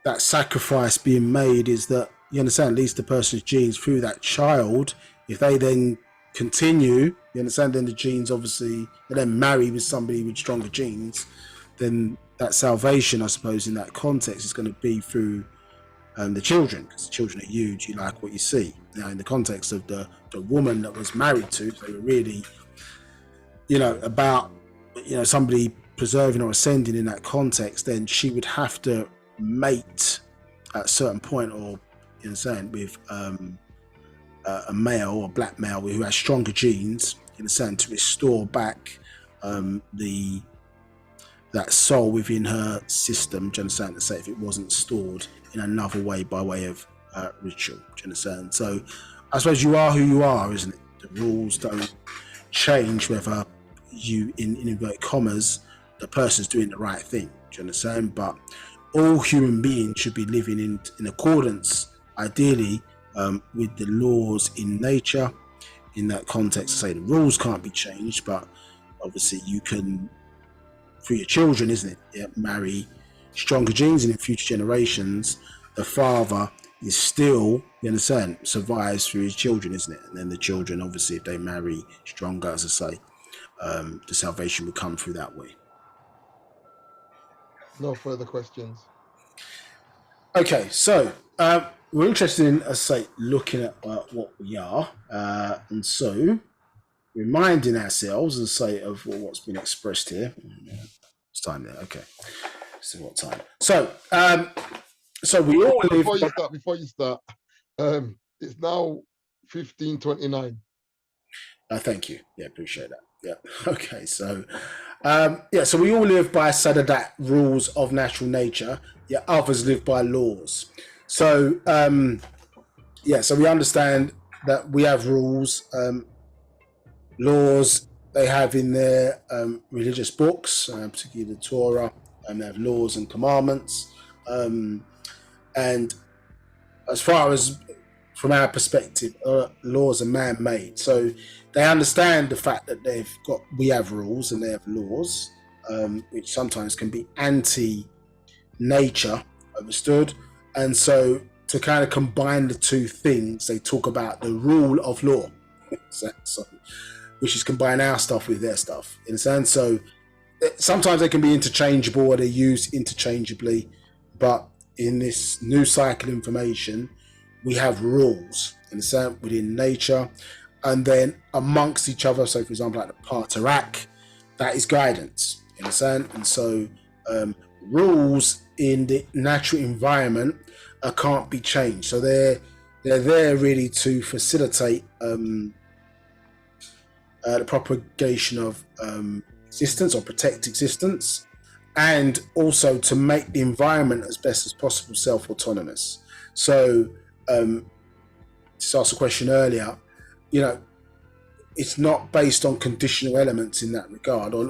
that sacrifice being made is that, you understand, at least the person's genes through that child, if they then continue, you understand, then the genes obviously, and then marry with somebody with stronger genes, then that salvation, I suppose, in that context is going to be through the children, because the children are huge. You like what you see. Now, in the context of the woman that was married to, they were really, about, somebody preserving or ascending in that context, then she would have to mate at a certain point, or with a male or black male who has stronger genes, to restore back the that soul within her system. Do you understand? To say if it wasn't stored in another way by way of ritual. Do you understand? So I suppose you are who you are, isn't it? The rules don't change whether you, in inverted commas, the person's doing the right thing. Do you understand? But all human beings should be living in accordance, ideally, with the laws in nature. In that context, say the rules can't be changed, but obviously you can, for your children, isn't it? Yeah, marry stronger genes, and in future generations, the father is still, you understand, survives through his children, isn't it? And then the children, obviously, if they marry stronger, as I say, the salvation will come through that way. No further questions. Okay, so we're interested in, as I say, looking at what we are, and so reminding ourselves, as I say, of what's been expressed here. It's time there. Okay. So what time? So we all live. Before you start, it's now 15:29. Thank you. Yeah, appreciate that. Yeah. Okay. So, so we all live by Sadadat rules of natural nature. Yeah, others live by laws. So, so we understand that we have rules, laws. They have in their religious books, particularly the Torah, and they have laws and commandments. And as far as from our perspective, laws are man-made. So they understand the fact that we have rules and they have laws, which sometimes can be anti-nature, understood. And so to kind of combine the two things, they talk about the rule of law, which is combine our stuff with their stuff. In a sense, so sometimes they can be interchangeable or they're used interchangeably, but in this new cycle information, we have rules, in a sense, within nature, and then amongst each other. So, for example, like the Partarak, that is guidance, in a sense. And so, rules in the natural environment can't be changed. So they're there really to facilitate the propagation of existence or protect existence, and also to make the environment as best as possible self-autonomous. So just asked a question earlier, it's not based on conditional elements in that regard, or I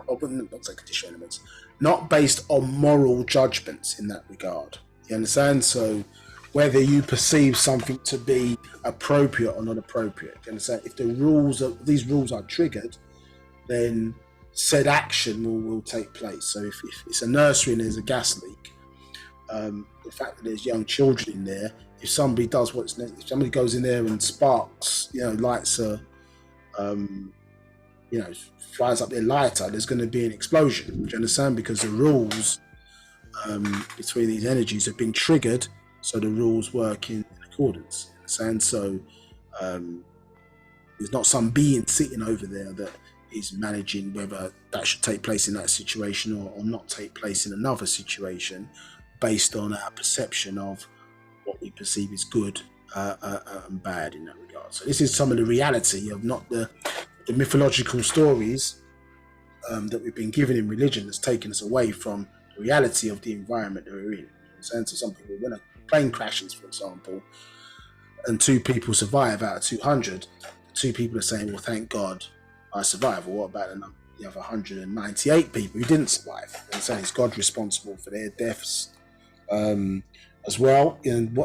wouldn't say conditional elements, not based on moral judgments in that regard. You understand? So whether you perceive something to be appropriate or not appropriate, you understand? If these rules are triggered, then said action will take place. So if it's a nursery and there's a gas leak, the fact that there's young children in there, if somebody does if somebody goes in there and sparks, lights fires up their lighter, there's going to be an explosion. Do you understand? Because the rules between these energies have been triggered, so the rules work in accordance. And so there's not some being sitting over there that is managing whether that should take place in that situation or not take place in another situation, based on our perception of what we perceive as good and bad in that regard. So this is some of the reality of not the mythological stories that we've been given in religion that's taken us away from the reality of the environment that we're in. So some people, when a plane crashes, for example, and 2 people survive out of 200, 2 people are saying, well, thank God I survived. Well, what about the other 198 people who didn't survive? And so is God responsible for their deaths? as well, and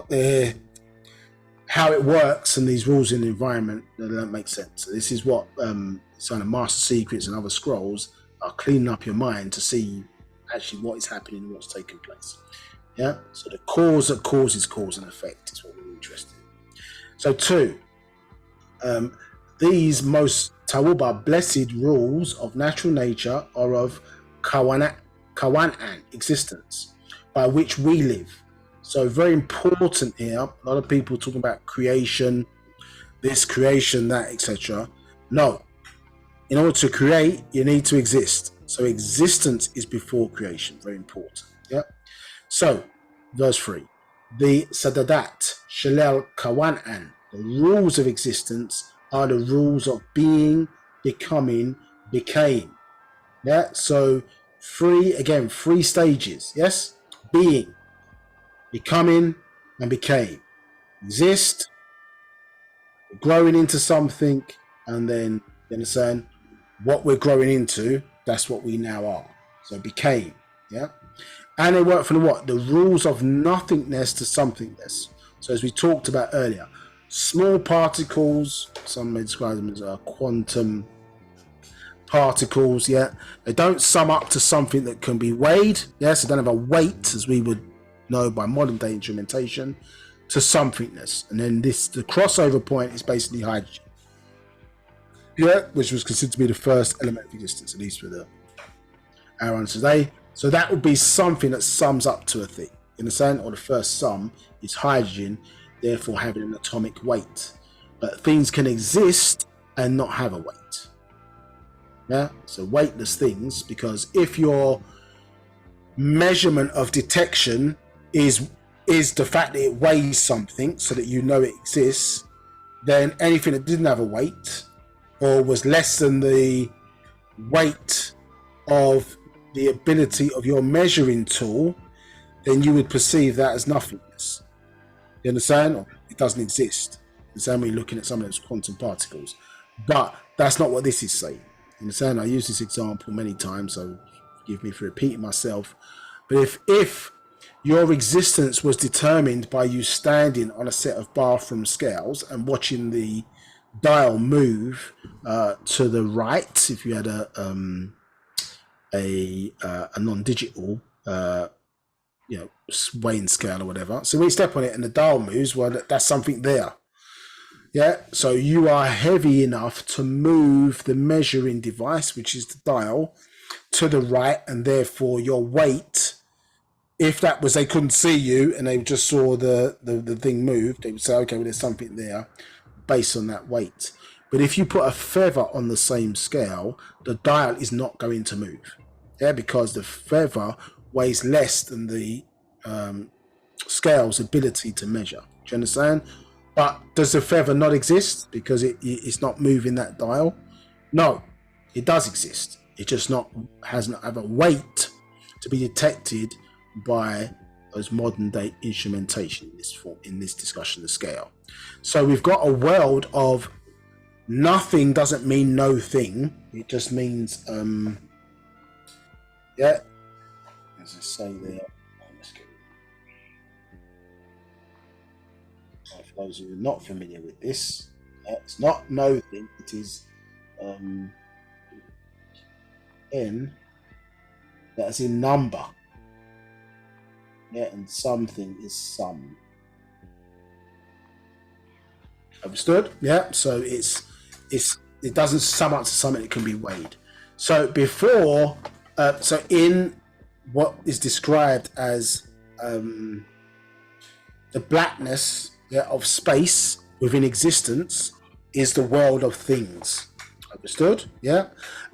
how it works and these rules in the environment that don't make sense. So this is what some of Master Secrets and other scrolls are cleaning up your mind to see actually what is happening and what's taking place. Yeah. So the cause that causes cause and effect is what we're interested in. So 2, these most Tawuba blessed rules of natural nature are of Kawan'an existence, by which we live. So very important here. A lot of people talking about creation, this creation, that, etc. No. In order to create, you need to exist. So existence is before creation. Very important. Yeah. So, verse 3. The Sadadat, Shalal Kawan'an, the rules of existence are the rules of being, becoming, became. Yeah. So 3 stages. Yes. Being, becoming, and became. Exist, growing into something, and then, you understand, what we're growing into, that's what we now are. So became, yeah? And they work from the rules of nothingness to somethingness. So as we talked about earlier, small particles, some may describe them as quantum particles, yeah? They don't sum up to something that can be weighed, yes? They don't have a weight, as we would know by modern day instrumentation, to somethingness. And then the crossover point is basically hydrogen, yeah, which was considered to be the first element of existence, at least with our answer today. So that would be something that sums up to a thing, you understand? Or the first sum is hydrogen, therefore having an atomic weight. But things can exist and not have a weight, yeah? So weightless things, because if your measurement of detection is the fact that it weighs something so that you know it exists, then anything that didn't have a weight or was less than the weight of the ability of your measuring tool, then you would perceive that as nothingness. You understand? Or it doesn't exist. The same way you're looking at some of those quantum particles. But that's not what this is saying. You understand? I use this example many times, so forgive me for repeating myself. But if your existence was determined by you standing on a set of bathroom scales and watching the dial move to the right, if you had a non-digital weighing scale or whatever, so when you step on it and the dial moves, well, that's something there. Yeah, so you are heavy enough to move the measuring device, which is the dial, to the right, and therefore your weight, if that was, they couldn't see you and they just saw the thing move, they would say, okay, well, there's something there based on that weight. But if you put a feather on the same scale, the dial is not going to move, yeah, because the feather weighs less than the scale's ability to measure. Do you understand? But does the feather not exist because it's not moving that dial? No, it does exist. It just hasn't have a weight to be detected by those modern day instrumentation in this discussion, the scale. So we've got a world of nothing doesn't mean no thing. It just means yeah, as I say there, let's get for those who are not familiar with this, it's not no thing, it is n, that's in number. Yeah, and something is some. Understood? Yeah, so it doesn't sum up to something that can be weighed. So before, so in what is described as the blackness, yeah, of space within existence is the world of things. Understood? Yeah,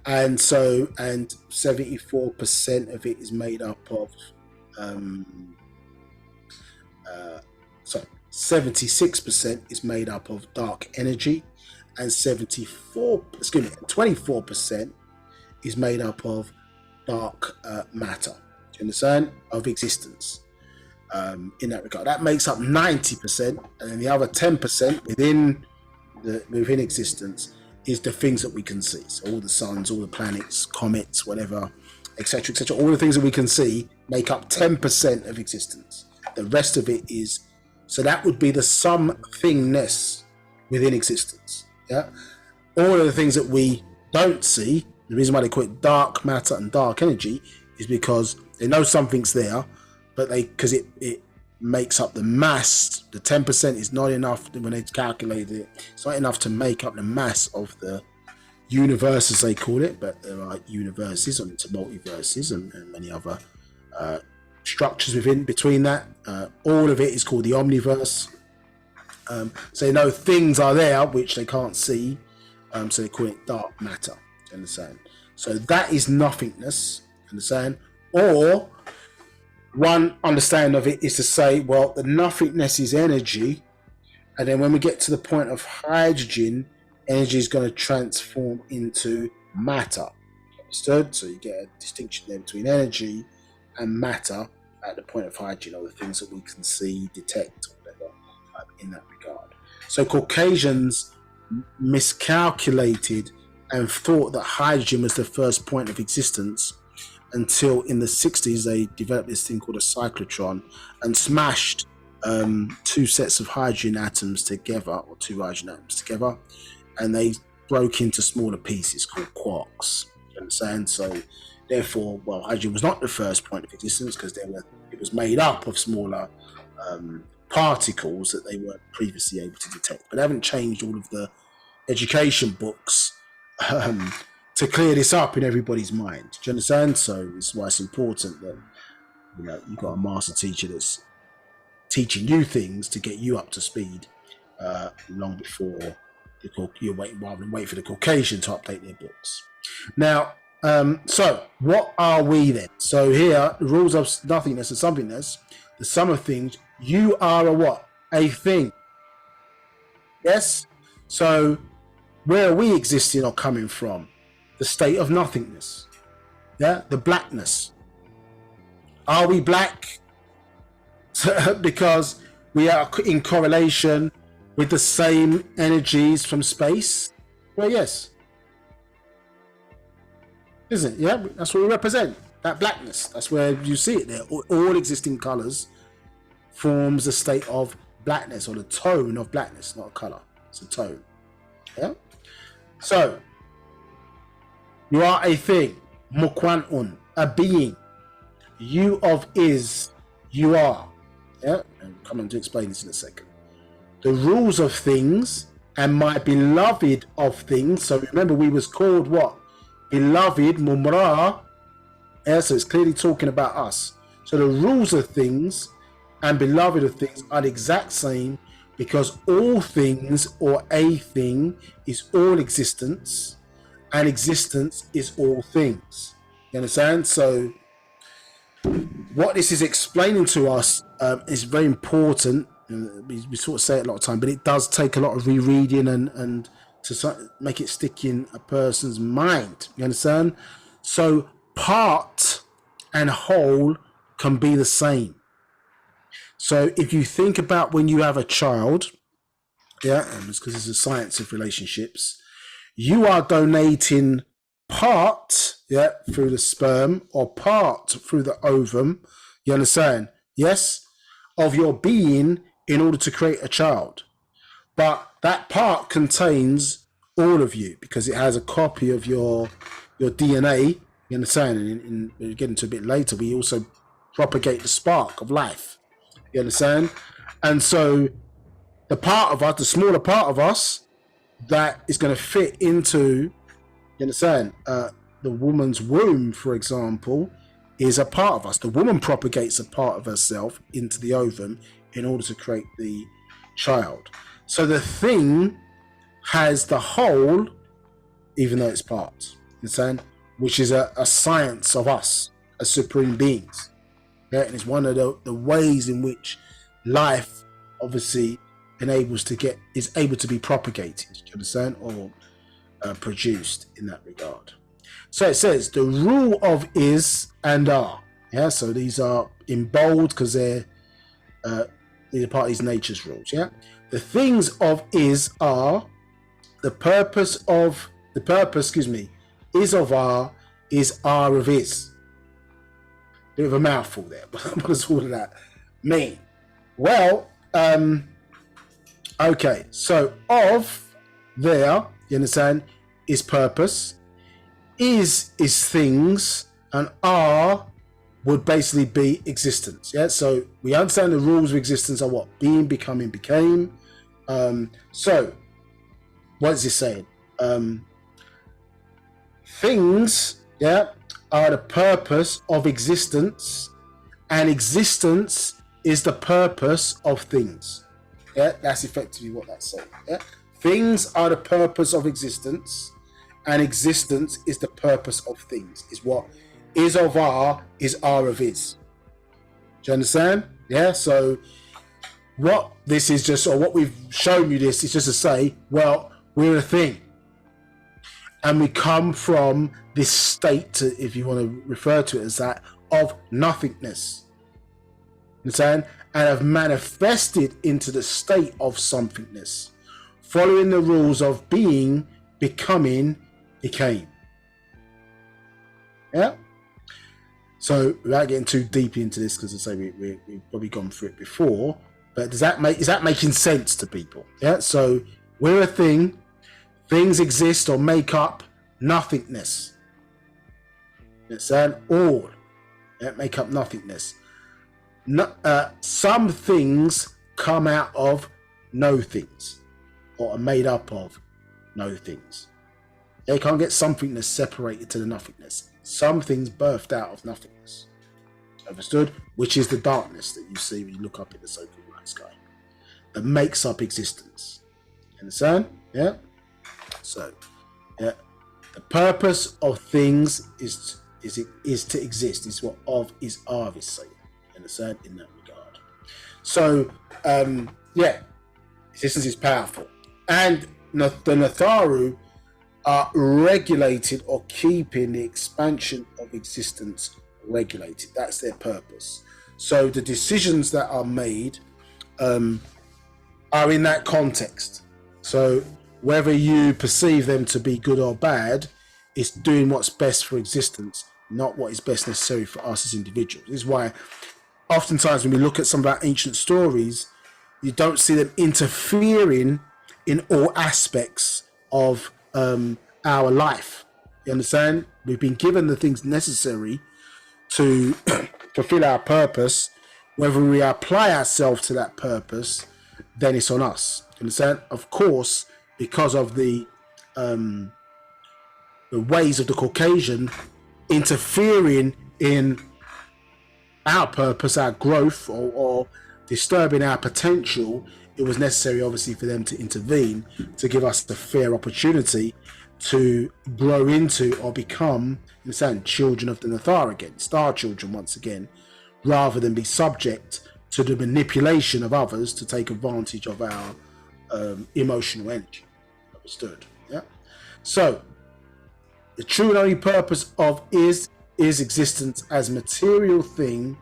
and 74% of it is made up of 76% is made up of dark energy, and 24% is made up of dark matter. Do you understand? Of existence. In that regard, that makes up 90%, and then the other 10% within existence is the things that we can see. So all the suns, all the planets, comets, whatever, etc., etc. All the things that we can see make up 10% of existence. The rest of it is, so that would be the somethingness within existence. Yeah, all of the things that we don't see. The reason why they call it dark matter and dark energy is because they know something's there, but because it makes up the mass. The 10% is not enough when they calculate it. It's not enough to make up the mass of the universe, as they call it, but there are universes and into multiverses and many other structures between that. All of it is called the omniverse. So they know things are there which they can't see, so they call it dark matter. Do you understand? So that is nothingness. Understand? Or one understanding of it is to say, well, the nothingness is energy, and then when we get to the point of hydrogen, energy is going to transform into matter. Understood? So you get a distinction there between energy and matter at the point of hydrogen, or the things that we can see, detect, or whatever, in that regard. So Caucasians miscalculated and thought that hydrogen was the first point of existence until in the 60s they developed this thing called a cyclotron and smashed two sets of hydrogen atoms together, or two hydrogen atoms together, and they broke into smaller pieces called quarks. You understand? So therefore, well, hydrogen was not the first point of existence because it was made up of smaller particles that they weren't previously able to detect. But they haven't changed all of the education books to clear this up in everybody's mind. Do you understand? So it's why it's important that you've got a master teacher that's teaching you things to get you up to speed long before you're waiting, rather than wait for the Caucasian to update their books. Now, so what are we then? So here, the rules of nothingness and somethingness, the sum of things. You are a what? A thing. Yes? So where are we existing or coming from? The state of nothingness. Yeah? The blackness. Are we black? Because we are in correlation with the same energies from space? Well, yes. Isn't it? Yeah? That's what we represent. That blackness. That's where you see it there. All existing colors forms a state of blackness, or the tone of blackness, not a color. It's a tone. Yeah? So, you are a thing. Mukwan'un. A being. You of is. You are. Yeah? And come on to explain this in a second. The rules of things and my beloved of things. So remember, we was called what? Beloved, mumra. Yeah, so it's clearly talking about us. So the rules of things and beloved of things are the exact same, because all things, or a thing, is all existence, and existence is all things. You understand? So what this is explaining to us is very important. We sort of say it a lot of time, but it does take a lot of rereading and to make it stick in a person's mind. You understand? So part and whole can be the same. So if you think about when you have a child, yeah, and it's because it's a science of relationships, you are donating part, yeah, through the sperm, or part through the ovum, you understand? Yes, of your being in order to create a child. But that part contains all of you because it has a copy of your DNA, you understand? And we'll get into a bit later, we also propagate the spark of life. You understand? And so the part of us, the smaller part of us that is going to fit into, you understand, the woman's womb, for example, is a part of us. The woman propagates a part of herself into the ovum in order to create the child. So the thing has the whole, even though it's parts, you understand? Which is a science of us as supreme beings. Yeah, and it's one of the ways in which life obviously is able to be propagated, do you understand, or produced in that regard. So it says the rule of is and are. Yeah, so these are in bold because these are part of these nature's rules. Yeah, the things of is are. The purpose, is of are of is. Bit of a mouthful there, but what does all of that mean? Well, okay, so of there, you understand, is purpose, is things, and are would basically be existence. Yeah, so we understand the rules of existence are what? Being, becoming, became. So what is this saying? Things, yeah, are the purpose of existence, and existence is the purpose of things. Yeah, that's effectively what that's saying. Yeah, things are the purpose of existence, and existence is the purpose of things. Is what is of are is are of is. Do you understand? Yeah. So what this is just, or what we've shown you, this is just to say, well, we're a thing, and we come from this state, if you want to refer to it as that, of nothingness. Understand? And have manifested into the state of somethingness, following the rules of being, becoming, became. Yeah. So without getting too deep into this, because I say we've probably gone through it before, but is that making sense to people? Yeah. So we're a thing. Things exist or make up nothingness. Understand? All make up nothingness. Some things come out of no things, or are made up of no things. You can't get somethingness separated to the nothingness. Some things birthed out of nothingness. Understood? Which is the darkness that you see when you look up in the so-called night sky, that makes up existence. Understand? Yeah. So, yeah, the purpose of things is to exist. Is what of is are is saying. Understand? In that regard. So, yeah, existence is powerful, and the Natharu are regulated or keeping the expansion of existence regulated. That's their purpose. So the decisions that are made are in that context. So whether you perceive them to be good or bad, it's doing what's best for existence, not what is best necessary for us as individuals. This is why oftentimes when we look at some of our ancient stories, you don't see them interfering in all aspects of our life. You understand? We've been given the things necessary to fulfill our purpose. Whether we apply ourselves to that purpose, then it's on us. You understand? Of course, because of the ways of the Caucasian interfering in our purpose, our growth, or disturbing our potential, it was necessary, obviously, for them to intervene to give us the fair opportunity to grow into or become, you understand, children of the Nathar again, star children once again, rather than be subject to the manipulation of others to take advantage of our emotional energy. Understood? Yeah. So the true and only purpose of is existence as material thing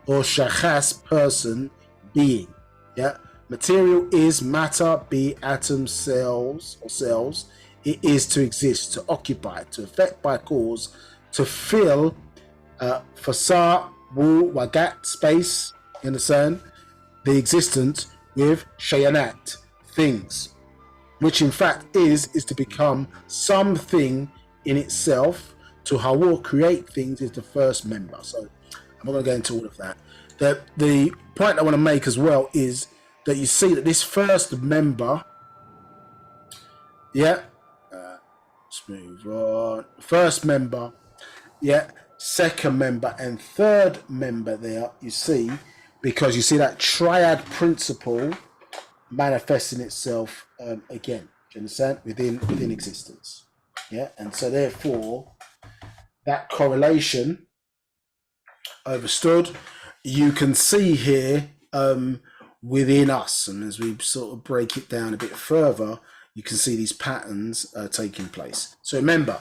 or shakhas, person, being. Yeah. Material is matter, be atoms, cells, or cells. It is to exist, to occupy, to affect by cause, to fill fasa, wu, wagat, space, you understand? The existence with shayanat, things, which in fact is to become something in itself. To hawa, create things, is the first member. So I'm not going to go into all of that. The point I want to make as well is that you see that this first member, yeah, let's move on. First member, yeah, second member and third member there, you see, because you see that triad principle manifesting itself again, do you understand, within existence. Yeah, and so therefore that correlation, understood, you can see here within us, and as we sort of break it down a bit further, you can see these patterns taking place. So remember,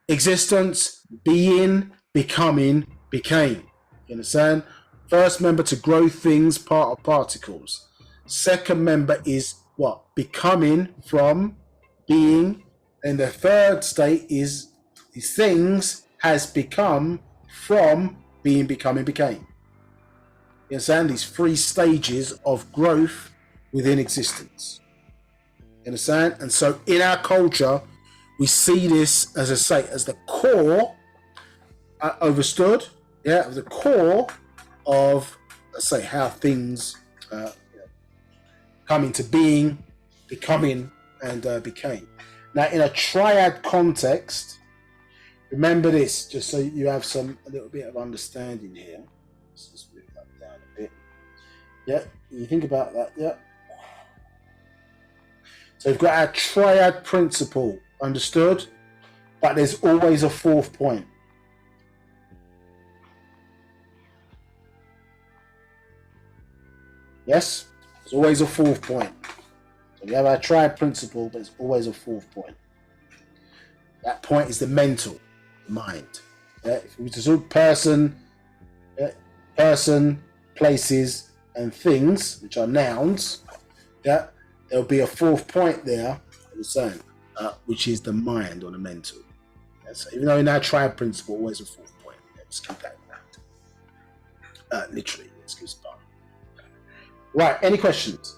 existence, being, becoming, became. You understand? First member to grow things, part of particles. Second member is what? Becoming from being. And the third state is these things has become from being, becoming, became. You understand? These 3 stages of growth within existence. You understand? And so in our culture, we see this, as I say, as the core, overstood, of the core of, let's say, how things come into being, becoming, and became. Now, in a triad context, remember this, just so you have a little bit of understanding here. Let's just move that down a bit. Yeah, you think about that, yeah. So we've got our triad principle, understood? But there's always a 4th point. Yes? There's always a 4th point. So we have our triad principle, but there's always a 4th point. That point is the mental, the mind. Yeah? If we just look person, places, and things, which are nouns, there'll be a 4th point there, which is the mind or the mental. Yeah? So even though in our triad principle, always a 4th point. Just keep that in mind. Literally, let's keep starting. Right, any questions?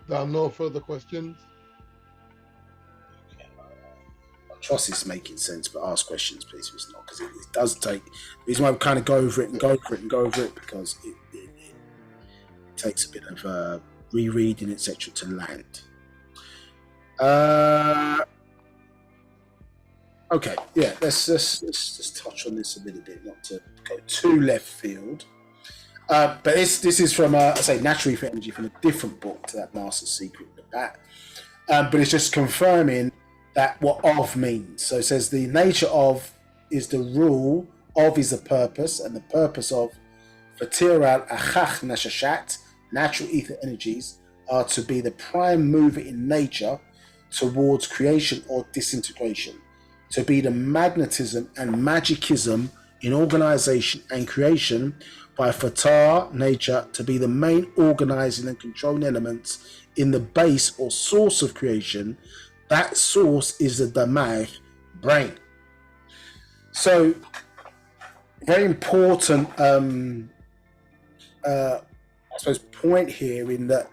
There are no further questions. I trust it's making sense, but ask questions, please, if it's not, because it does take. The reason why we kind of go over it, because it takes a bit of rereading, etc., to land. Okay, yeah, let's just touch on this a little bit, not to go too left field. But this is from, I say, Natural Ether Energy, from a different book to that Master Secret, Nabab. But it's just confirming that what of means. So it says the nature of is the rule, of is the purpose, and the purpose of Fatiral Achach Nashashat, natural ether energies, are to be the prime mover in nature towards creation or disintegration, to be the magnetism and magicism in organization and creation, by Fatah nature to be the main organizing and controlling elements in the base or source of creation. That source is the damag, brain. So very important I suppose point here, in that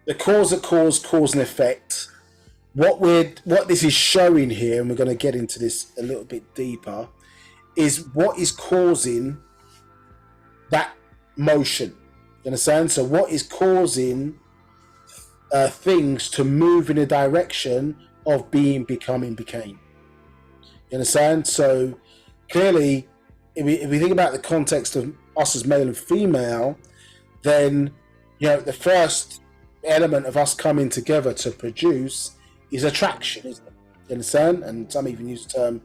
the cause and effect. What this is showing here, and we're going to get into this a little bit deeper, is what is causing that motion. You understand? So what is causing things to move in a direction of being, becoming, became. You understand? So clearly, if we think about the context of us as male and female, then the first element of us coming together to produce is attraction, isn't it? You understand? And some even use the term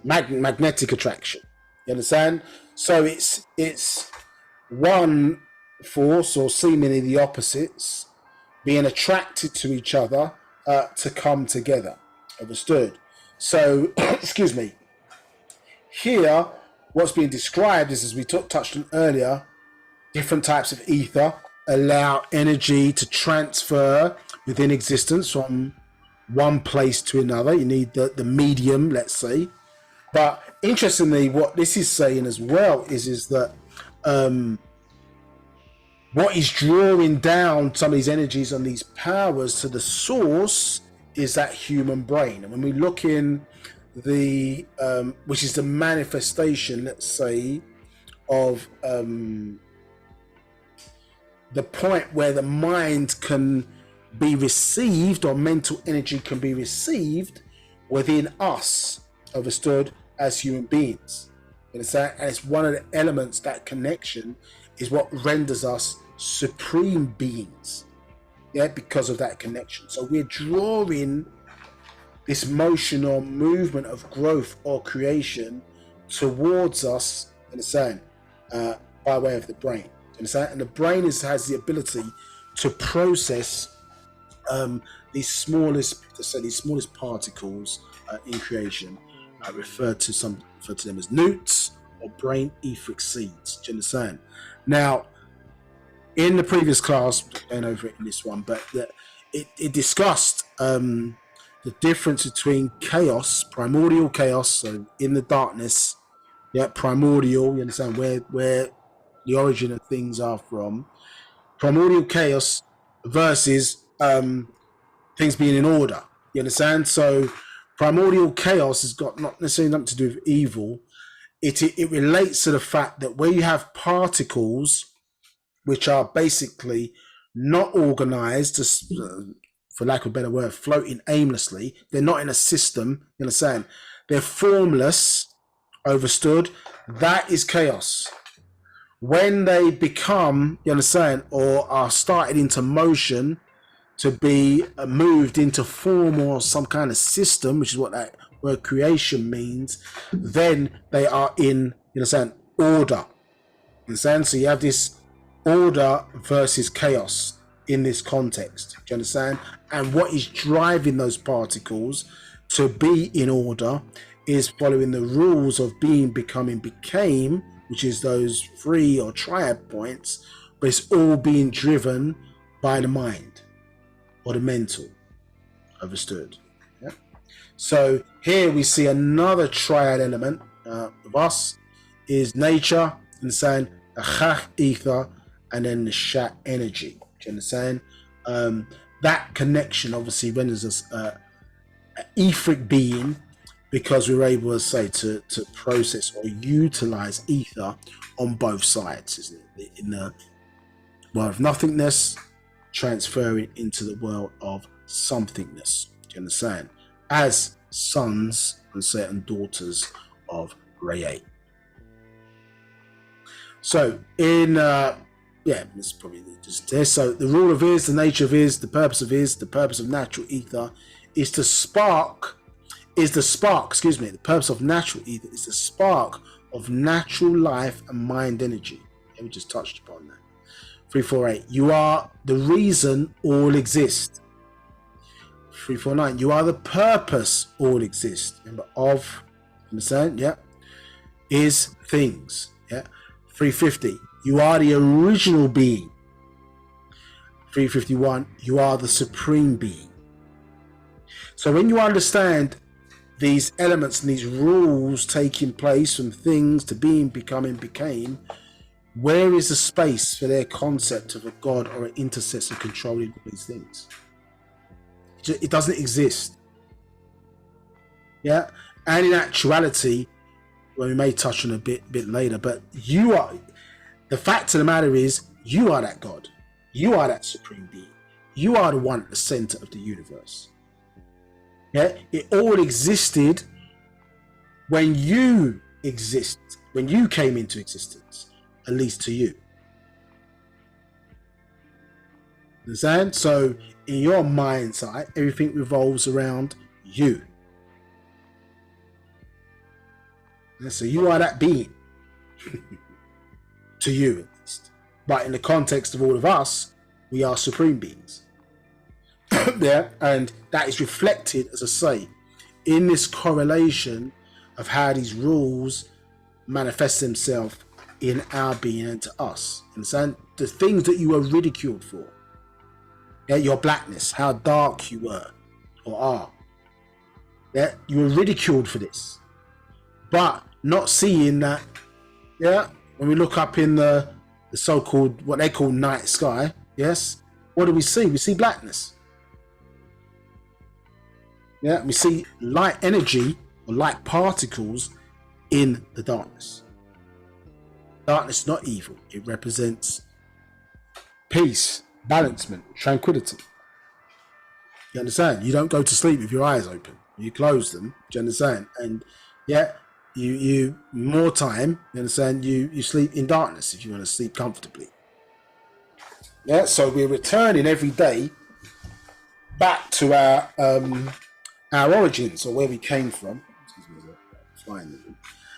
magnetic attraction. You understand? So it's one force, or seemingly the opposites, being attracted to each other to come together. Understood? So, excuse me. Here, what's being described is, as we touched on earlier, different types of ether allow energy to transfer within existence from one place to another. You need the medium, let's say. But interestingly, what this is saying as well is that what is drawing down some of these energies and these powers to the source is that human brain. And when we look in the which is the manifestation, let's say, of the point where the mind can be received, or mental energy can be received within us, understood, as human beings. And it's one of the elements, that connection is what renders us supreme beings, because of that connection. So we're drawing this motion or movement of growth or creation towards us, by way of the brain. And the brain has the ability to process these smallest particles in creation, referred to them as newts or brain etheric seeds. Do you understand? Now, in the previous class, going over it in this one, but it discussed the difference between chaos, primordial chaos, so in the darkness, Yeah, primordial. You understand where the origin of things are from. Primordial chaos versus things being in order. You understand? So primordial chaos has got not necessarily nothing to do with evil. It relates to the fact that where you have particles which are basically not organized, just for lack of a better word, floating aimlessly. They're not in a system. You understand? They're formless. Overstood. That is chaos. When they become, you understand, or are started into motion to be moved into form or some kind of system, which is what that word creation means, then they are in, you understand, order. You understand? So you have this order versus chaos in this context. Do you understand? And what is driving those particles to be in order is following the rules of being, becoming, became, which is those 3 or triad points, but it's all being driven by the mind or the mental. Understood? Yeah. So here we see another triad element of us is nature, and saying the chach ether, and then the shat energy. Do you understand? That connection obviously renders us an etheric being, because we were able to say to process or utilize ether on both sides, isn't it? In the world of nothingness, transferring into the world of somethingness. Do you understand? As sons and certain daughters of Ra'ah. So in it's probably just there. So the rule of is, the nature of is, the purpose of is, the purpose of natural ether is to spark. The purpose of natural ether is the spark of natural life and mind energy. Yeah, we just touched upon that. 348. You are the reason all exist. 349. You are the purpose all exist. Remember, of, understand? Yeah. Is things. Yeah. 350. You are the original being. 351. You are the supreme being. So when you understand these elements and these rules taking place from things to being, becoming, became, where is the space for their concept of a God or an intercessor controlling all these things? It doesn't exist. Yeah. And in actuality, well, we may touch on a bit later, but you are, the fact of the matter is, you are that God. You are that supreme being. You are the one at the center of the universe. Yeah, it all existed when you exist, when you came into existence, at least to you. Understand? So in your mind's eye, everything revolves around you. And so you are that being. To you at least. But in the context of all of us, we are supreme beings. Yeah, and that is reflected, as I say, in this correlation of how these rules manifest themselves in our being and to us. Understand? The things that you were ridiculed for. Yeah, your blackness, how dark you were or are. Yeah, you were ridiculed for this. But not seeing that, yeah, when we look up in the so-called, what they call night sky, yes, what do we see? We see blackness. Yeah, we see light energy or light particles in the darkness. Darkness is not evil. It represents peace, balancement, tranquility. You understand? You don't go to sleep with your eyes open. You close them. Do you understand? And yeah, you more time, you understand, you sleep in darkness if you want to sleep comfortably. Yeah, so we're returning every day back to our origins, or where we came from.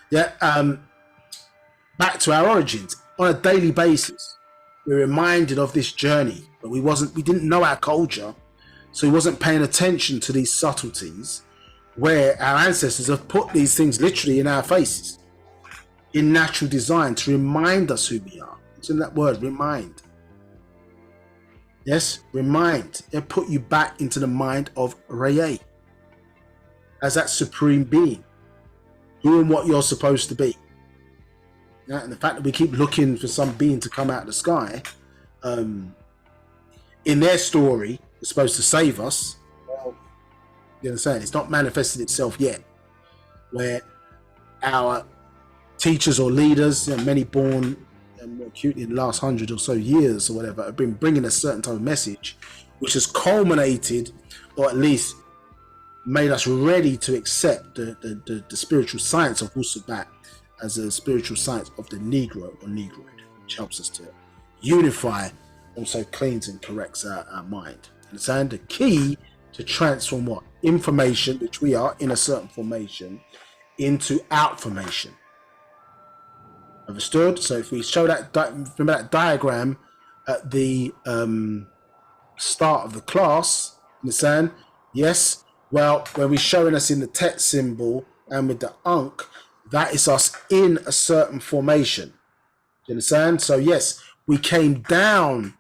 Yeah, back to our origins on a daily basis. We're reminded of this journey, but we didn't know our culture, so we wasn't paying attention to these subtleties, where our ancestors have put these things literally in our faces, in natural design, to remind us who we are. It's in that word, remind. Yes, remind. They put you back into the mind of Ra'ah, as that supreme being, who and what you're supposed to be. Yeah? And the fact that we keep looking for some being to come out of the sky, in their story, is supposed to save us. Well, you understand? It's not manifested itself yet. Where our teachers or leaders, many born more acutely in the last 100 or so years or whatever, have been bringing a certain type of message, which has culminated, or at least made us ready to accept the spiritual science of Wu-Sabat as a spiritual science of the Negro or Negroid, which helps us to unify, also cleans and corrects our mind. Understand? The key to transform what? Information, which we are in a certain formation, into outformation. Understood? So if we show that, remember that diagram at the start of the class, understand? Yes. Well, when we're showing us in the tet symbol and with the ankh, that is us in a certain formation. You understand? So yes, we came down,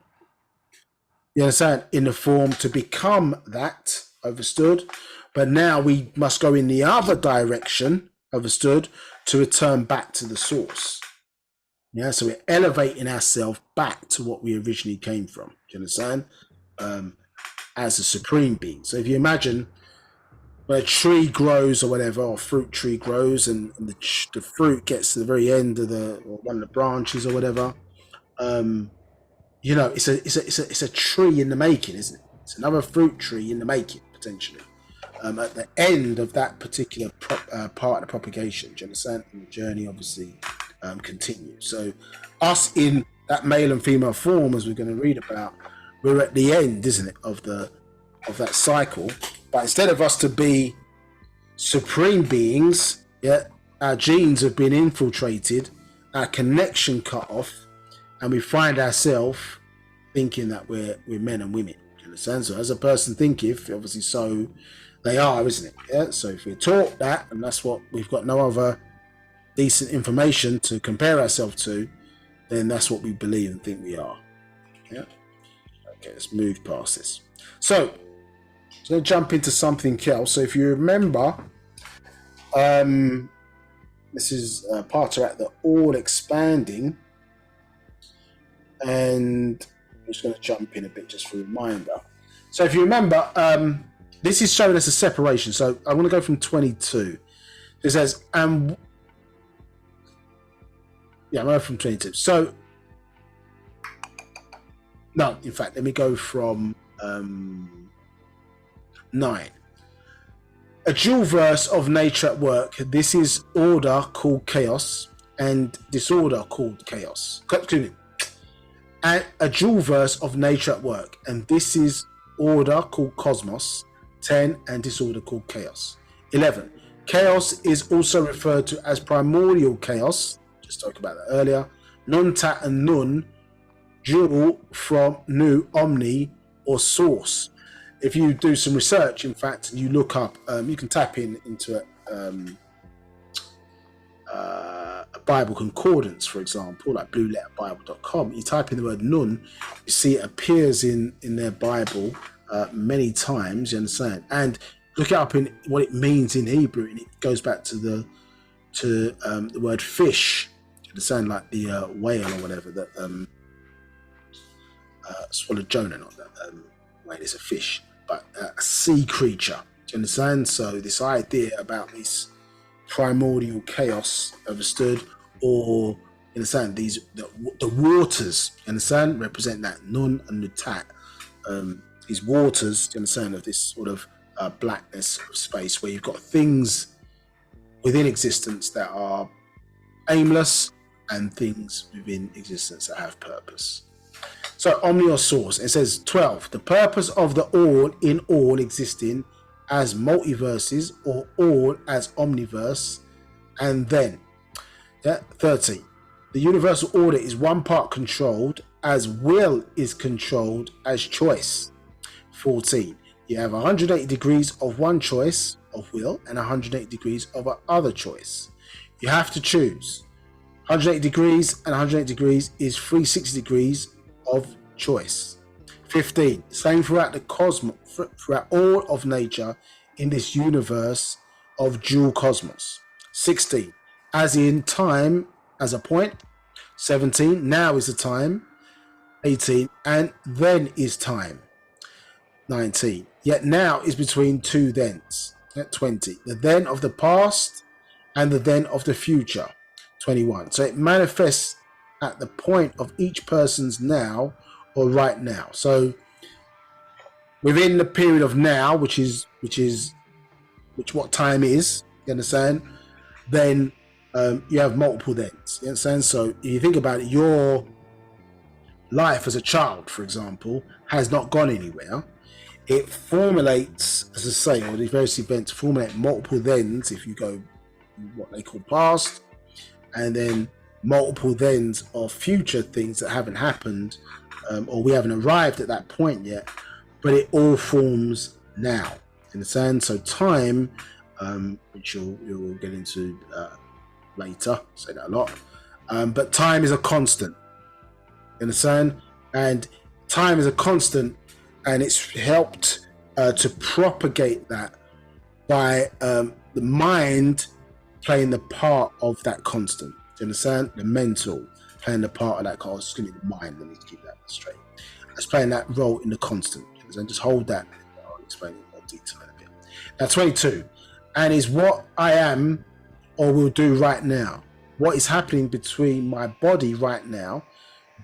you understand, in the form to become that, understood? But now we must go in the other direction, understood, to return back to the source. Yeah, so we're elevating ourselves back to what we originally came from. Do you understand? As a supreme being. So if you imagine when a tree grows or whatever, or fruit tree grows, and the fruit gets to the very end of or one of the branches or whatever, it's a tree in the making, isn't it? It's another fruit tree in the making potentially. At the end of that particular part of the propagation, do you understand? And the journey obviously continues. So us in that male and female form, as we're going to read about, we're at the end, isn't it, of that cycle. But instead of us to be supreme beings, our genes have been infiltrated, our connection cut off, and we find ourselves thinking that we're men and women. Do you understand? So as a person thinketh, obviously so they are, isn't it? Yeah. So if we're taught that, and that's what we've got no other decent information to compare ourselves to, then that's what we believe and think we are. Yeah. Okay, let's move past this. So let's jump into something else. So if you remember, this is part of the all expanding, and I'm just going to jump in a bit just for a reminder. So if you remember, this is showing us a separation. So I'm going to go from 22. It says, I'm going from 22. So, no, in fact, let me go from 9. A dual verse of nature at work. This is order called chaos and disorder called chaos. Excuse me. And a dual verse of nature at work, and this is order called cosmos. 10, and disorder called chaos. 11. Chaos is also referred to as primordial chaos. Just talked about that earlier. Non-tat and nun, dual from nu, omni, or source. If you do some research, in fact, you look up, you can tap into a Bible concordance, for example, like blueletterbible.com. You type in the word nun, you see it appears in their Bible many times, you understand? And look it up in what it means in Hebrew, and it goes back to the word fish, you understand, like the whale or whatever that swallowed Jonah, not that whale is a fish, but a sea creature, do you understand? So this idea about this primordial chaos, understood, or you understand, the waters, you understand, represent that nun and nutat, these waters, you understand, of this sort of blackness of space where you've got things within existence that are aimless and things within existence that have purpose. So omni or source, it says 12, the purpose of the all in all existing as multiverses or all as omniverse, and then 13, the universal order is one part controlled as will is controlled as choice. 14, you have 180 degrees of one choice of will and 180 degrees of another choice. You have to choose. 180 degrees and 180 degrees is 360 degrees of choice. 15, same throughout the cosmos, throughout all of nature in this universe of dual cosmos. 16, as in time as a point. 17, now is the time. 18, and then is time. 19, yet now is between two thens. At 20, the then of the past and the then of the future. 21, so it manifests at the point of each person's now or right now. So within the period of now, which what time is, you understand? Then you have multiple thens. You understand? So if you think about it, your life as a child, for example, has not gone anywhere. It formulates, as I say, or these various events formulate multiple thens if you go what they call past, and then multiple thens of future things that haven't happened, or we haven't arrived at that point yet, but it all forms now. Understand? So time, which you'll get into later, say that a lot, but time is a constant. Understand? And time is a constant, and it's helped to propagate that by the mind playing the part of that constant. Do you understand? The mental playing the part of that constant. Excuse me, the mind. Let me keep that straight. It's playing that role in the constant. And just hold that. I'll explain it in more detail in a bit. Now, 22, and is what I am or will do right now. What is happening between my body right now,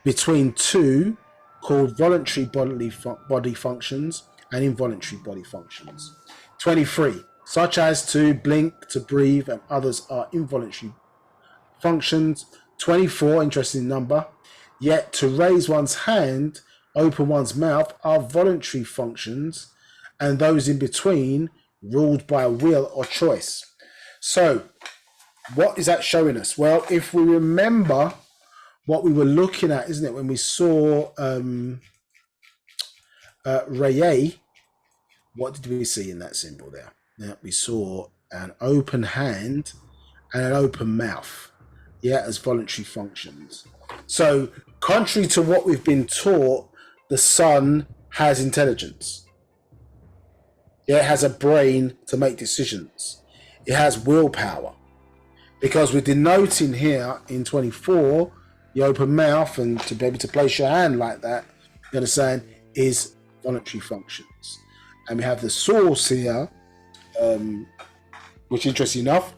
between two called voluntary body functions and involuntary body functions. 23, such as to blink, to breathe, and others are involuntary functions. 24, interesting number, yet to raise one's hand, open one's mouth are voluntary functions, and those in between ruled by will or choice. So what is that showing us? Well, if we remember what we were looking at, isn't it, when we saw Reye, what did we see in that symbol there? Now, we saw an open hand and an open mouth, as voluntary functions. So contrary to what we've been taught, the sun has intelligence. It has a brain to make decisions. It has willpower. Because we're denoting here in 24, the open mouth and to be able to place your hand like that, you understand, is voluntary functions. And we have the source here, which interesting enough,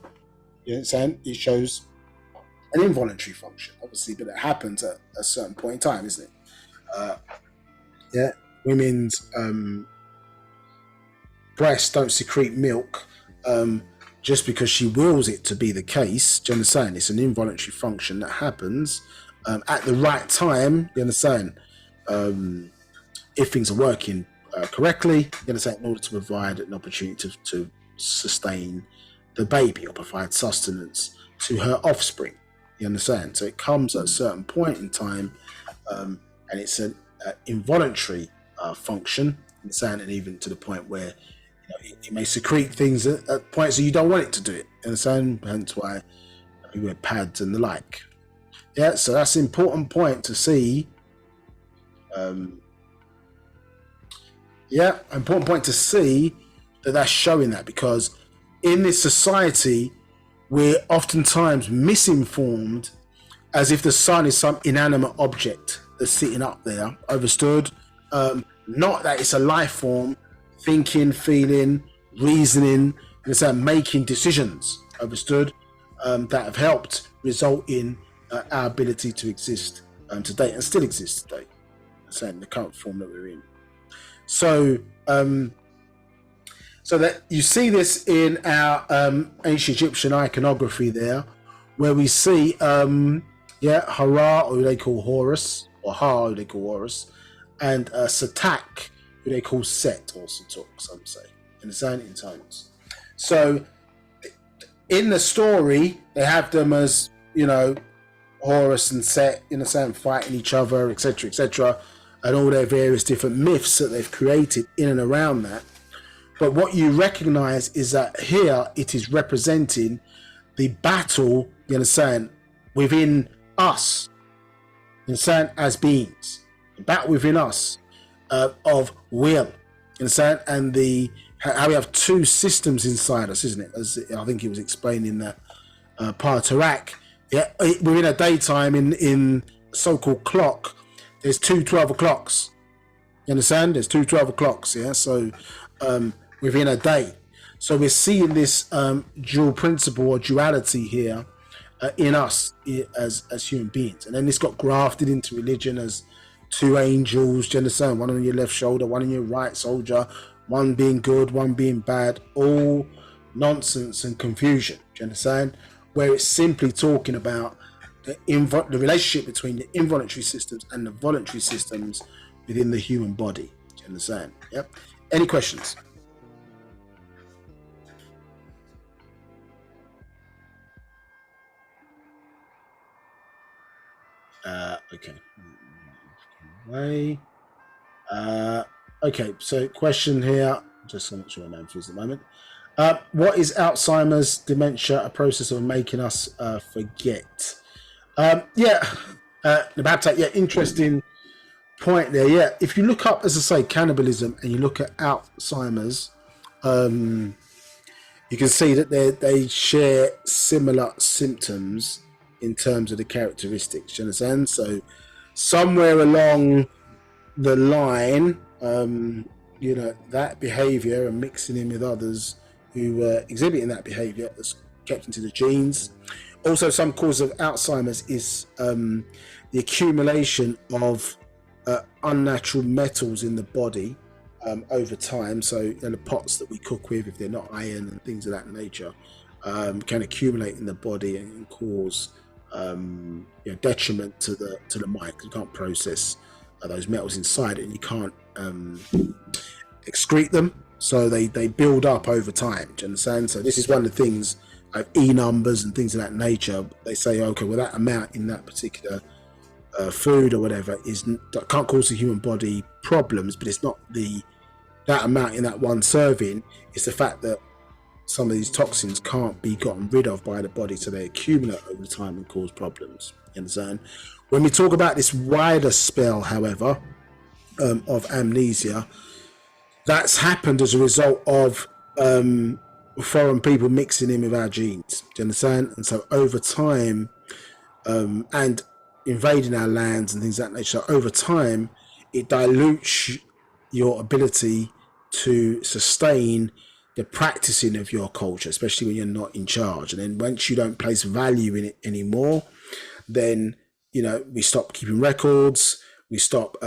you understand, it shows an involuntary function, obviously, but it happens at a certain point in time, isn't it? Women's breasts don't secrete milk just because she wills it to be the case. Do you understand? It's an involuntary function that happens at the right time. You understand? If things are working correctly, you understand, in order to provide an opportunity to sustain the baby or provide sustenance to her offspring. You understand? So it comes at a certain point in time, and it's an involuntary function. Understand? And even to the point where it may secrete things at points that you don't want it to do it. Understand? Hence why we wear pads and the like. So that's an important point to see. Important point to see that that's showing that, because in this society we're oftentimes misinformed as if the sun is some inanimate object that's sitting up there, overstood. Not that it's a life form, thinking, feeling, reasoning, making decisions, overstood, that have helped result in our ability to exist today and still exist today, in the current form that we're in. So that you see this in our ancient Egyptian iconography there, where we see Hara, who they call Horus, or Ha, who they call Horus, and Satak, who they call Set or Satuk, some say, in the same in tones. So in the story, they have them as, Horus and Set, fighting each other, etc., and all their various different myths that they've created in and around that. But what you recognize is that here it is representing the battle, within us, as beings, the battle within us of will, and how we have two systems inside us, isn't it? As I think he was explaining that Partarak, Yeah, within a daytime in so-called clock, there's two 12 o'clocks. You understand? There's two 12 o'clocks. Yeah, so within a day. So we're seeing this dual principle or duality here in us as human beings, and then this got grafted into religion as two angels. Do you understand? One on your left shoulder, one on your right shoulder, one being good, one being bad. All nonsense and confusion. Do you understand? Where it's simply talking about the relationship between the involuntary systems and the voluntary systems within the human body. Do you understand? Yep. Any questions? Okay. Okay, so question here. Just I'm not sure my name for at the moment. What is Alzheimer's dementia? A process of making us forget? Nabab, yeah, interesting point there. Yeah, if you look up, as I say, cannibalism, and you look at Alzheimer's, you can see that they share similar symptoms in terms of the characteristics. You understand? So somewhere along the line, that behavior and mixing in with others who were exhibiting that behavior is kept into the genes. Also, some cause of Alzheimer's is the accumulation of unnatural metals in the body over time. So the pots that we cook with, if they're not iron and things of that nature, can accumulate in the body and cause detriment to the mind. You can't process those metals inside it, and you can't excrete them, so they build up over time. Do you understand? So this is one of the things, like E numbers and things of that nature. They say, okay, well, that amount in that particular food or whatever can't cause the human body problems, but it's not that amount in that one serving. It's the fact that some of these toxins can't be gotten rid of by the body, so they accumulate over time and cause problems. You understand? When we talk about this wider spell, however, of amnesia, that's happened as a result of foreign people mixing in with our genes. Do you understand? And so over time, and invading our lands and things of that nature, so over time, it dilutes your ability to sustain the practicing of your culture, especially when you're not in charge. And then once you don't place value in it anymore, then we stop keeping records, we stop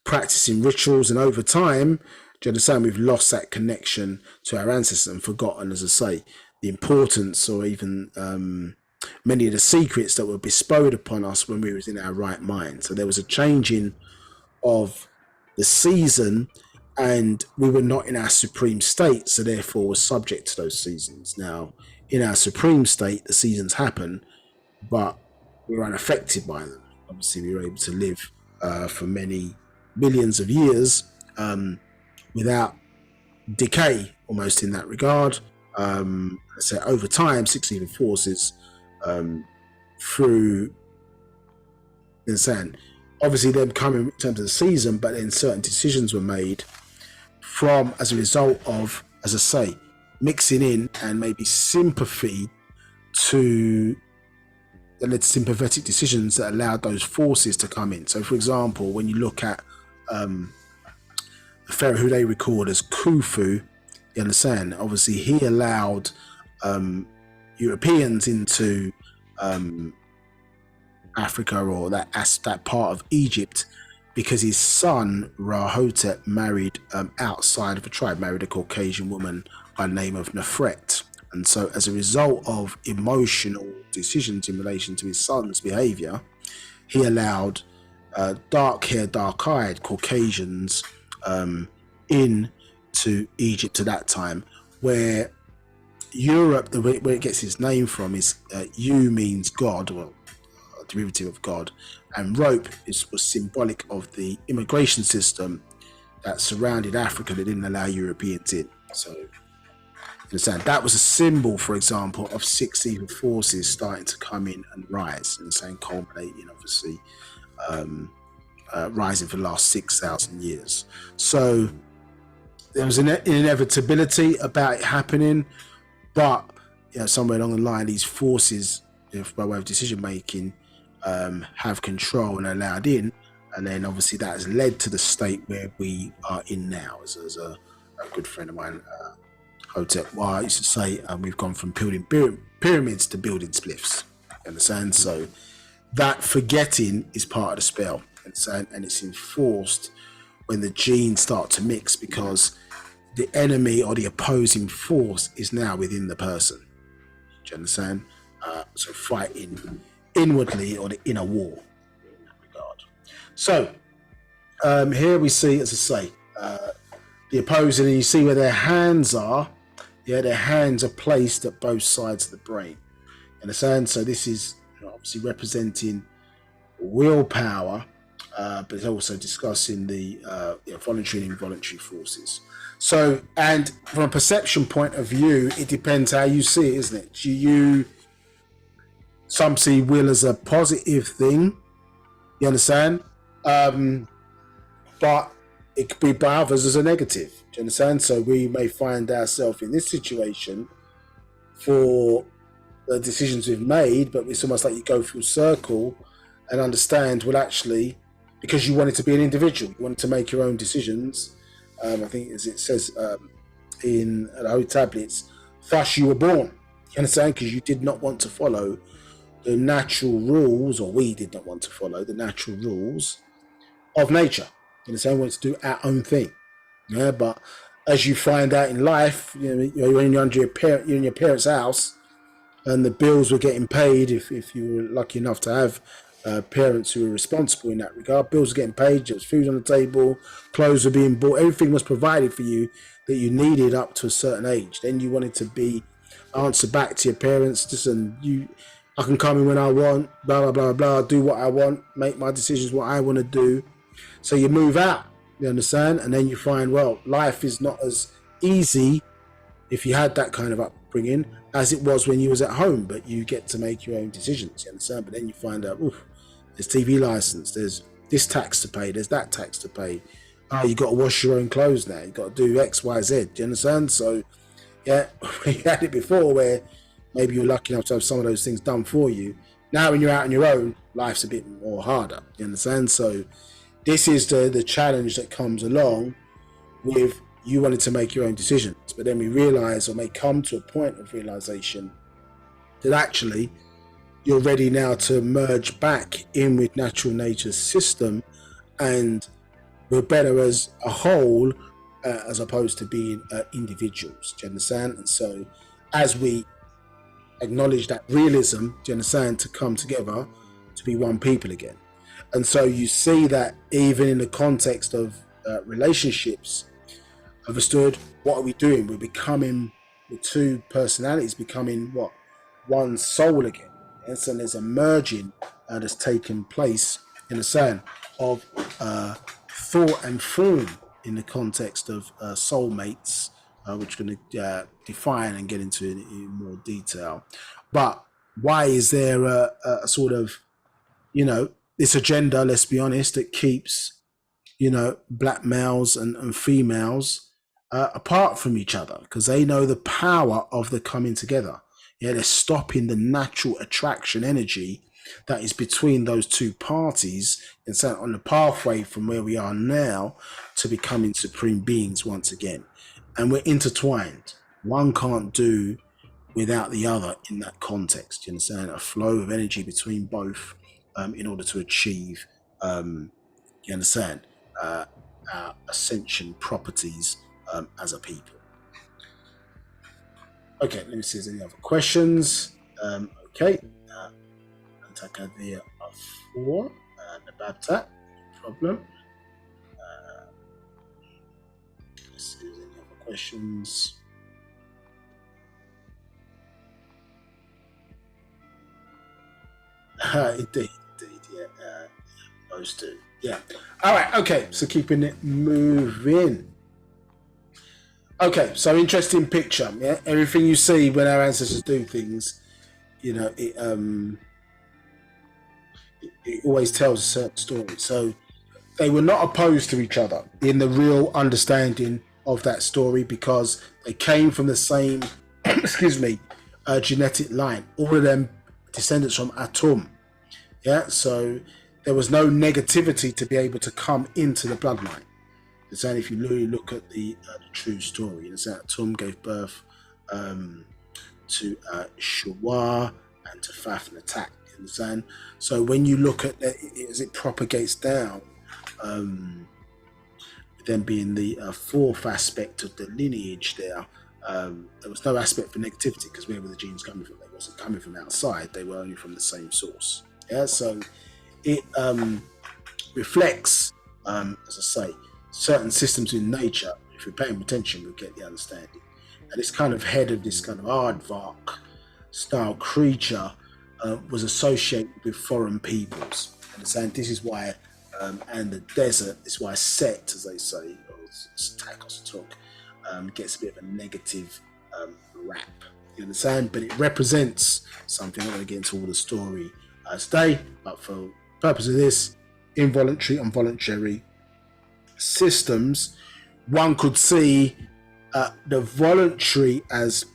practicing rituals, and over time, do you understand, we've lost that connection to our ancestors and forgotten, as I say, the importance or even many of the secrets that were bestowed upon us when we was in our right mind. So there was a changing of the season, and we were not in our supreme state, so therefore we're subject to those seasons. Now, in our supreme state, the seasons happen, but we were unaffected by them. Obviously, we were able to live for many millions of years without decay, almost in that regard. So over time, six evil forces through insane. Obviously, them coming in terms of the season, but then certain decisions were made as a result of, as I say, mixing in and maybe sympathy that led to sympathetic decisions that allowed those forces to come in. So, for example, when you look at the pharaoh who they record as Khufu, you understand, obviously he allowed Europeans into Africa or that part of Egypt because his son Rahotep married outside of a tribe, married a Caucasian woman by the name of Nefret. And so as a result of emotional decisions in relation to his son's behavior, he allowed dark-haired, dark-eyed Caucasians into Egypt at that time, where Europe, where it gets its name from, is Yu means God, well, a derivative of God, and rope was symbolic of the immigration system that surrounded Africa that didn't allow Europeans in. So understand, that was a symbol, for example, of six evil forces starting to come in and rise, and saying culminating, obviously, rising for the last 6,000 years. So there was an inevitability about it happening, but somewhere along the line, these forces if by way of decision making, have control and allowed in, and then obviously that has led to the state where we are in now. As a good friend of mine, Hotep, I used to say, we've gone from building pyramids to building spliffs. You understand? So that forgetting is part of the spell, and it's enforced when the genes start to mix, because the enemy or the opposing force is now within the person. Do you understand? So fighting inwardly, or the inner war in that regard. So here we see, as I say, the opposing, and you see where their hands are. Yeah, their hands are placed at both sides of the brain. You understand? So this is obviously representing willpower, but it's also discussing the voluntary and involuntary forces. So, and from a perception point of view, it depends how you see it, isn't it? Do you, some see will as a positive thing, you understand? But it could be by others as a negative, do you understand? So we may find ourselves in this situation for the decisions we've made, but it's almost like you go full circle and understand, well, actually, because you wanted to be an individual, you wanted to make your own decisions. I think, as it says in the Holy Tablets, thus you were born. You understand? Because you did not want to follow the natural rules, or we did not want to follow the natural rules of nature. You understand? We wanted to do our own thing. Yeah, but as you find out in life, when you're under you're in your parents' house, and the bills were getting paid, if you were lucky enough to have parents who were responsible in that regard, bills were getting paid, there was food on the table, clothes were being bought, everything was provided for you that you needed up to a certain age. Then you wanted to be answer back to your parents, listen, I can come in when I want, blah blah blah blah, do what I want, make my decisions what I want to do. So you move out, you understand, and then you find, well, life is not as easy if you had that kind of upbringing as it was when you was at home, but you get to make your own decisions, you understand? But then you find out, oof, there's TV license, there's this tax to pay, there's that tax to pay. You got to wash your own clothes now, you got to do X, Y, Z, do you understand? So yeah, you had it before where maybe you're lucky enough to have some of those things done for you. Now when you're out on your own, life's a bit more harder, you understand? So this is the challenge that comes along with you wanted to make your own decisions, but then we realize, or may come to a point of realization, that actually you're ready now to merge back in with natural nature's system, and we're better as a whole as opposed to being individuals. Do you understand? And so as we acknowledge that realism, do you understand, to come together to be one people again. And so you see that even in the context of relationships, understood, what are we doing? We're becoming, the two personalities becoming what? One soul again. And so there's a merging that's taken place in the sense of thought and form in the context of soulmates, which we're going to define and get into in more detail. But why is there a sort of, this agenda, let's be honest, that keeps, black males and females apart from each other, because they know the power of the coming together. Yeah, they're stopping the natural attraction energy that is between those two parties, and so on the pathway from where we are now to becoming supreme beings once again. And we're intertwined. One can't do without the other in that context. You understand? A flow of energy between both in order to achieve, you understand, our ascension properties as a people. Okay, let me see if there's any other questions. Okay. Antakadia of 4, Nabab, no problem. Let's see if there's any other questions. Indeed, yeah. Those two. Yeah. All right, okay, so keeping it moving. Okay, so interesting picture. Yeah, everything you see when our ancestors do things, it always tells a certain story. So they were not opposed to each other in the real understanding of that story, because they came from the same, genetic line. All of them descendants from Atum. Yeah, so there was no negativity to be able to come into the bloodline. It's only if you really look at the true story. It's that Atum gave birth to Shuwa and to Faf and Atak. You understand? So when you look at it, as it propagates down, then being the fourth aspect of the lineage there was no aspect for negativity, because where were the genes coming from? They wasn't coming from outside, they were only from the same source. Yeah, so it reflects, as I say, certain systems in nature. If you're paying attention, we'll get the understanding. And this kind of head of this kind of aardvark style creature was associated with foreign peoples. Understand? This is why, and the desert is why Set, as they say, or Takos talk, gets a bit of a negative rap. You understand? But it represents something. I'm not going to get into all the story today, but for purpose of this, involuntary and voluntary systems, one could see the voluntary as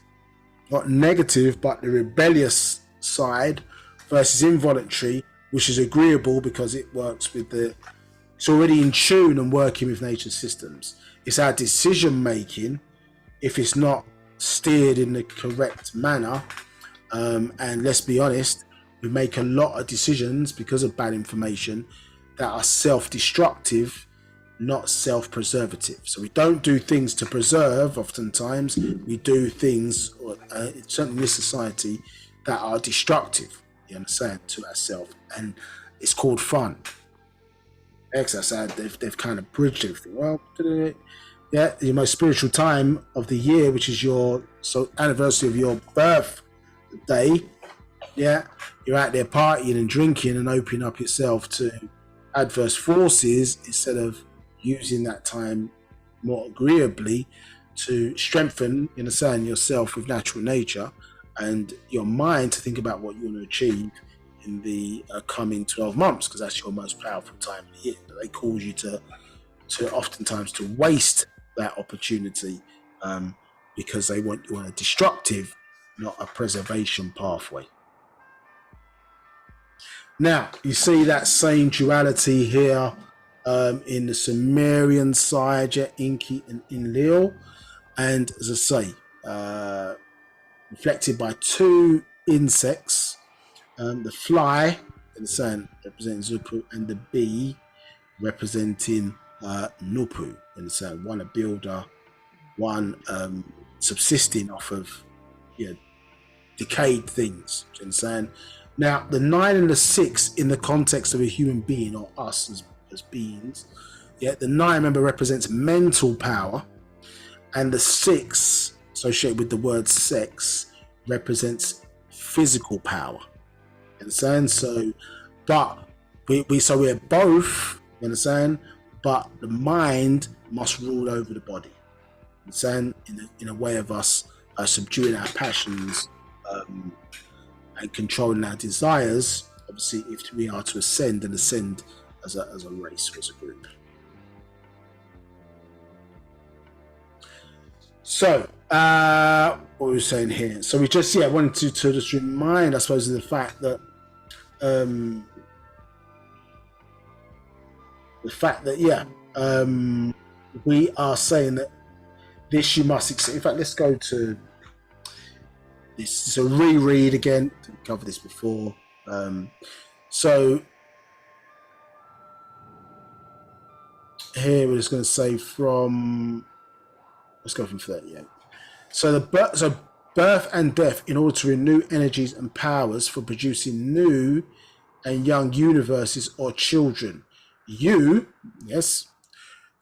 not negative, but the rebellious side, versus involuntary, which is agreeable because it works with it's already in tune and working with nature's systems. It's our decision making, if it's not steered in the correct manner, and let's be honest, we make a lot of decisions because of bad information that are self-destructive, not self-preservative. So we don't do things to preserve. Oftentimes we do things, certainly in this society, that are destructive, you understand, to ourselves, and it's called fun. Exercise, they've kind of bridged everything. Well, yeah, your most spiritual time of the year, which is your anniversary of your birthday, yeah, you're out there partying and drinking and opening up yourself to adverse forces instead of using that time more agreeably to strengthen, you understand, yourself with natural nature and your mind to think about what you want to achieve in the coming 12 months, because that's your most powerful time of the year. But they cause you to oftentimes to waste that opportunity because they want you on a destructive, not a preservation pathway. Now, you see that same duality here in the Sumerian side, Enki and Enlil, and as I say, reflected by two insects, the fly, in the sun, representing Zupu, and the bee, representing Nupu, in the sun. One a builder, one subsisting off of decayed things, you understand? Now, the 9 and the 6 in the context of a human being, or us as beings, the 9, remember, represents mental power, and the 6, associated with the word sex, represents physical power. You understand? So, but we're both, you understand? But the mind must rule over the body. You understand? In a way of us subduing our passions and controlling our desires, obviously, if we are to ascend as a race or as a group. So, what were we saying here? So we just wanted to just remind, I suppose, of the fact that we are saying that this you must accept. In fact, let's go to this. It's a reread again. We covered this before. So here we're just going to say let's go from 38. So birth and death, in order to renew energies and powers for producing new and young universes or children. You,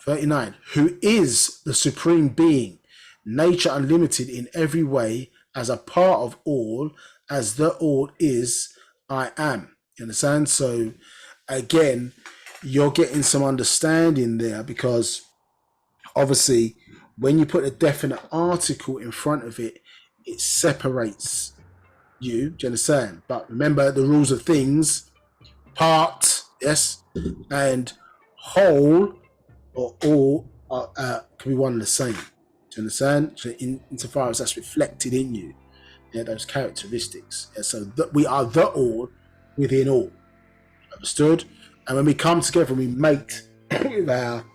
39, who is the supreme being, nature unlimited in every way, as a part of all, as the all is, I am. You understand? So again, you're getting some understanding there, because obviously when you put a definite article in front of it, it separates you. Do you understand? But remember the rules of things: part, yes, and whole or all can be one and the same. Do you understand? So insofar as that's reflected in you, Yeah, those characteristics. Yeah, so that we are the all within all. Understood? And when we come together and we mate with our,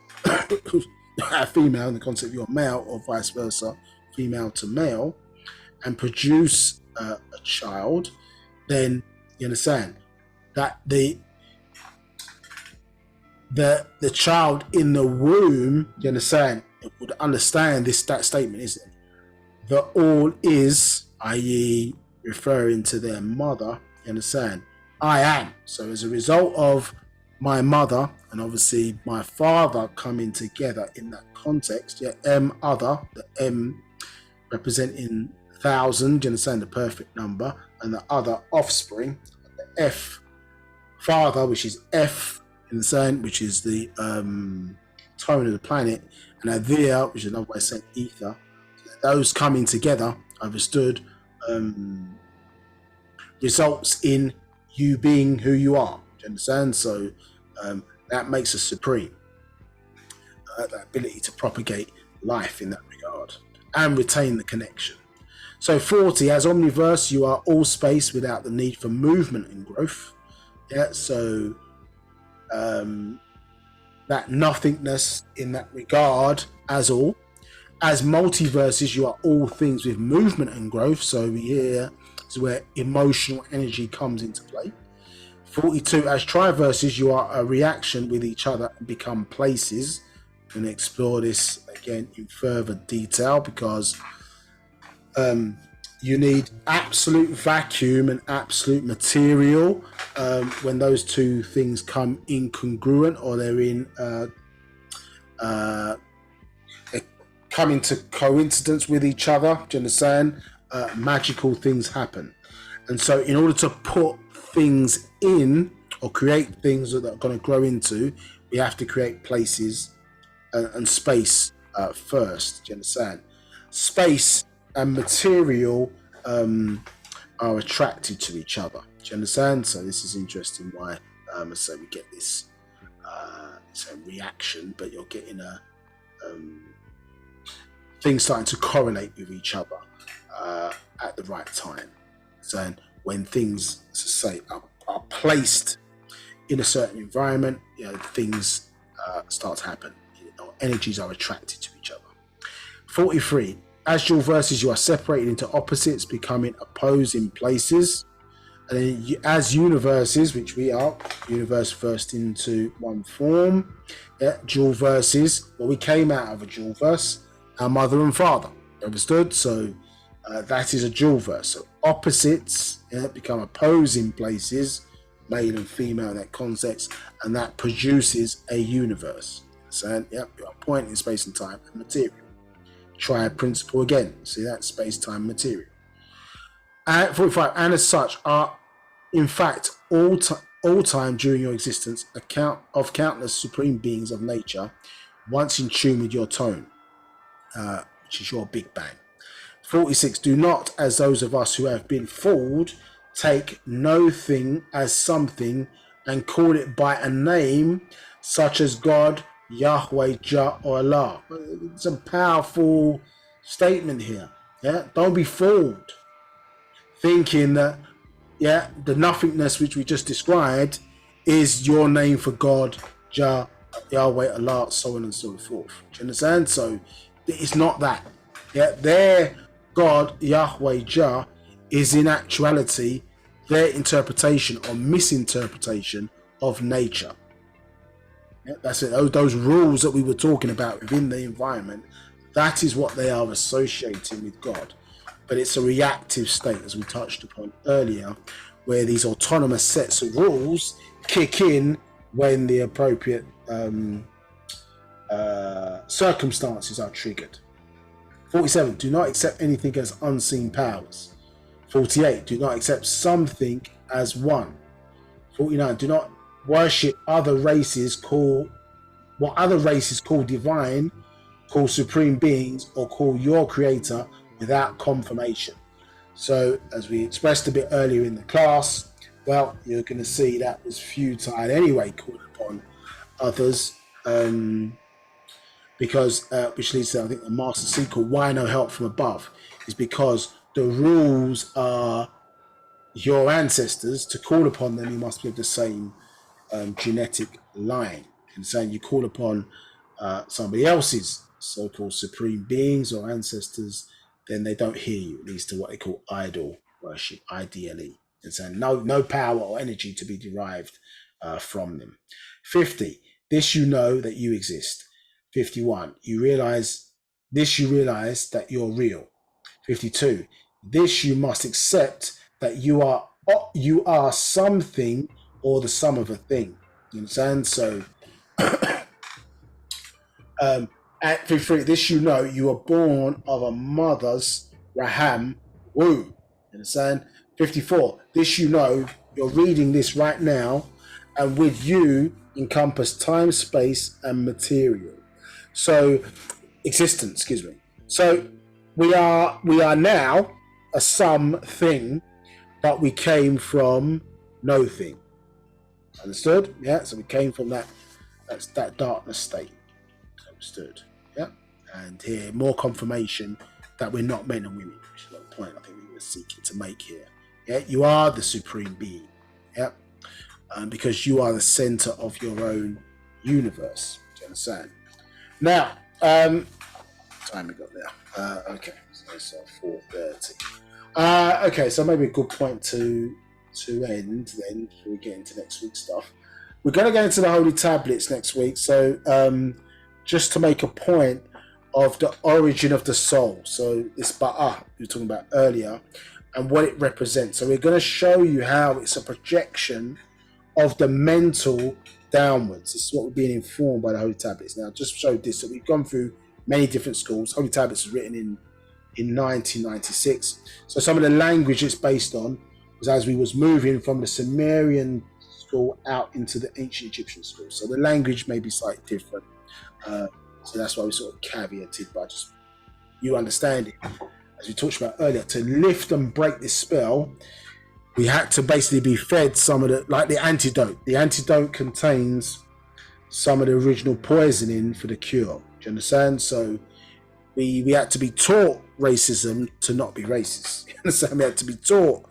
our female, in the concept of your male or vice versa, female to male, and produce a child, then you understand that the child in the womb, you understand, it would understand that statement, isn't it? The all is, i.e., referring to their mother, you understand? I am. So as a result of my mother and obviously my father coming together in that context, yeah, M other, the M representing 1,000, you understand, the perfect number, and the other offspring, the F father, which is F, you understand, which is the tone of the planet, and Avia, which is another way of saying ether. Those coming together, understood, results in you being who you are. Do you understand? So that makes us supreme. That ability to propagate life in that regard and retain the connection. So 40, as omniverse, you are all space without the need for movement and growth. Yeah, so that nothingness in that regard as all. As multiverses, you are all things with movement and growth. So here is where emotional energy comes into play. 42, as triverses, you are a reaction with each other and become places. I'm going to explore this again in further detail because you need absolute vacuum and absolute material when those two things come incongruent or they're in come into coincidence with each other. Do you understand? Magical things happen. And so in order to put things in or create things that are going to grow into, we have to create places and space first. Do you understand? Space and material are attracted to each other. Do you understand? So this is interesting why so we get this reaction, but you're getting a things starting to correlate with each other at the right time. So when things, as I say, are placed in a certain environment, you know, things start to happen. You know, energies are attracted to each other. 43. As dual verses, you are separated into opposites, becoming opposing places. And then as universes, which we are, universe first into one form. Yeah, dual verses. Well, we came out of a dual verse. Our mother and father, understood? So that is a dual verse. So opposites become opposing places, male and female in that context, and that produces a universe. So yep, you are point in space and time and material. Triad principle again. See that space, time, material. 45, and as such are, in fact, all time during your existence, account of countless supreme beings of nature, once in tune with your tone. Which is your Big Bang. 46. Do not, as those of us who have been fooled, take no thing as something and call it by a name such as God, Yahweh, Jah, or Allah. It's a powerful statement here. Yeah, don't be fooled, thinking that the nothingness which we just described is your name for God, Jah, Yahweh, Allah, so on and so forth. Do you understand? So it's not that. Yeah, their God, Yahweh, Jah, is in actuality their interpretation or misinterpretation of nature. Yeah, that's it. Those rules that we were talking about within the environment, that is what they are associating with God. But it's a reactive state, as we touched upon earlier, where these autonomous sets of rules kick in when the appropriate circumstances are triggered. 47. Do not accept anything as unseen powers. 48. Do not accept something as one. 49. Do not worship other races, call what other races call divine, call supreme beings, or call your creator without confirmation. So, as we expressed a bit earlier in the class, well, you're going to see that was futile anyway, calling upon others. Because which leads to, I think, the master secret, why no help from above, is because the rules are your ancestors. To call upon them, you must be of the same genetic line. And saying you call upon somebody else's so-called supreme beings or ancestors, then they don't hear you. It leads to what they call idol worship, ideally. And saying no power or energy to be derived from them. 50. This you know that you exist. 51. You realize that you're real. 52. This you must accept that you are something or the sum of a thing. You understand? So at 53, this you know you were born of a mother's Raham womb. You understand? 54, this you know you're reading this right now, and with you encompass time, space, and material. So existence, excuse me. So we are now a something, but we came from no thing. Understood? Yeah. So we came from that darkness state. Understood? Yeah. And here, more confirmation that we're not men and women, which is the point I think we were seeking to make here. Yeah. You are the supreme being. Yeah. Because you are the center of your own universe. Do you understand? Now, time we got there. Okay, so it's 4:30. Okay, so maybe a good point to end then before we get into next week's stuff. We're going to go into the Holy Tablets next week. So just to make a point of the origin of the soul. So this Ba'ah we were talking about earlier and what it represents. So we're going to show you how it's a projection of the mental downwards. This is what we're being informed by the Holy Tablets. Now, just showed this. So we've gone through many different schools. Holy Tablets was written in 1996. So some of the language it's based on was as we was moving from the Sumerian school out into the ancient Egyptian school. So the language may be slightly different. So that's why we sort of caveated by just you understanding, as we talked about earlier, to lift and break this spell, we had to basically be fed some of the, like the antidote. The antidote contains some of the original poisoning for the cure. Do you understand? So we had to be taught racism to not be racist. You understand? We had to be taught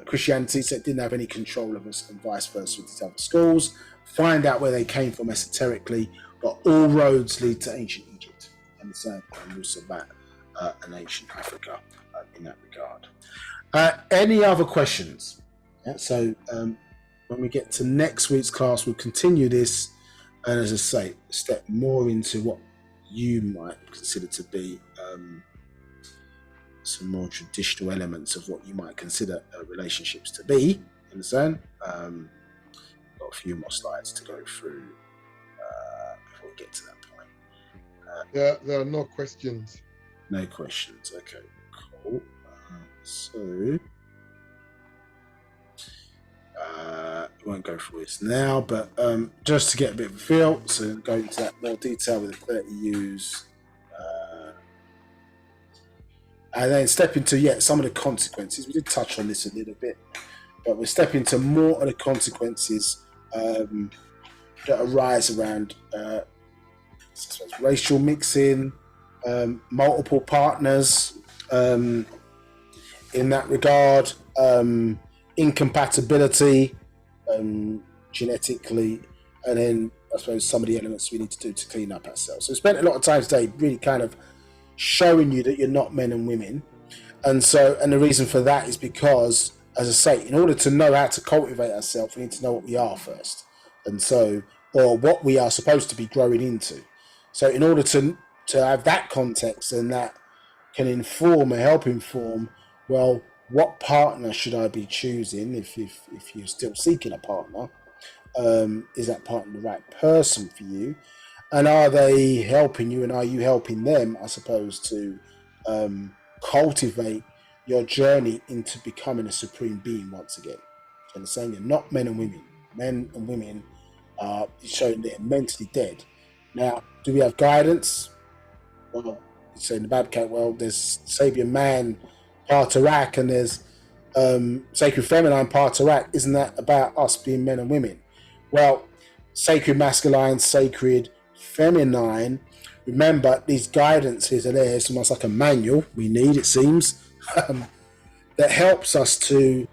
Christianity, so it didn't have any control of us, and vice versa with these other schools. Find out where they came from esoterically, but all roads lead to ancient Egypt. Understand? And Wu-Sabat and ancient Africa in that regard. Any other questions? Yeah, so when we get to next week's class, we'll continue this, and as I say, step more into what you might consider to be some more traditional elements of what you might consider relationships to be. Understand? Got a few more slides to go through before we get to that point. There are no questions. No questions. Okay, cool. So we won't go through this now, but just to get a bit of a feel, so go into that more detail with the 30 U's, and then step into some of the consequences. We did touch on this a little bit, but we'll step into more of the consequences that arise around racial mixing, multiple partners in that regard, incompatibility genetically, and then I suppose some of the elements we need to do to clean up ourselves. So we spent a lot of time today really kind of showing you that you're not men and women, and the reason for that is because, as I say, in order to know how to cultivate ourselves, we need to know what we are first, or what we are supposed to be growing into. So in order to have that context, and that can inform or help inform, well, what partner should I be choosing if you're still seeking a partner? Is that partner the right person for you? And are they helping you, and are you helping them, I suppose, to cultivate your journey into becoming a supreme being once again? So I'm saying you're not men and women. Men and women are showing they're mentally dead. Now, do we have guidance? Well, so in the Babcat world, there's Sabian Man, Partarak, and there's Sacred Feminine, Partarak. Isn't that about us being men and women? Well, Sacred Masculine, Sacred Feminine remember these guidances are there. It's almost like a manual we need, it seems, that helps us to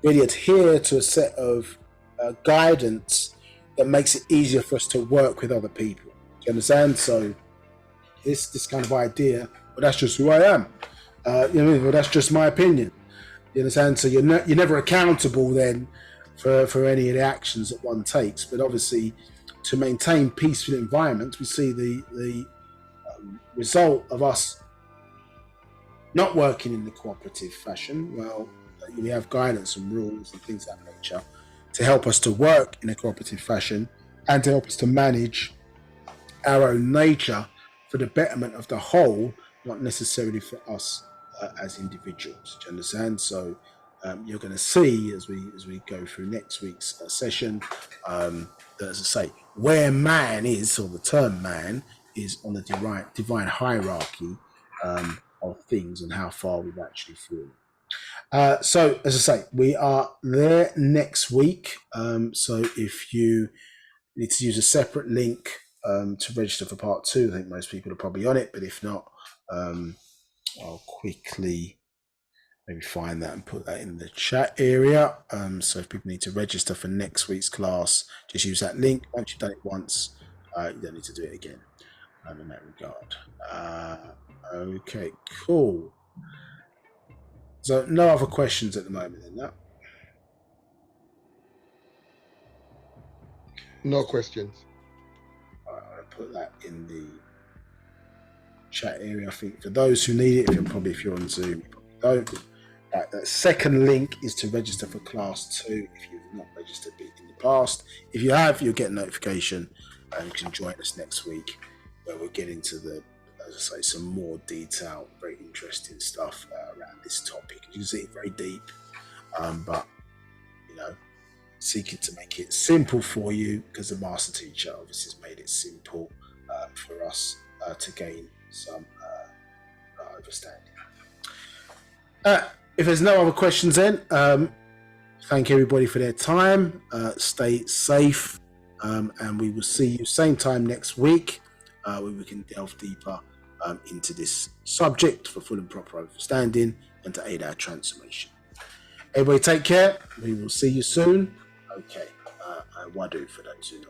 really adhere to a set of guidance that makes it easier for us to work with other people. Do you understand? So this kind of idea, well, that's just who I am. Well, that's just my opinion. You understand? So you're never accountable then for any of the actions that one takes. But obviously, to maintain peaceful environments, we see the result of us not working in the cooperative fashion. Well, we have guidance and rules and things of that nature to help us to work in a cooperative fashion and to help us to manage our own nature for the betterment of the whole, not necessarily for us as individuals. Do you understand? So you're going to see as we go through next week's session that, as I say, where man is, or the term man is, on the divine hierarchy of things and how far we've actually fallen. So, as I say, we are there next week. So if you need to use a separate link to register for part 2, I think most people are probably on it, but if not, I'll quickly maybe find that and put that in the chat area. So if people need to register for next week's class, just use that link. Once you've done it once, you don't need to do it again in that regard. Okay, cool. So no other questions at the moment then, no? No questions. All right, I'll put that in the chat area. I think for those who need it, if you're on Zoom, you probably don't. Right, that second link is to register for class 2 if you've not registered in the past. If you have, you'll get a notification and you can join us next week where we'll get into the, as I say, some more detailed, very interesting stuff around this topic. You can see it very deep, but seeking to make it simple for you, because the master teacher obviously has made it simple for us to gain some understanding. If there's no other questions then, thank everybody for their time. Stay safe, and we will see you same time next week where we can delve deeper into this subject for full and proper understanding and to aid our transformation. Everybody take care. We will see you soon. Okay, wadu for those who know.